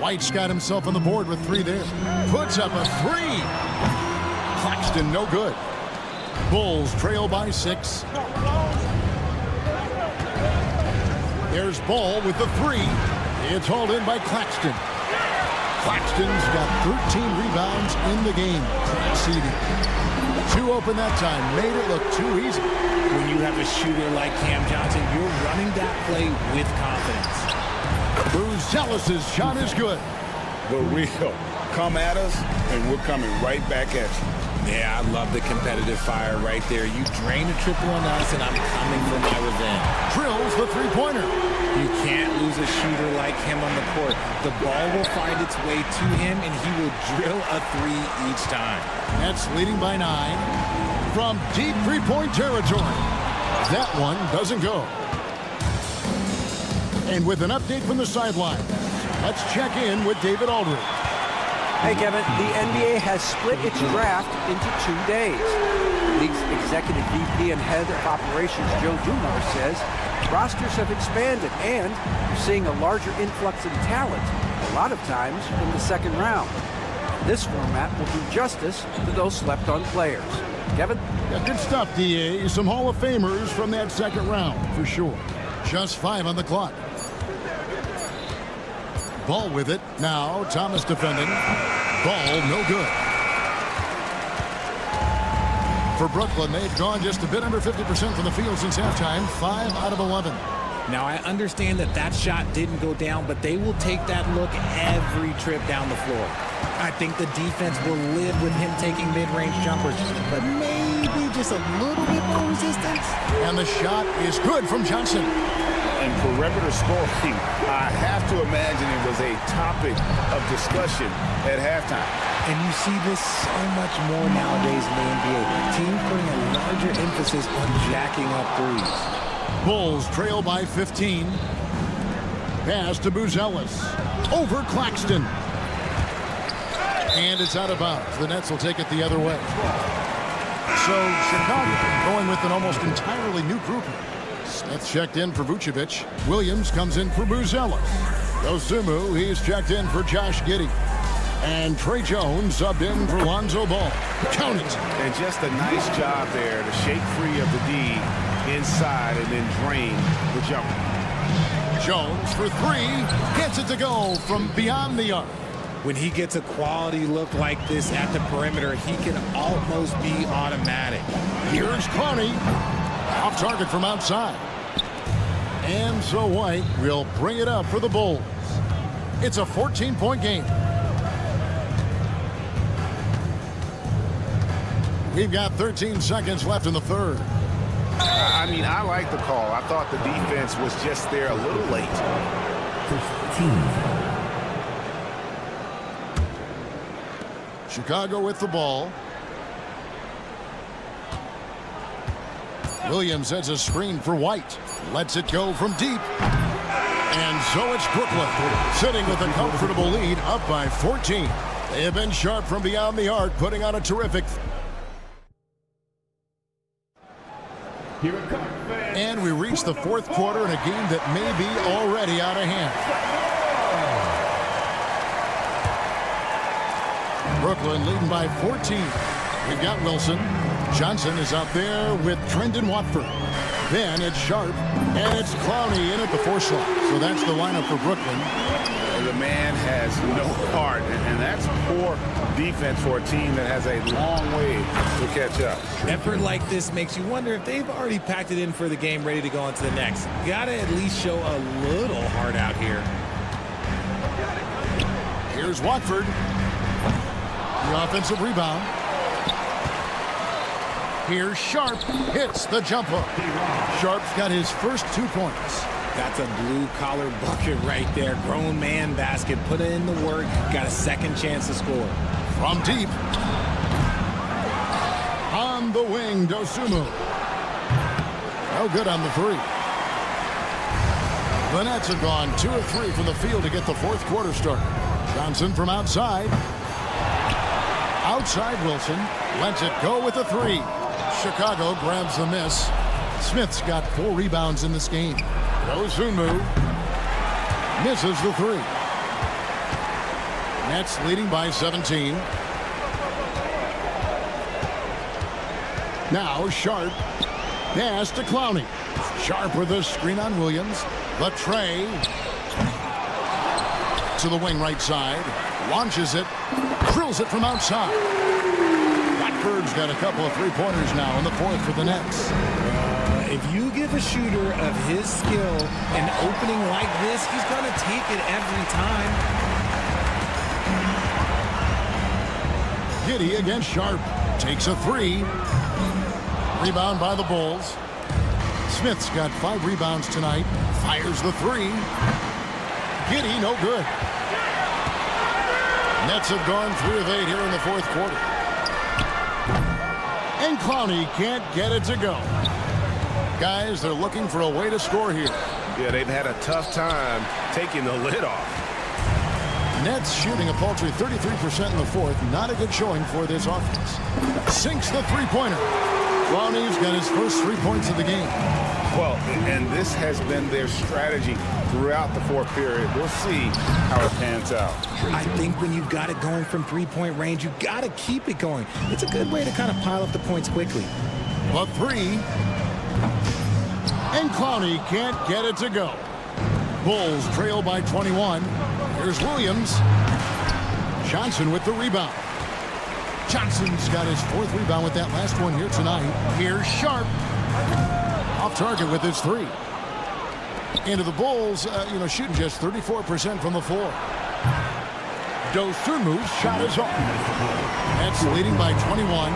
White's got himself on the board with 3 there. Puts up a 3. Claxton, no good. Bulls trail by 6. There's Ball with the 3. It's hauled in by Claxton. Claxton's got 13 rebounds in the game. Conceding. 2 open that time. Made it look too easy. When you have a shooter like Cam Johnson, you're running that play with confidence. Buzelis' shot is good. The real. Come at us, and we're coming right back at you. Yeah, I love the competitive fire right there. You drain a triple on us, and I'm coming for my revenge. Drills the 3-pointer. You can't lose a shooter like him on the court. The ball will find its way to him, and he will drill a 3 each time. That's leading by 9 from deep 3-point territory. That one doesn't go. And with an update from the sideline, let's check in with David Aldridge. Hey, Kevin, the NBA has split its draft into 2 days. League's executive VP and head of operations Joe Dumars says rosters have expanded and you're seeing a larger influx in talent, a lot of times from the second round. This format will do justice to those slept-on players. Kevin? Yeah, good stuff, DA. Some Hall of Famers from that second round, for sure. Just 5 on the clock. Ball with it. Now, Thomas defending. Ball no good. For Brooklyn, they've gone just a bit under 50% from the field since halftime. 5 out of 11. Now, I understand that shot didn't go down, but they will take that look every trip down the floor. I think the defense will live with him taking mid-range jumpers, but maybe just a little bit more resistance. And the shot is good from Johnson. And perimeter scoring, I have to imagine it was a topic of discussion at halftime. And you see this so much more nowadays in the NBA. Teams putting a larger emphasis on jacking up threes. Bulls trail by 15. Pass to Buzelis. Over Claxton. And it's out of bounds. The Nets will take it the other way. So Chicago going with an almost entirely new group. Smith checked in for Vucevic. Williams comes in for Buzelis. Dosumu, he's checked in for Josh Giddey. And Trey Jones subbed in for Lonzo Ball. Count it. And just a nice job there to shake free of the D inside and then drain the jumper. Jones for 3. Gets it to go from beyond the arc. When he gets a quality look like this at the perimeter, he can almost be automatic. Here's Clowney. Off target from outside. And so White will bring it up for the Bulls. It's a 14-point game. We've got 13 seconds left in the third. I mean, I like the call. I thought the defense was just there a little late. 15. Chicago with the ball. Williams sets a screen for White. Lets it go from deep. And so it's Brooklyn sitting with a comfortable lead up by 14. They have been sharp from beyond the arc, putting on a terrific. And we reach the fourth quarter in a game that may be already out of hand. Brooklyn leading by 14. We've got Wilson. Johnson is out there with Trendon Watford. Then it's Sharp, and it's Clowney in at the 4 slot. So that's the lineup for Brooklyn. The man has no heart, and that's poor defense for a team that has a long way to catch up. Effort like this makes you wonder if they've already packed it in for the game ready to go on to the next. Gotta at least show a little heart out here. Here's Watford. The offensive rebound. Here's Sharp. Hits the jumper. Sharp's got his first 2 points. That's a blue-collar bucket right there. Grown man basket. Put in the work. Got a second chance to score. From deep. On the wing, Dosumu. No good on the 3. The Nets have gone 2 of 3 from the field to get the fourth quarter started. Johnson from outside. Outside Wilson. Lets it go with a 3. Chicago grabs the miss. Smith's got 4 rebounds in this game. Dosumu misses the 3. Nets leading by 17. Now Sharp. Pass to Clowney. Sharp with a screen on Williams. The tray. To the wing right side. Launches it. Drills it from outside. Watford's got a couple of 3-pointers now in the fourth for the Nets. If you give a shooter of his skill an opening like this, he's going to take it every time. Giddey against Sharp. Takes a 3. Rebound by the Bulls. Smith's got 5 rebounds tonight. Fires the 3. Giddey, no good. Nets have gone 3 of 8 here in the fourth quarter. And Clowney can't get it to go. Guys, they're looking for a way to score here. Yeah, they've had a tough time taking the lid off. Nets shooting a paltry 33% in the fourth. Not a good showing for this offense. Sinks the 3-pointer. Clowney's got his first 3 points of the game. Well, and this has been their strategy throughout the fourth period. We'll see how it pans out. I think when you've got it going from three-point range, you've got to keep it going. It's a good way to kind of pile up the points quickly. A three. And Clowney can't get it to go. Bulls trail by 21. Here's Williams. Johnson with the rebound. Johnson's got his 4th rebound with that last one here tonight. Here's Sharp. Off target with his 3. Into the Bulls, shooting just 34% from the floor. Dosunmu's shot is off. That's leading by 21.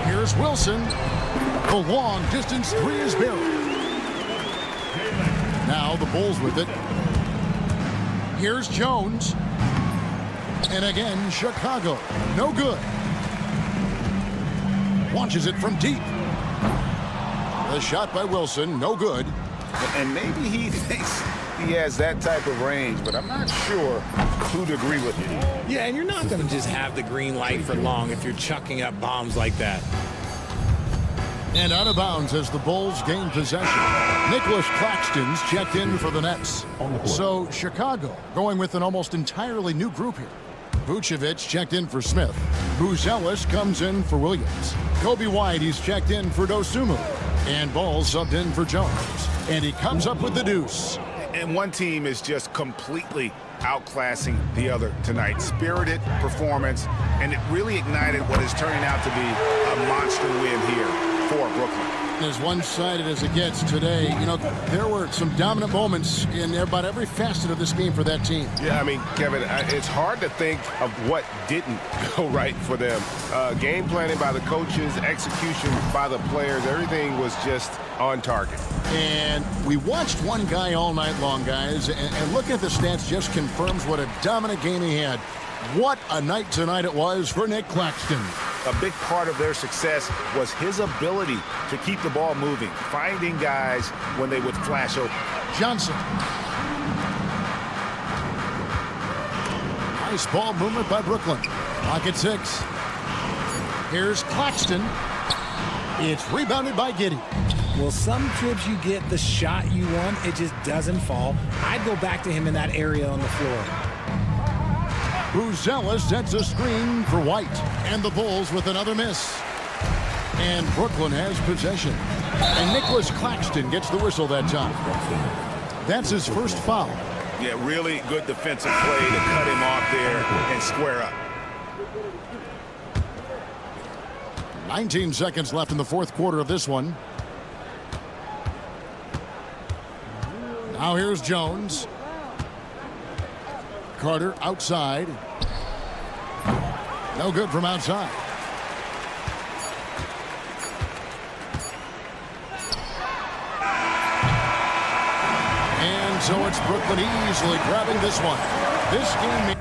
Here's Wilson. The long distance 3 is buried. Now the Bulls with it. Here's Jones. And again, Chicago. No good. Launches it from deep. The shot by Wilson, no good. And maybe he thinks he has that type of range, but I'm not sure who'd agree with it. Yeah, and you're not going to just have the green light for long if you're chucking up bombs like that. And out of bounds as the Bulls gain possession. Nicholas Claxton's checked in for the Nets. So Chicago going with an almost entirely new group here. Vucevic checked in for Smith. Buzelis comes in for Williams. Kobe White, he's checked in for Dosunmu. And Ball subbed in for Jones. And he comes up with the deuce. And one team is just completely outclassing the other tonight. Spirited performance, and it really ignited what is turning out to be a monster win here for Brooklyn. As one-sided as it gets today, there were some dominant moments in about every facet of this game for that team. Yeah, I mean, Kevin, it's hard to think of what didn't go right for them. Game planning by the coaches, execution by the players, everything was just on target. And we watched one guy all night long, guys, and looking at the stats just confirms what a dominant game he had. What a night tonight it was for Nick Claxton. A big part of their success was his ability to keep the ball moving, finding guys when they would flash open. Johnson. Nice ball movement by Brooklyn. Clock at 6. Here's Claxton. It's rebounded by Giddey. Well, some trips you get the shot you want, it just doesn't fall. I'd go back to him in that area on the floor. Buzelis sets a screen for White. And the Bulls with another miss. And Brooklyn has possession. And Nicholas Claxton gets the whistle that time. That's his first foul. Yeah, really good defensive play to cut him off there and square up. 19 seconds left in the fourth quarter of this one. Now here's Jones. Carter outside. No good from outside. And so it's Brooklyn easily grabbing this one. This game...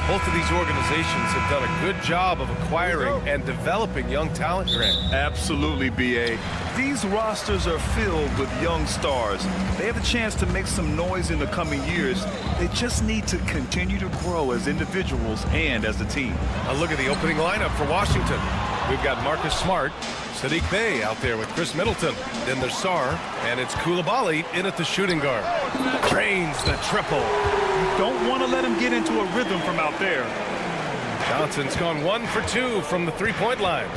Both of these organizations have done a good job of acquiring and developing young talent, Grant. Absolutely, B.A. These rosters are filled with young stars. They have a chance to make some noise in the coming years. They just need to continue to grow as individuals and as a team. A look at the opening lineup for Washington. We've got Marcus Smart, Sadiq Bey out there with Chris Middleton. Then there's Sarr, and it's Coulibaly in at the shooting guard. Drains the triple. Don't want to let him get into a rhythm from out there. Johnson's gone 1 for 2 from the three-point line.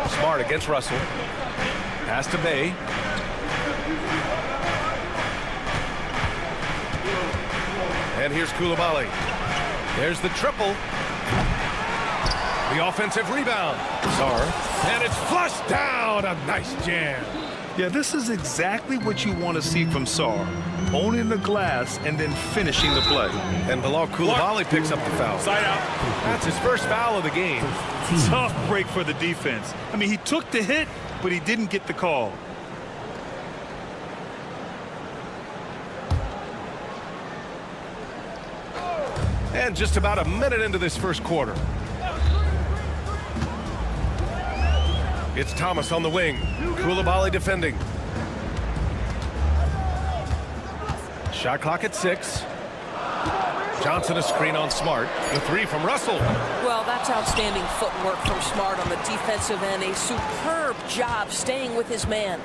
Smart against Russell. Pass to Bey. And here's Coulibaly. There's the triple. The offensive rebound. Sarr. And it's flushed down. A nice jam. Yeah, this is exactly what you want to see from Sarr. Owning the glass and then finishing the play. And Bilal Coulibaly picks up the foul. Side out. That's his first foul of the game. Tough break for the defense. I mean, he took the hit, but he didn't get the call. And just about a minute into this first quarter. It's Thomas on the wing. Coulibaly defending. Shot clock at 6. Johnson a screen on Smart. The three from Russell. Well, that's outstanding footwork from Smart on the defensive end. A superb job staying with his man.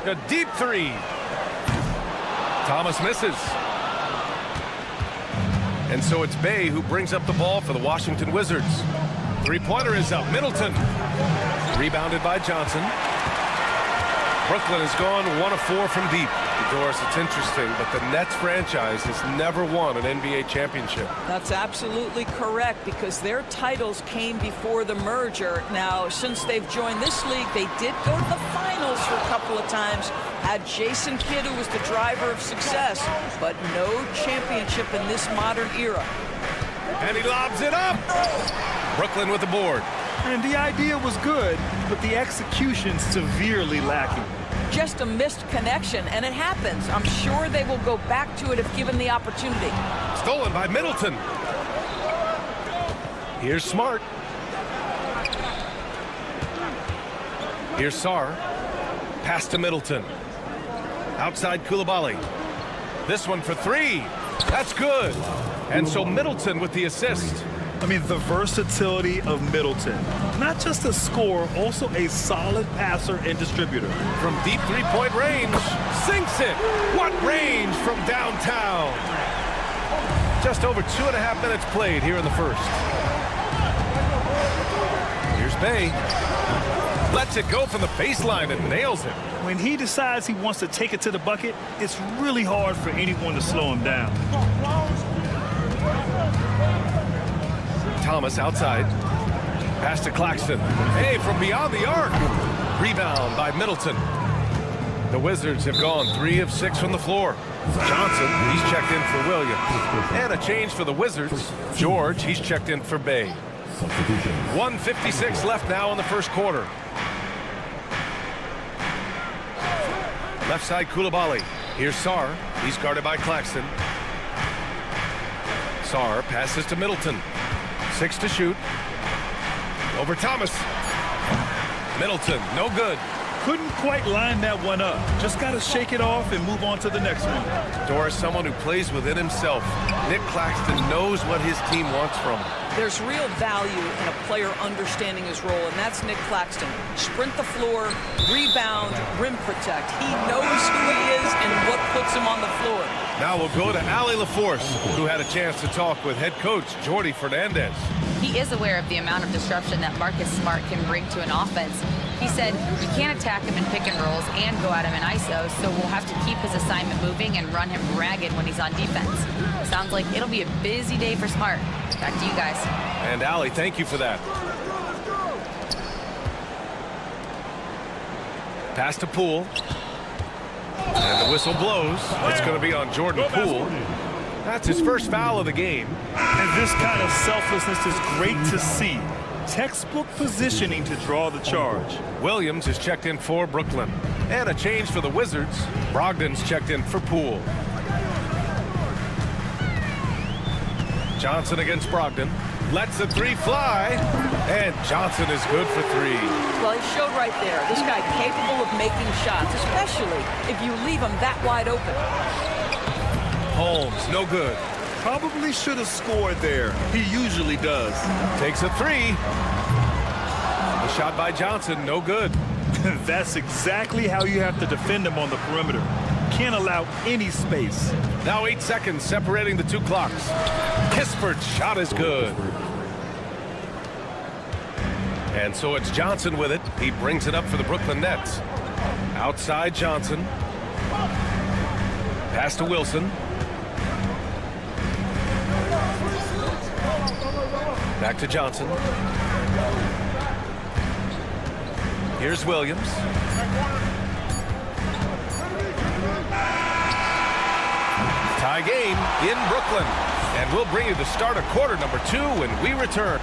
A deep three. Thomas misses. And so it's Bey who brings up the ball for the Washington Wizards. Three-pointer is up. Middleton. Rebounded by Johnson. Brooklyn has gone 1 of 4 from deep. Doris, it's interesting, but the Nets franchise has never won an NBA championship. That's absolutely correct, because their titles came before the merger. Now, since they've joined this league, they did go to the finals for a couple of times. Had Jason Kidd, who was the driver of success, but no championship in this modern era. And he lobs it up. Brooklyn with the board. And the idea was good, but the execution severely lacking. just a missed connection, and it happens. I'm sure they will go back to it if given the opportunity. Stolen by Middleton. Here's Smart. Here's Sarr. Pass to Middleton. Outside Koulibaly. This one for three. That's good. And so Middleton with the assist. I mean, the versatility of Middleton. Not just a scorer, also a solid passer and distributor. From deep three-point range. Sinks it. What range from downtown. Just over 2.5 minutes played here in the first. Here's Bay. Lets it go from the baseline and nails it. When he decides he wants to take it to the bucket, it's really hard for anyone to slow him down. Thomas outside. Pass to Claxton. Hey, from beyond the arc. Rebound by Middleton. The Wizards have gone 3 of 6 from the floor. Johnson, he's checked in for Williams. And a change for the Wizards. George, he's checked in for Bay. 1:56 left now in the first quarter. Left side Koulibaly. Here's Sarr. He's guarded by Claxton. Sarr passes to Middleton. 6 to shoot. Over Thomas. Middleton, no good. Couldn't quite line that one up. Just got to shake it off and move on to the next one. Doris, someone who plays within himself. Nick Claxton knows what his team wants from him. There's real value in a player understanding his role, and that's Nick Claxton. Sprint the floor, rebound, rim protect. He knows who he is and what puts him on the floor. Now we'll go to Allie LaForce, who had a chance to talk with head coach Jordi Fernandez. He is aware of the amount of disruption that Marcus Smart can bring to an offense. He said you can't attack him in pick and rolls and go at him in ISO, so we'll have to keep his assignment moving and run him ragged when he's on defense. Sounds like it'll be a busy day for Smart. Back to you guys. And Allie, thank you for that. Pass to Poole. And the whistle blows. It's going to be on Jordan Poole. That's his first foul of the game. And this kind of selflessness is great to see. Textbook positioning to draw the charge. Williams is checked in for Brooklyn. And a change for the Wizards. Brogdon's checked in for Poole. Johnson against Brogdon. Lets the three fly. And Johnson is good for 3. Well, he showed right there. This guy capable of making shots, especially if you leave him that wide open. Holmes, no good. Probably should have scored there. He usually does. Takes a 3. The shot by Johnson, no good. That's exactly how you have to defend him on the perimeter. Can't allow any space. Now 8 seconds separating the 2 clocks. Kispert's shot is good. And so it's Johnson with it. He brings it up for the Brooklyn Nets. Outside Johnson. Pass to Wilson. Back to Johnson. Here's Williams. Tie game in Brooklyn. And we'll bring you the start of quarter number 2 when we return.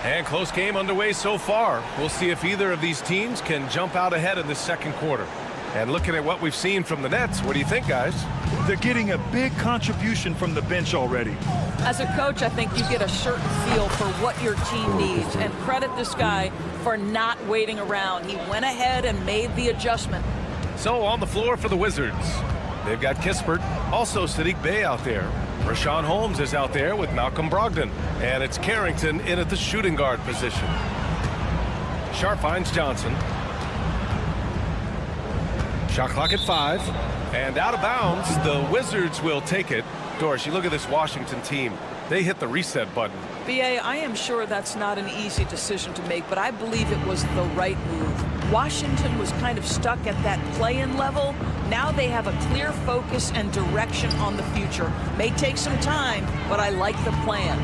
And close game underway so far. We'll see if either of these teams can jump out ahead in this second quarter. And looking at what we've seen from the Nets, what do you think, guys? They're getting a big contribution from the bench already. As a coach, I think you get a certain feel for what your team needs. And credit this guy for not waiting around. He went ahead and made the adjustment. So on the floor for the Wizards, they've got Kispert, also Sadiq Bey out there. Rashawn Holmes is out there with Malcolm Brogdon. And it's Carrington in at the shooting guard position. Sharp finds Johnson. Shot clock at 5. And out of bounds, the Wizards will take it. Doris, you look at this Washington team. They hit the reset button. B.A., I am sure that's not an easy decision to make, but I believe it was the right move. Washington was kind of stuck at that play-in level. Now they have a clear focus and direction on the future. May take some time, but I like the plan.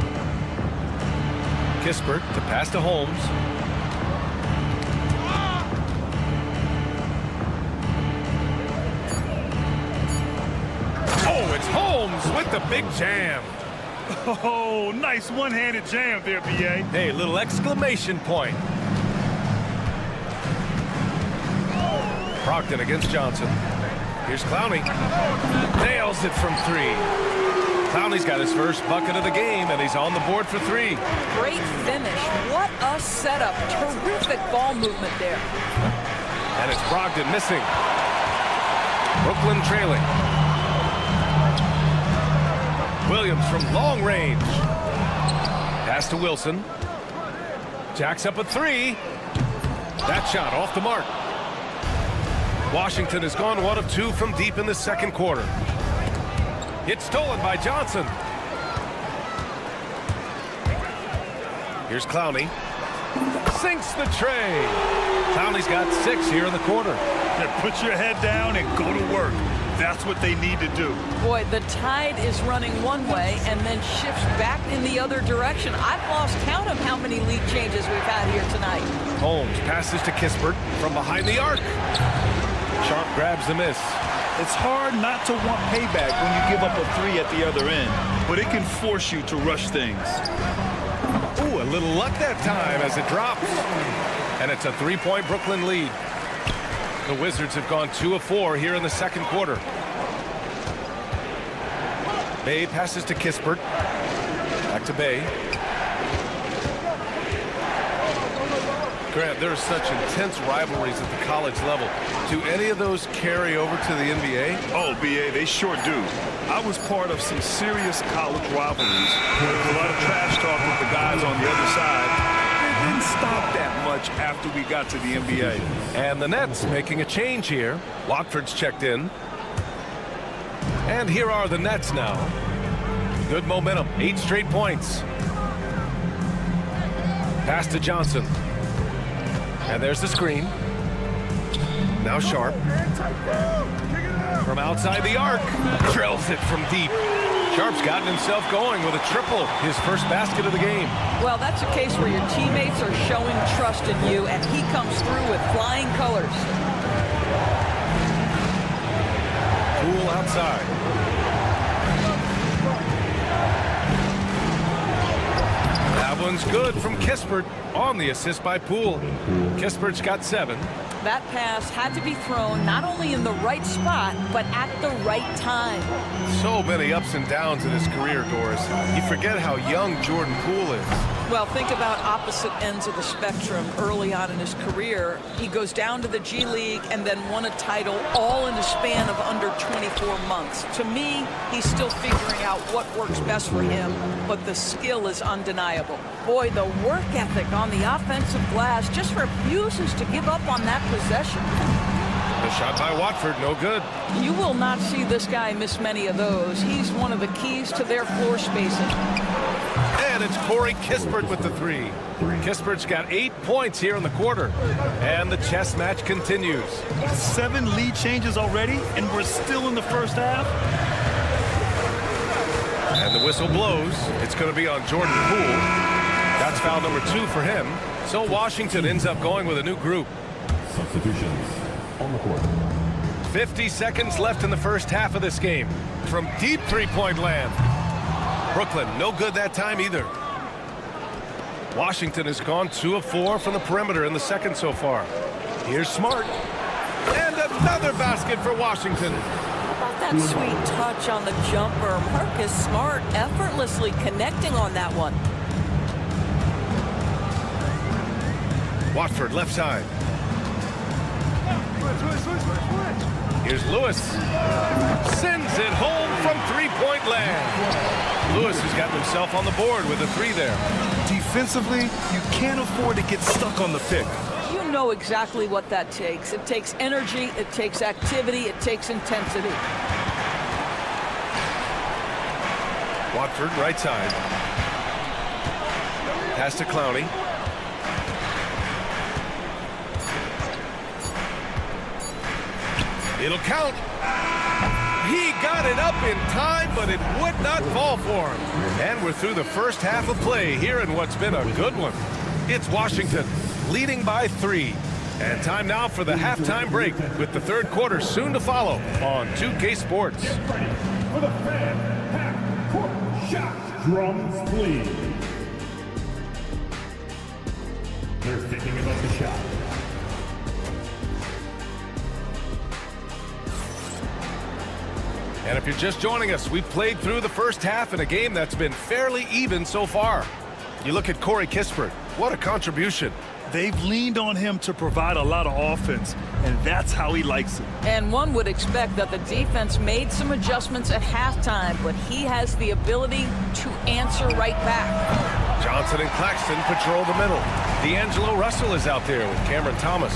Kispert to pass to Holmes. Oh, it's Holmes with the big jam. Oh, nice one-handed jam there, B.A. Hey, little exclamation point. Brogdon against Johnson. Here's Clowney. Nails it from 3. Clowney's got his first bucket of the game, and he's on the board for 3. Great finish. What a setup. Terrific ball movement there. And it's Brogdon missing. Brooklyn trailing. Williams from long range. Pass to Wilson. Jacks up a 3. That shot off the mark. Washington has gone 1 of 2 from deep in the second quarter. It's stolen by Johnson. Here's Clowney. Sinks the tray. Clowney's got 6 here in the quarter. Yeah, put your head down and go to work. That's what they need to do. Boy, the tide is running one way and then shifts back in the other direction. I've lost count of how many lead changes we've had here tonight. Holmes passes to Kispert from behind the arc. Sharp grabs the miss. It's hard not to want payback when you give up a 3 at the other end, but it can force you to rush things. Ooh, a little luck that time as it drops. And it's a 3-point Brooklyn lead. The Wizards have gone 2 of 4 here in the second quarter. Bay passes to Kispert. Back to Bay. Grant, there are such intense rivalries at the college level. Do any of those carry over to the NBA? Oh, B.A., they sure do. I was part of some serious college rivalries. There was a lot of trash talk with the guys on the other side. It didn't stop that much after we got to the NBA. And the Nets making a change here. Watford's checked in. And here are the Nets now. Good momentum, 8 straight points. Pass to Johnson. And there's the screen. Now Sharp. From outside the arc. Drills it from deep. Sharp's gotten himself going with a triple, his first basket of the game. Well, that's a case where your teammates are showing trust in you, and he comes through with flying colors. Poole outside. That one's good from Kispert on the assist by Poole. Kispert's got 7. That pass had to be thrown not only in the right spot, but at the right time. So many ups and downs in his career, Doris. You forget how young Jordan Poole is. Well, think about opposite ends of the spectrum early on in his career. He goes down to the G League and then won a title all in the span of under 24 months. To me, he's still figuring out what works best for him, but the skill is undeniable. Boy, the work ethic on the offensive glass just refuses to give up on that possession. The shot by Watford, no good. You will not see this guy miss many of those. He's one of the keys to their floor spacing. And it's Corey Kispert with the 3. Kispert's got 8 points here in the quarter. And the chess match continues. 7 lead changes already, and we're still in the first half. And the whistle blows. It's going to be on Jordan Poole. That's foul number 2 for him. So Washington ends up going with a new group. Substitutions on the court. 50 seconds left in the first half of this game. From deep 3-point land. Brooklyn, no good that time either. Washington has gone 2 of 4 from the perimeter in the second so far. Here's Smart. And another basket for Washington. How about that sweet touch on the jumper? Marcus Smart effortlessly connecting on that one. Watford left side. Here's Lewis. Sends it home from 3-point land. Lewis has got himself on the board with a 3 there. Defensively, you can't afford to get stuck on the pick. You know exactly what that takes. It takes energy, it takes activity, it takes intensity. Watford right side. Pass to Clowney. It'll count. He got it up in time, but it would not fall for him. And we're through the first half of play here in what's been a good one. It's Washington leading by 3. And time now for the halftime break with the third quarter soon to follow on 2K Sports. For the fan half court shot. Drums, please. They're thinking about the shot. And if you're just joining us, we've played through the first half in a game that's been fairly even so far. You look at Corey Kispert. What a contribution. They've leaned on him to provide a lot of offense, and that's how he likes it. And one would expect that the defense made some adjustments at halftime, but he has the ability to answer right back. Johnson and Claxton patrol the middle. D'Angelo Russell is out there with Cameron Thomas.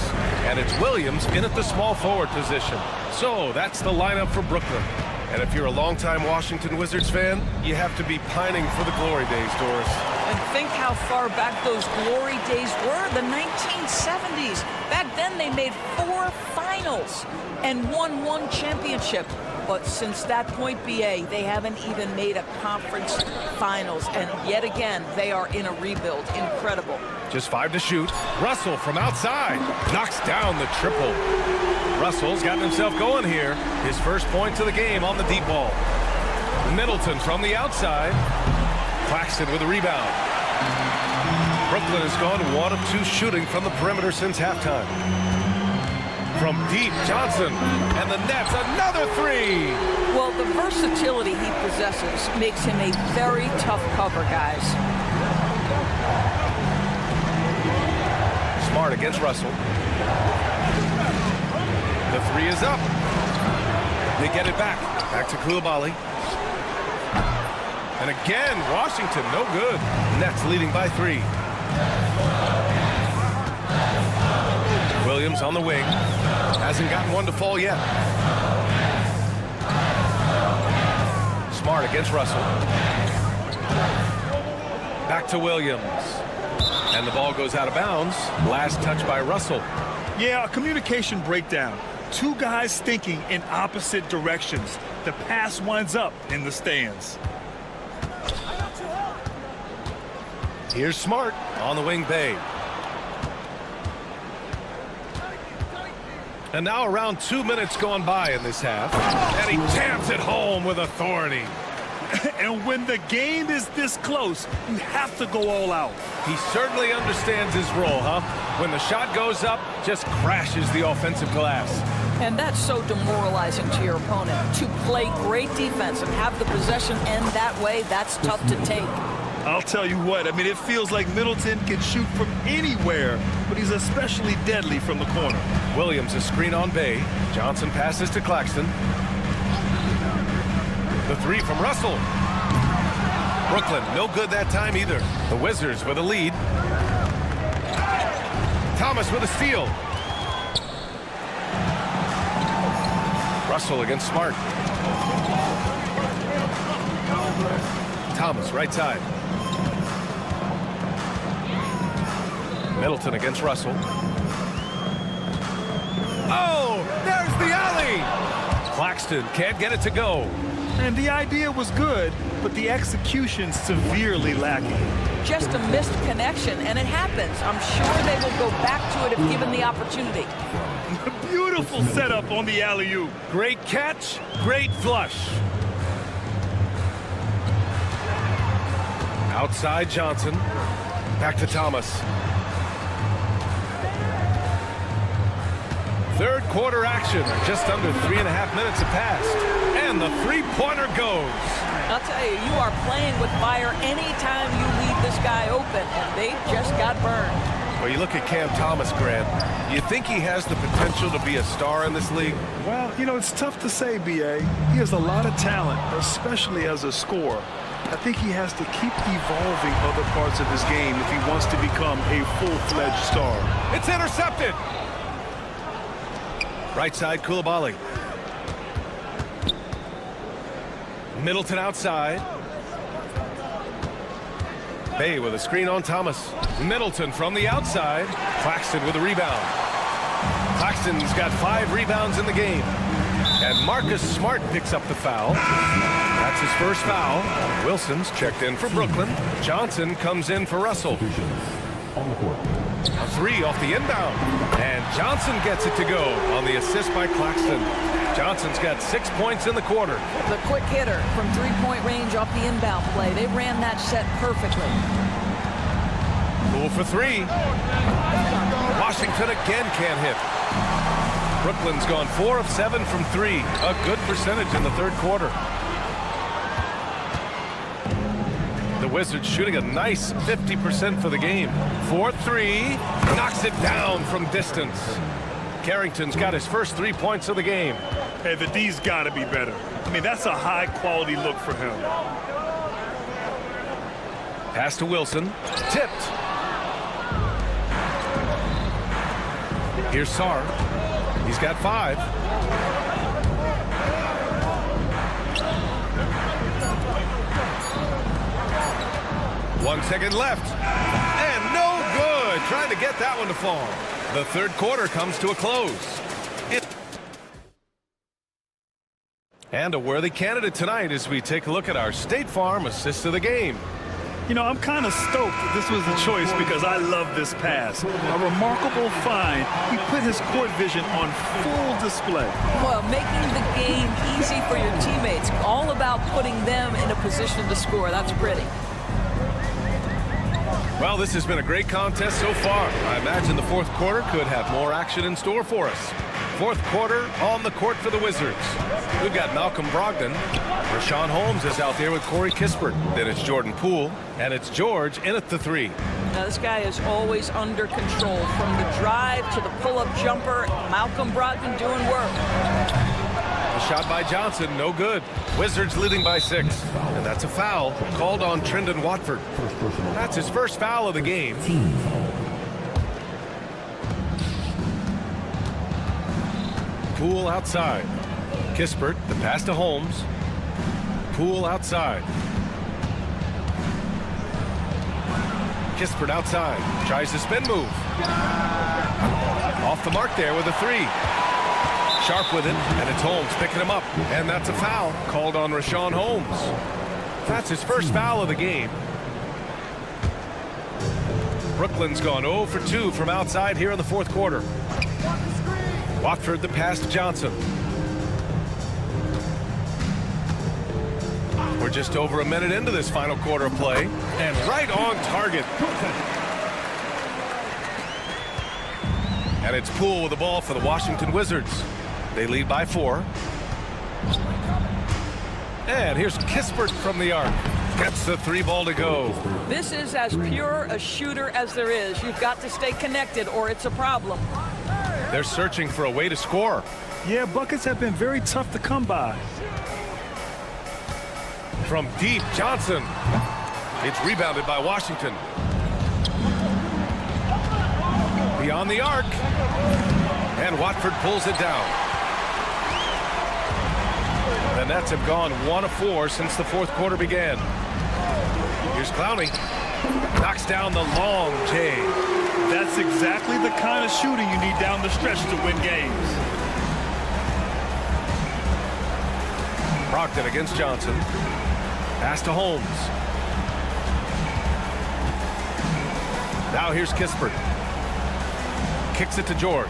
And it's Williams in at the small forward position. So that's the lineup for Brooklyn. And if you're a longtime Washington Wizards fan, you have to be pining for the glory days, Doris. And think how far back those glory days were, the 1970s. Back then they made 4 finals and won 1 championship. But since that point, BA, they haven't even made a conference finals. And yet again, they are in a rebuild. Incredible. Just 5 to shoot. Russell from outside knocks down the triple. Russell's gotten himself going here. His first points of the game on the deep ball. Middleton from the outside. Claxton with a rebound. Brooklyn has gone 1 of 2 shooting from the perimeter since halftime. From deep, Johnson, and the Nets, another 3. Well, the versatility he possesses makes him a very tough cover, guys. Smart against Russell. The 3 is up. They get it back. Back to Coulibaly. And again, Washington, no good. Nets leading by 3. Williams on the wing. Hasn't gotten one to fall yet. Smart against Russell. Back to Williams. And the ball goes out of bounds. Last touch by Russell. Yeah, a communication breakdown. 2 guys thinking in opposite directions. The pass winds up in the stands. Here's Smart on the wing, Bay. And now around 2 minutes gone by in this half. And he jams it home with authority. And when the game is this close, you have to go all out. He certainly understands his role, huh? When the shot goes up, just crashes the offensive glass. And that's so demoralizing to your opponent. To play great defense and have the possession end that way, that's tough to take. I'll tell you what, I mean, it feels like Middleton can shoot from anywhere, but he's especially deadly from the corner. Williams a screen on Bay. Johnson passes to Claxton. The 3 from Russell. Brooklyn, no good that time either. The Wizards with a lead. Thomas with a steal. Russell against Smart. Thomas, right side. Middleton against Russell. Oh, there's the alley! Claxton can't get it to go. And the idea was good, but the execution severely lacking. Just a missed connection, and it happens. I'm sure they will go back to it if given the opportunity. Beautiful setup on the alley-oop. Great catch, great flush. Outside Johnson. Back to Thomas. Third quarter action. Just under 3.5 minutes have passed. And the 3-pointer goes. I'll tell you, you are playing with fire anytime you leave this guy open, and they just got burned. Well, you look at Cam Thomas, Grant. You think he has the potential to be a star in this league? Well, you know, it's tough to say, B.A. He has a lot of talent, especially as a scorer. I think he has to keep evolving other parts of his game if he wants to become a full-fledged star. It's intercepted. Right side, Coulibaly. Middleton outside. Bay with a screen on Thomas. Middleton from the outside. Claxton with a rebound. Claxton's got 5 rebounds in the game. And Marcus Smart picks up the foul. That's his first foul. Wilson's checked in for Brooklyn. Johnson comes in for Russell. On the court. A three off the inbound. And Johnson gets it to go on the assist by Claxton. Johnson's got 6 points in the quarter. The quick hitter from three-point range off the inbound play. They ran that set perfectly. Poole for three. Washington again can't hit. Brooklyn's gone 4 of 7 from three. A good percentage in the third quarter. The Wizards shooting a nice 50% for the game. 4-3. Knocks it down from distance. Carrington's got his first 3 points of the game. Hey, the D's got to be better. I mean, that's a high-quality look for him. Pass to Wilson. Tipped. Here's Sarr. He's got 5. 1 second left. And no good. Trying to get that one to fall. The third quarter comes to a close. And a worthy candidate tonight as we take a look at our State Farm assist of the game. You know, I'm kind of stoked that this was the choice because I love this pass. A remarkable find. He put his court vision on full display. Well, making the game easy for your teammates. All about putting them in a position to score. That's pretty. Well, this has been a great contest so far. I imagine the fourth quarter could have more action in store for us. Fourth quarter on the court for the Wizards. We've got Malcolm Brogdon. Rashawn Holmes is out there with Corey Kispert. Then it's Jordan Poole. And it's George in at the 3. Now, this guy is always under control. From the drive to the pull-up jumper, Malcolm Brogdon doing work. A shot by Johnson, no good. Wizards leading by 6. And that's a foul called on Trendon Watford. That's his first foul of the game. Poole outside. Kispert, the pass to Holmes. Poole outside. Kispert outside. Tries the spin move. Off the mark there with a 3. Sharp with it, and it's Holmes picking him up. And that's a foul called on Rashawn Holmes. That's his first foul of the game. Brooklyn's gone 0 for 2 from outside here in the fourth quarter. Watford the pass to Johnson. We're just over a minute into this final quarter of play. And right on target. And it's Poole with the ball for the Washington Wizards. They lead by 4. And here's Kispert from the arc. Gets the 3 ball to go. This is as pure a shooter as there is. You've got to stay connected or it's a problem. They're searching for a way to score. Yeah, buckets have been very tough to come by. From deep, Johnson. It's rebounded by Washington. Beyond the arc. And Watford pulls it down. The Nets have gone 1 of 4 since the fourth quarter began. Here's Clowney. Knocks down the long J. That's exactly the kind of shooting you need down the stretch to win games. Brogdon against Johnson. Pass to Holmes. Now here's Kispert. Kicks it to George.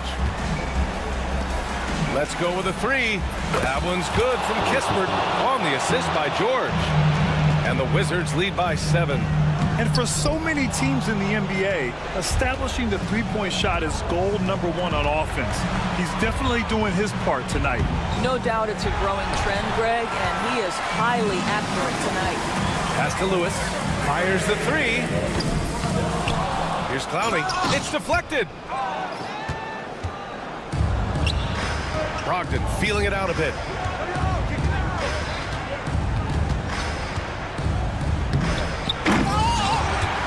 Let's go with a 3. That one's good from Kispert on the assist by George. And the Wizards lead by 7. And for so many teams in the NBA, establishing the three-point shot is goal number 1 on offense. He's definitely doing his part tonight. No doubt it's a growing trend, Greg, and he is highly accurate tonight. Pass to Lewis. Fires the 3. Here's Clowney. It's deflected. Brogdon feeling it out a bit.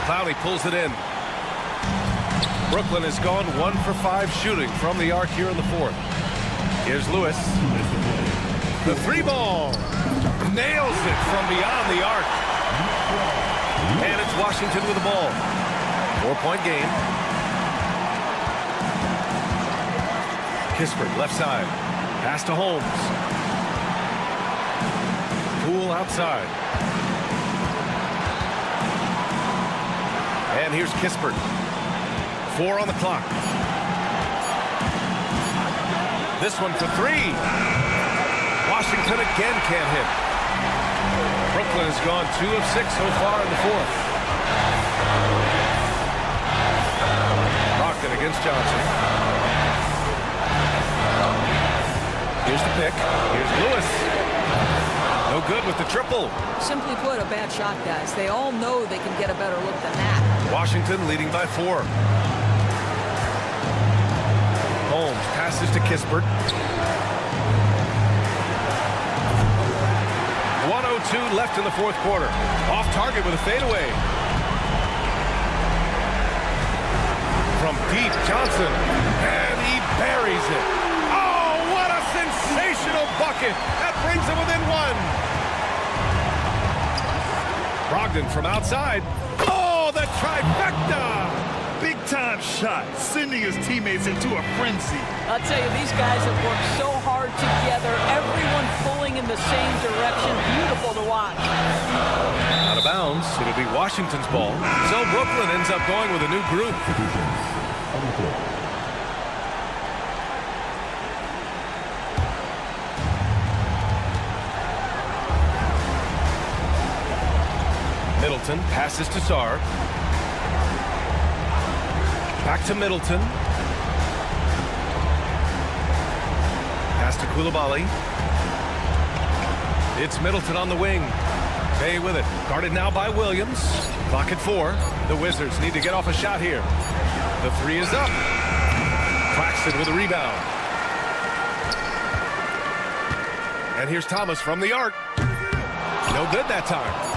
Clowney pulls it in. Brooklyn has gone 1 for 5 shooting from the arc here in the fourth. Here's Lewis. The 3 ball. Nails it from beyond the arc. And it's Washington with the ball. 4-point game. Kispert left side. Pass to Holmes. Poole outside. And here's Kispert. 4 on the clock. This one for 3. Washington again can't hit. Brooklyn has gone 2 of 6 so far in the fourth. Brogdon against Johnson. Here's the pick. Here's Lewis. No good with the triple. Simply put, a bad shot, guys. They all know they can get a better look than that. Washington leading by 4. Holmes passes to Kispert. 1:02 left in the fourth quarter. Off target with a fadeaway. From deep, Johnson. And he buries it. Oh, what a sensational bucket. That brings him within 1. Brogdon from outside. Oh, the trifecta. Big-time shot, sending his teammates into a frenzy. I'll tell you, these guys have worked so hard together. Everyone pulling in the same direction. Beautiful to watch. Out of bounds. It'll be Washington's ball. So Brooklyn ends up going with a new group. Middleton passes to Sarr. Back to Middleton. Pass to Koulibaly. It's Middleton on the wing. Bay with it. Guarded now by Williams. Clock at 4. The Wizards need to get off a shot here. The 3 is up. Claxton with a rebound. And here's Thomas from the arc. No good that time.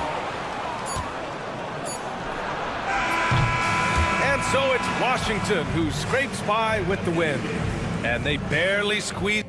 So it's Washington who scrapes by with the win. And they barely squeeze.